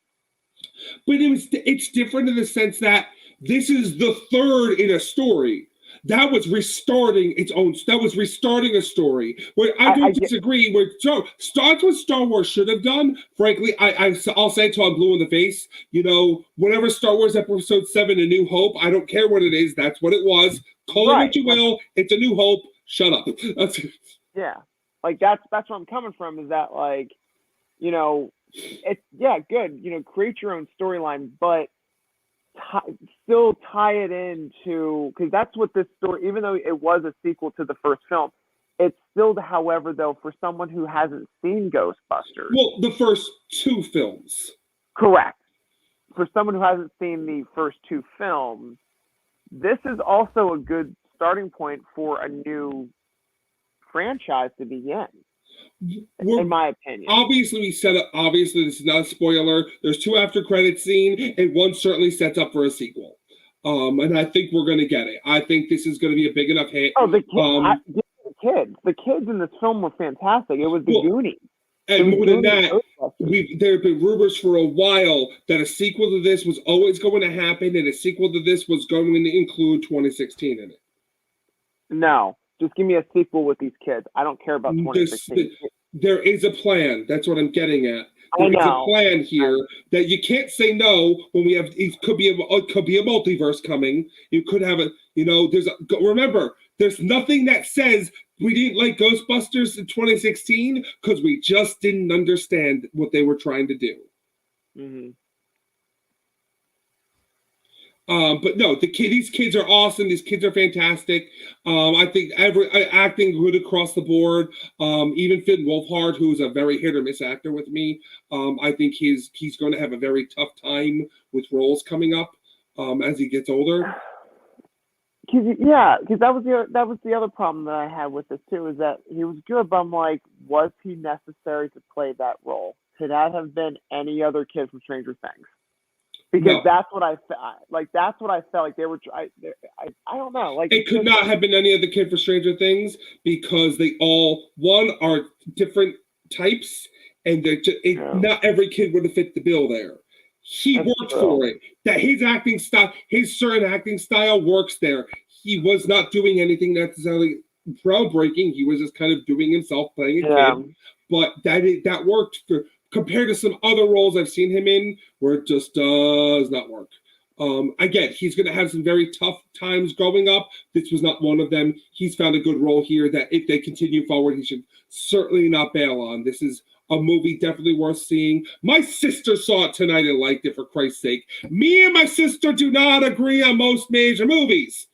But it's different in the sense that this is the third in a story. That was restarting its own. That was restarting a story. Where I don't disagree. That's what Star Wars should have done. Frankly, I'll say it till I'm blue in the face. You know, whenever Star Wars Episode 7, A New Hope, I don't care what it is. That's what it was. Call it what you will. It's A New Hope. Shut up. Yeah, like that's where I'm coming from. Is that like, you know, it's good. You know, create your own storyline, but still tie it into, because that's what this story, even though it was a sequel to the first film, it's still, however, though, for someone who hasn't seen Ghostbusters. Well, the first two films. Correct. For someone who hasn't seen the first two films, this is also a good starting point for a new franchise to begin. In my opinion. Obviously, we set up. Obviously, this is not a spoiler. There's two after credit scene, and one certainly sets up for a sequel. And I think we're going to get it. I think this is going to be a big enough hit. Oh, the kids in this film were fantastic. It was the Goonies. And more than that, there have been rumors for a while that a sequel to this was always going to happen, and a sequel to this was going to include 2016 in it. No, just give me a sequel with these kids. I don't care about 2016. There is a plan. That's what I'm getting at. There is a plan here that you can't say no when we have. It could be a multiverse coming. You could have a. Remember, there's nothing that says we didn't like Ghostbusters in 2016 because we just didn't understand what they were trying to do. Mm-hmm. But no, these kids are awesome. These kids are fantastic. I think acting good across the board. Even Finn Wolfhard, who's a very hit or miss actor with me, I think he's going to have a very tough time with roles coming up as he gets older. Because that was the other problem that I had with this too, is that he was good, but I'm like, was he necessary to play that role? Could that have been any other kid from Stranger Things? Because that's what I felt like. That's what I felt like they were. I don't know. Like it could not have been any other kid for Stranger Things because they all are different types, and not every kid would have fit the bill there. He worked for it. That his acting style, his certain acting style works there. He was not doing anything necessarily groundbreaking. He was just kind of doing himself, playing a kid. But that worked compared to some other roles I've seen him in where it just does not work. Again, he's going to have some very tough times growing up. This was not one of them. He's found a good role here that if they continue forward, he should certainly not bail on. This is a movie definitely worth seeing. My sister saw it tonight and liked it, for Christ's sake. Me and my sister do not agree on most major movies.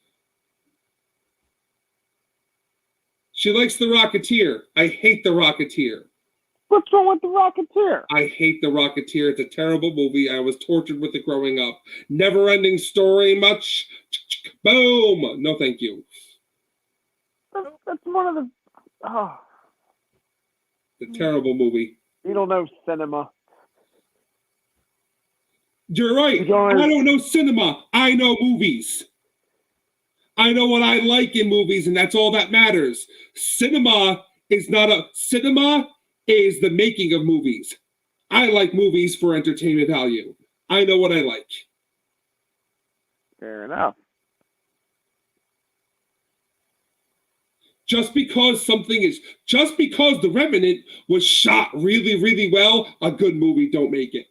She likes The Rocketeer. I hate The Rocketeer. What's wrong with The Rocketeer? I hate The Rocketeer. It's a terrible movie. I was tortured with it growing up. Never-ending story much. Boom. No, thank you. That's one of the... Oh. It's a terrible movie. You don't know cinema. You're right. I don't know cinema. I know movies. I know what I like in movies, and that's all that matters. Cinema is the making of movies. I like movies for entertainment value. I know what I like. Fair enough. Just because The Revenant was shot really, really well, a good movie don't make it.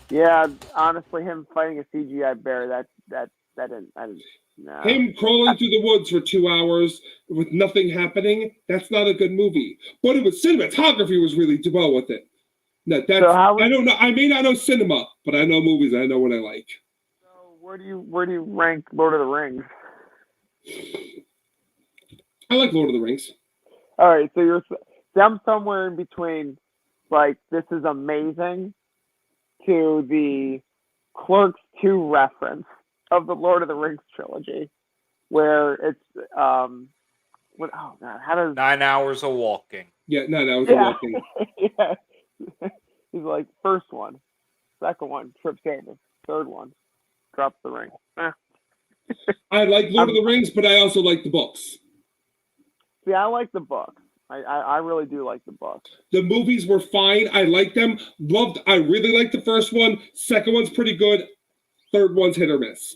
Yeah, honestly, him fighting a CGI bear, that didn't. No. Him crawling through the woods for 2 hours with nothing happening, that's not a good movie. But it was cinematography was really well with it. I don't know. I may not know cinema, but I know movies. I know what I like. So where do you rank Lord of the Rings? I like Lord of the Rings. All right, so I'm somewhere in between, like, this is amazing, to the Clerks 2 reference of the Lord of the Rings trilogy, where it's how does 9 hours of walking? Yeah, 9 hours of walking. Yeah, he's like, first one, second one, trips over, third one, drops the ring. I like Lord of the Rings, but I also like the books. See, I like the books. I really do like the books. The movies were fine. I like them. I really liked the first one. Second one's pretty good. Third one's hit or miss.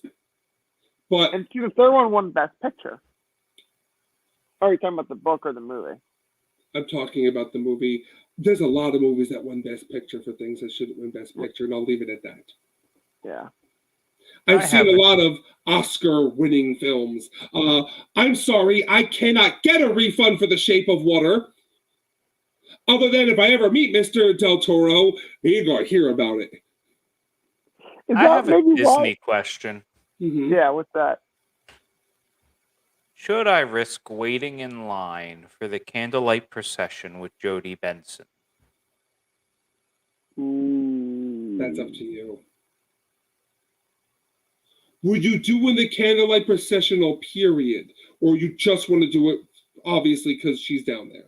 And see, the third one won Best Picture. Are you talking about the book or the movie? I'm talking about the movie. There's a lot of movies that won Best Picture for things that shouldn't win Best Picture, and I'll leave it at that. Yeah. I've seen a lot of Oscar-winning films. I'm sorry, I cannot get a refund for The Shape of Water. Other than if I ever meet Mr. Del Toro, you're going to hear about it. I have a Disney question. Mm-hmm. Yeah, what's that? Should I risk waiting in line for the candlelight procession with Jodie Benson? That's up to you. Would you do in the candlelight processional period, or you just want to do it obviously because she's down there?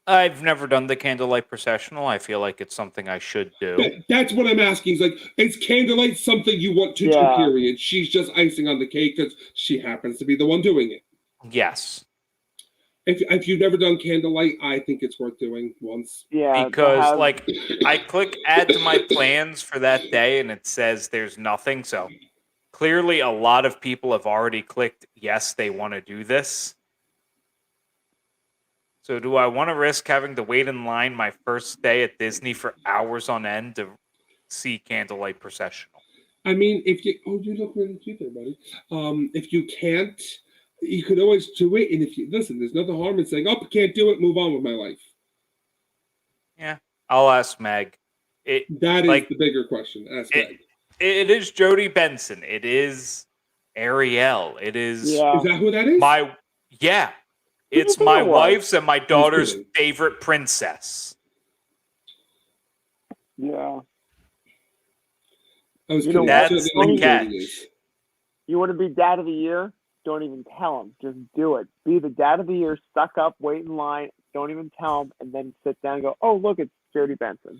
I've never done the candlelight processional. I feel like it's something I should do. That's what I'm asking. Is like, is candlelight something you want to do? Period. She's just icing on the cake because she happens to be the one doing it. Yes. If you've never done candlelight, I think it's worth doing once. Yeah, Because like I click add to my plans for that day and it says there's nothing. So clearly a lot of people have already clicked yes, they want to do this. So do I want to risk having to wait in line my first day at Disney for hours on end to see candlelight processional? I mean, if you you look really cute there, buddy. If you can't, you could always do it. And if you listen, there's nothing harm in saying, "Oh, I can't do it. Move on with my life." Yeah, I'll ask Meg. That is the bigger question. Ask Meg. It is Jodie Benson. It is Ariel. It is. Is that who that is? It's my wife's and my daughter's favorite princess. Yeah. I was kidding. That's the catch. You want to be dad of the year? Don't even tell him. Just do it. Be the dad of the year, suck up, wait in line, don't even tell him, and then sit down and go, oh, look, it's Jodie Benson.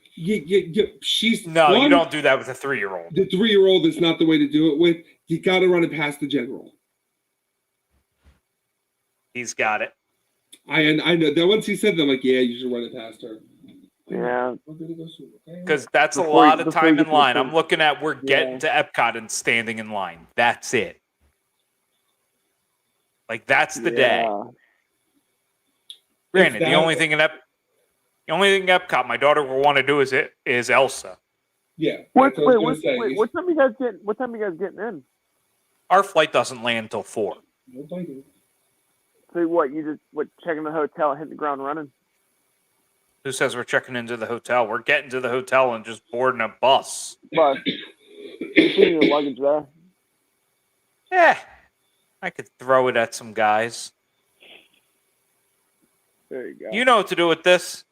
She's you don't do that with a 3-year-old. The 3-year-old is not the way to do it with. You got to run it past the general. He's got it. I know that once he said that, I'm like, yeah, you should run it past her. Yeah. Because that's a lot of time in line. I'm looking at we're getting to Epcot and standing in line. That's it. Like that's the day. Granted, the only thing Epcot my daughter will want to do is Elsa. Yeah. What time you guys getting in? Our flight doesn't land until 4. So what? You just checking the hotel, hitting the ground running? Who says we're checking into the hotel? We're getting to the hotel and just boarding a bus. Bus. Your luggage there. Yeah, I could throw it at some guys. There you go. You know what to do with this.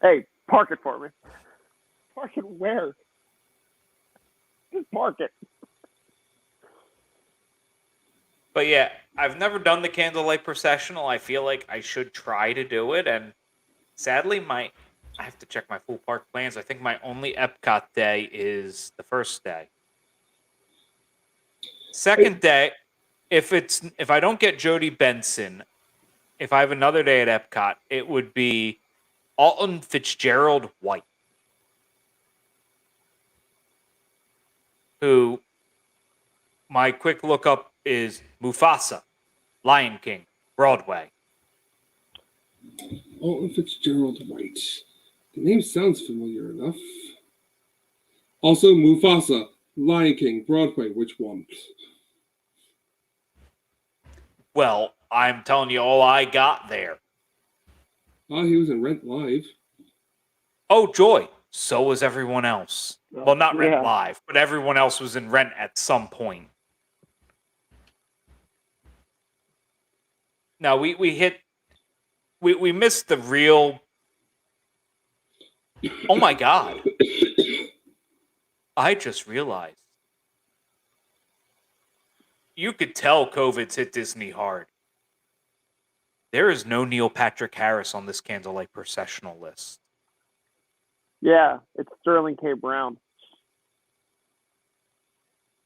Hey, park it for me. Park it where? Just park it. But yeah, I've never done the candlelight processional. I feel like I should try to do it. And sadly, I have to check my full park plans. I think my only Epcot day is the first day. Second day, if I don't get Jodie Benson, if I have another day at Epcot, it would be Alton Fitzgerald White, who my quick look up is Mufasa, Lion King, Broadway. Alton Fitzgerald White. The name sounds familiar enough. Also, Mufasa, Lion King, Broadway. Which one? Well, I'm telling you all I got there. Oh, he was in Rent Live. Oh, joy. So was everyone else. Well, not Rent Live, but everyone else was in Rent at some point. Now, we missed the real... Oh, my God. I just realized. You could tell COVID's hit Disney hard. There is no Neil Patrick Harris on this candlelight processional list. Yeah, it's Sterling K. Brown.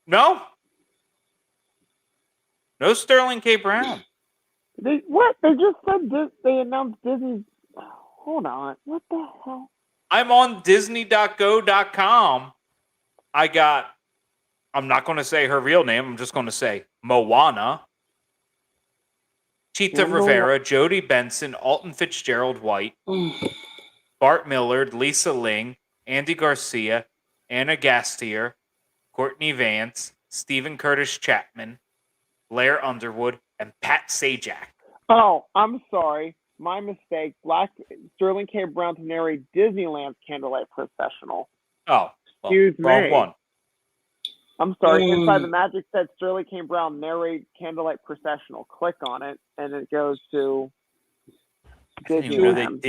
No? No Sterling K. Brown. They just said they announced Disney. Hold on. What the hell? I'm on Disney.go.com. I'm not going to say her real name. I'm just going to say Moana. Cheetah Rivera, Jodie Benson, Alton Fitzgerald White, Bart Millard, Lisa Ling, Andy Garcia, Anna Gastier, Courtney Vance, Stephen Curtis Chapman, Blair Underwood, and Pat Sajak. Oh, I'm sorry. My mistake. Sterling K. Brown to narrate Disneyland's Candlelight Processional. Oh, well, excuse wrong me. one. I'm sorry. Inside the Magic said Sterling K. Brown narrate Candlelight Processional. Click on it, and it goes to Disneyland.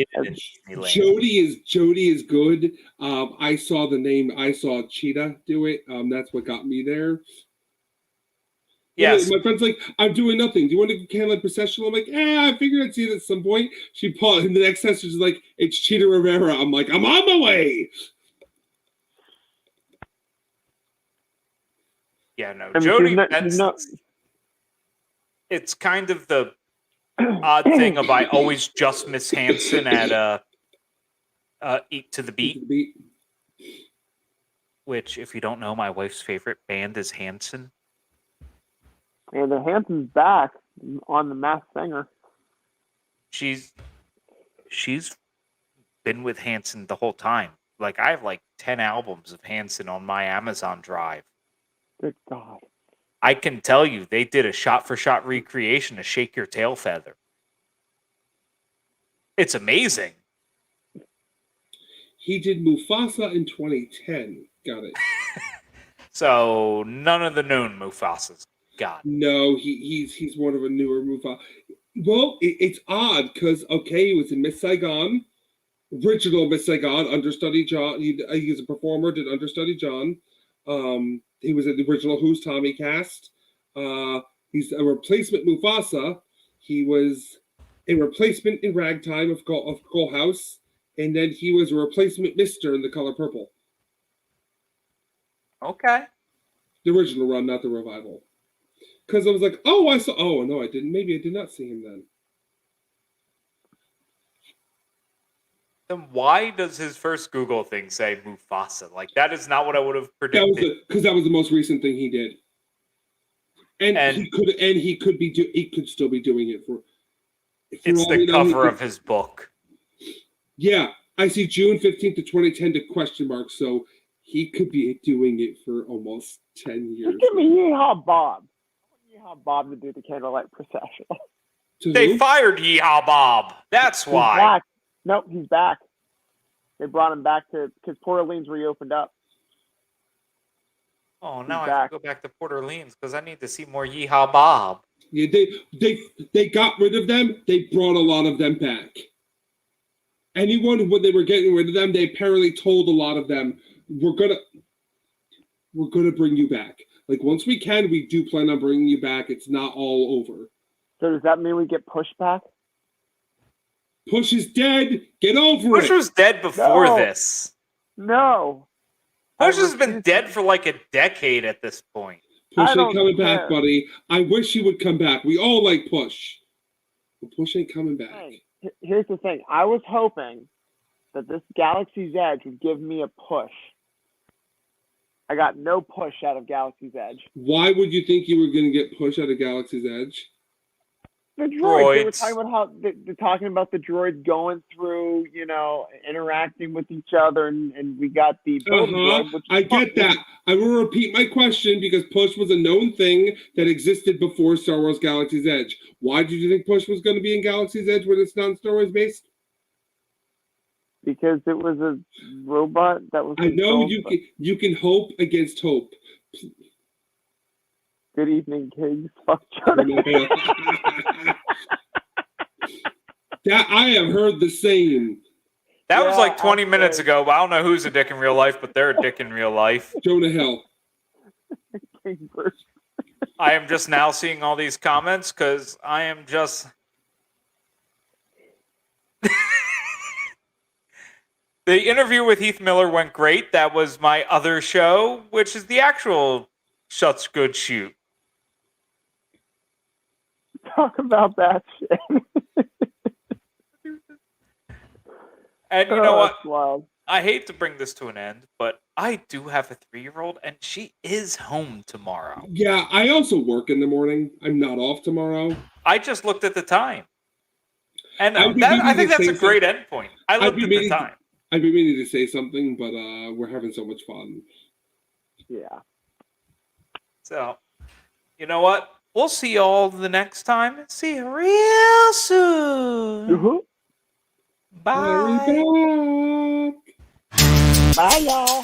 Jodie is good. I saw the name. I saw Cheetah do it. That's what got me there. Yes. My friend's like, I'm doing nothing. Do you want to candlelight procession? I'm like, I figured I'd see it at some point. She paused, and the next sentence is like, it's Cheetah Rivera. I'm like, I'm on my way. Yeah, no. I mean, Jodie she's Benson. It's kind of the odd thing of I always just miss Hanson at Eat to the Beat. Which, if you don't know, my wife's favorite band is Hanson. And the Hanson's back on The Masked Singer. She's been with Hanson the whole time. Like, I have like 10 albums of Hanson on my Amazon Drive. Good God. I can tell you, they did a shot-for-shot recreation of Shake Your Tail Feather. It's amazing. He did Mufasa in 2010. Got it. So, none of the known Mufasas. Got it. No, he's one of a newer Mufasa. Well, it's odd because, okay, he was in Miss Saigon, original Miss Saigon, understudy John. He's a performer, did understudy John. He was in the original Who's Tommy cast. He's a replacement Mufasa. He was a replacement in Ragtime of Cole House. And then he was a replacement Mister in The Color Purple. Okay. The original run, not the revival. Because I was like, oh, I saw. Oh, no, I didn't. Maybe I did not see him then. Then why does his first Google thing say Mufasa? Like, that is not what I would have predicted. Because that was the most recent thing he did. And he could still be doing it for it's the cover of his book. Yeah, I see June 15th to 2010 to question mark, so he could be doing it for almost 10 years. Just give me Yeehaw Bob. I want Yeehaw Bob to do the candlelight procession. They fired Yeehaw Bob. That's why. He's back. Nope, he's back. They brought him back because Port Orleans reopened up. Oh, now I have to go back to Port Orleans because I need to see more Yeehaw Bob. Yeah, they got rid of them. They brought a lot of them back. Anyone, when they were getting rid of them, they apparently told a lot of them, we're gonna bring you back. Like, once we can, we do plan on bringing you back. It's not all over. So does that mean we get pushed back? Push is dead. Get over it. Push was dead before this. No. Push has been dead for like a decade at this point. Push ain't coming back, buddy. I wish he would come back. We all like Push. But Push ain't coming back. Hey, here's the thing. I was hoping that this Galaxy's Edge would give me a push. I got no push out of Galaxy's Edge. Why would you think you were going to get Push out of Galaxy's Edge? The droids. They were talking about how they're talking about the droids going through, interacting with each other, and we got the droid, which I get that. I will repeat my question because Push was a known thing that existed before Star Wars Galaxy's Edge. Why did you think Push was going to be in Galaxy's Edge when it's non-Star Wars based? Because it was a robot that was. I know you can hope against hope. Good evening, kids. Fuck Jonathan. That I have heard the same. That was like 20 minutes ago. But I don't know who's a dick in real life, but they're a dick in real life. Jonah Hill. I am just now seeing all these comments because I am just. The interview with Heath Miller went great. That was my other show, which is the actual Such Good Shoot. Talk about that shit. And you know what? Wild. I hate to bring this to an end, but I do have a 3-year-old, and she is home tomorrow. Yeah, I also work in the morning. I'm not off tomorrow. I just looked at the time. And I think that's a great endpoint. I looked at the time. I've been meaning to say something, but we're having so much fun. Yeah. So, you know what? We'll see y'all the next time. See you real soon. Mm-hmm. Bye. Bye, y'all.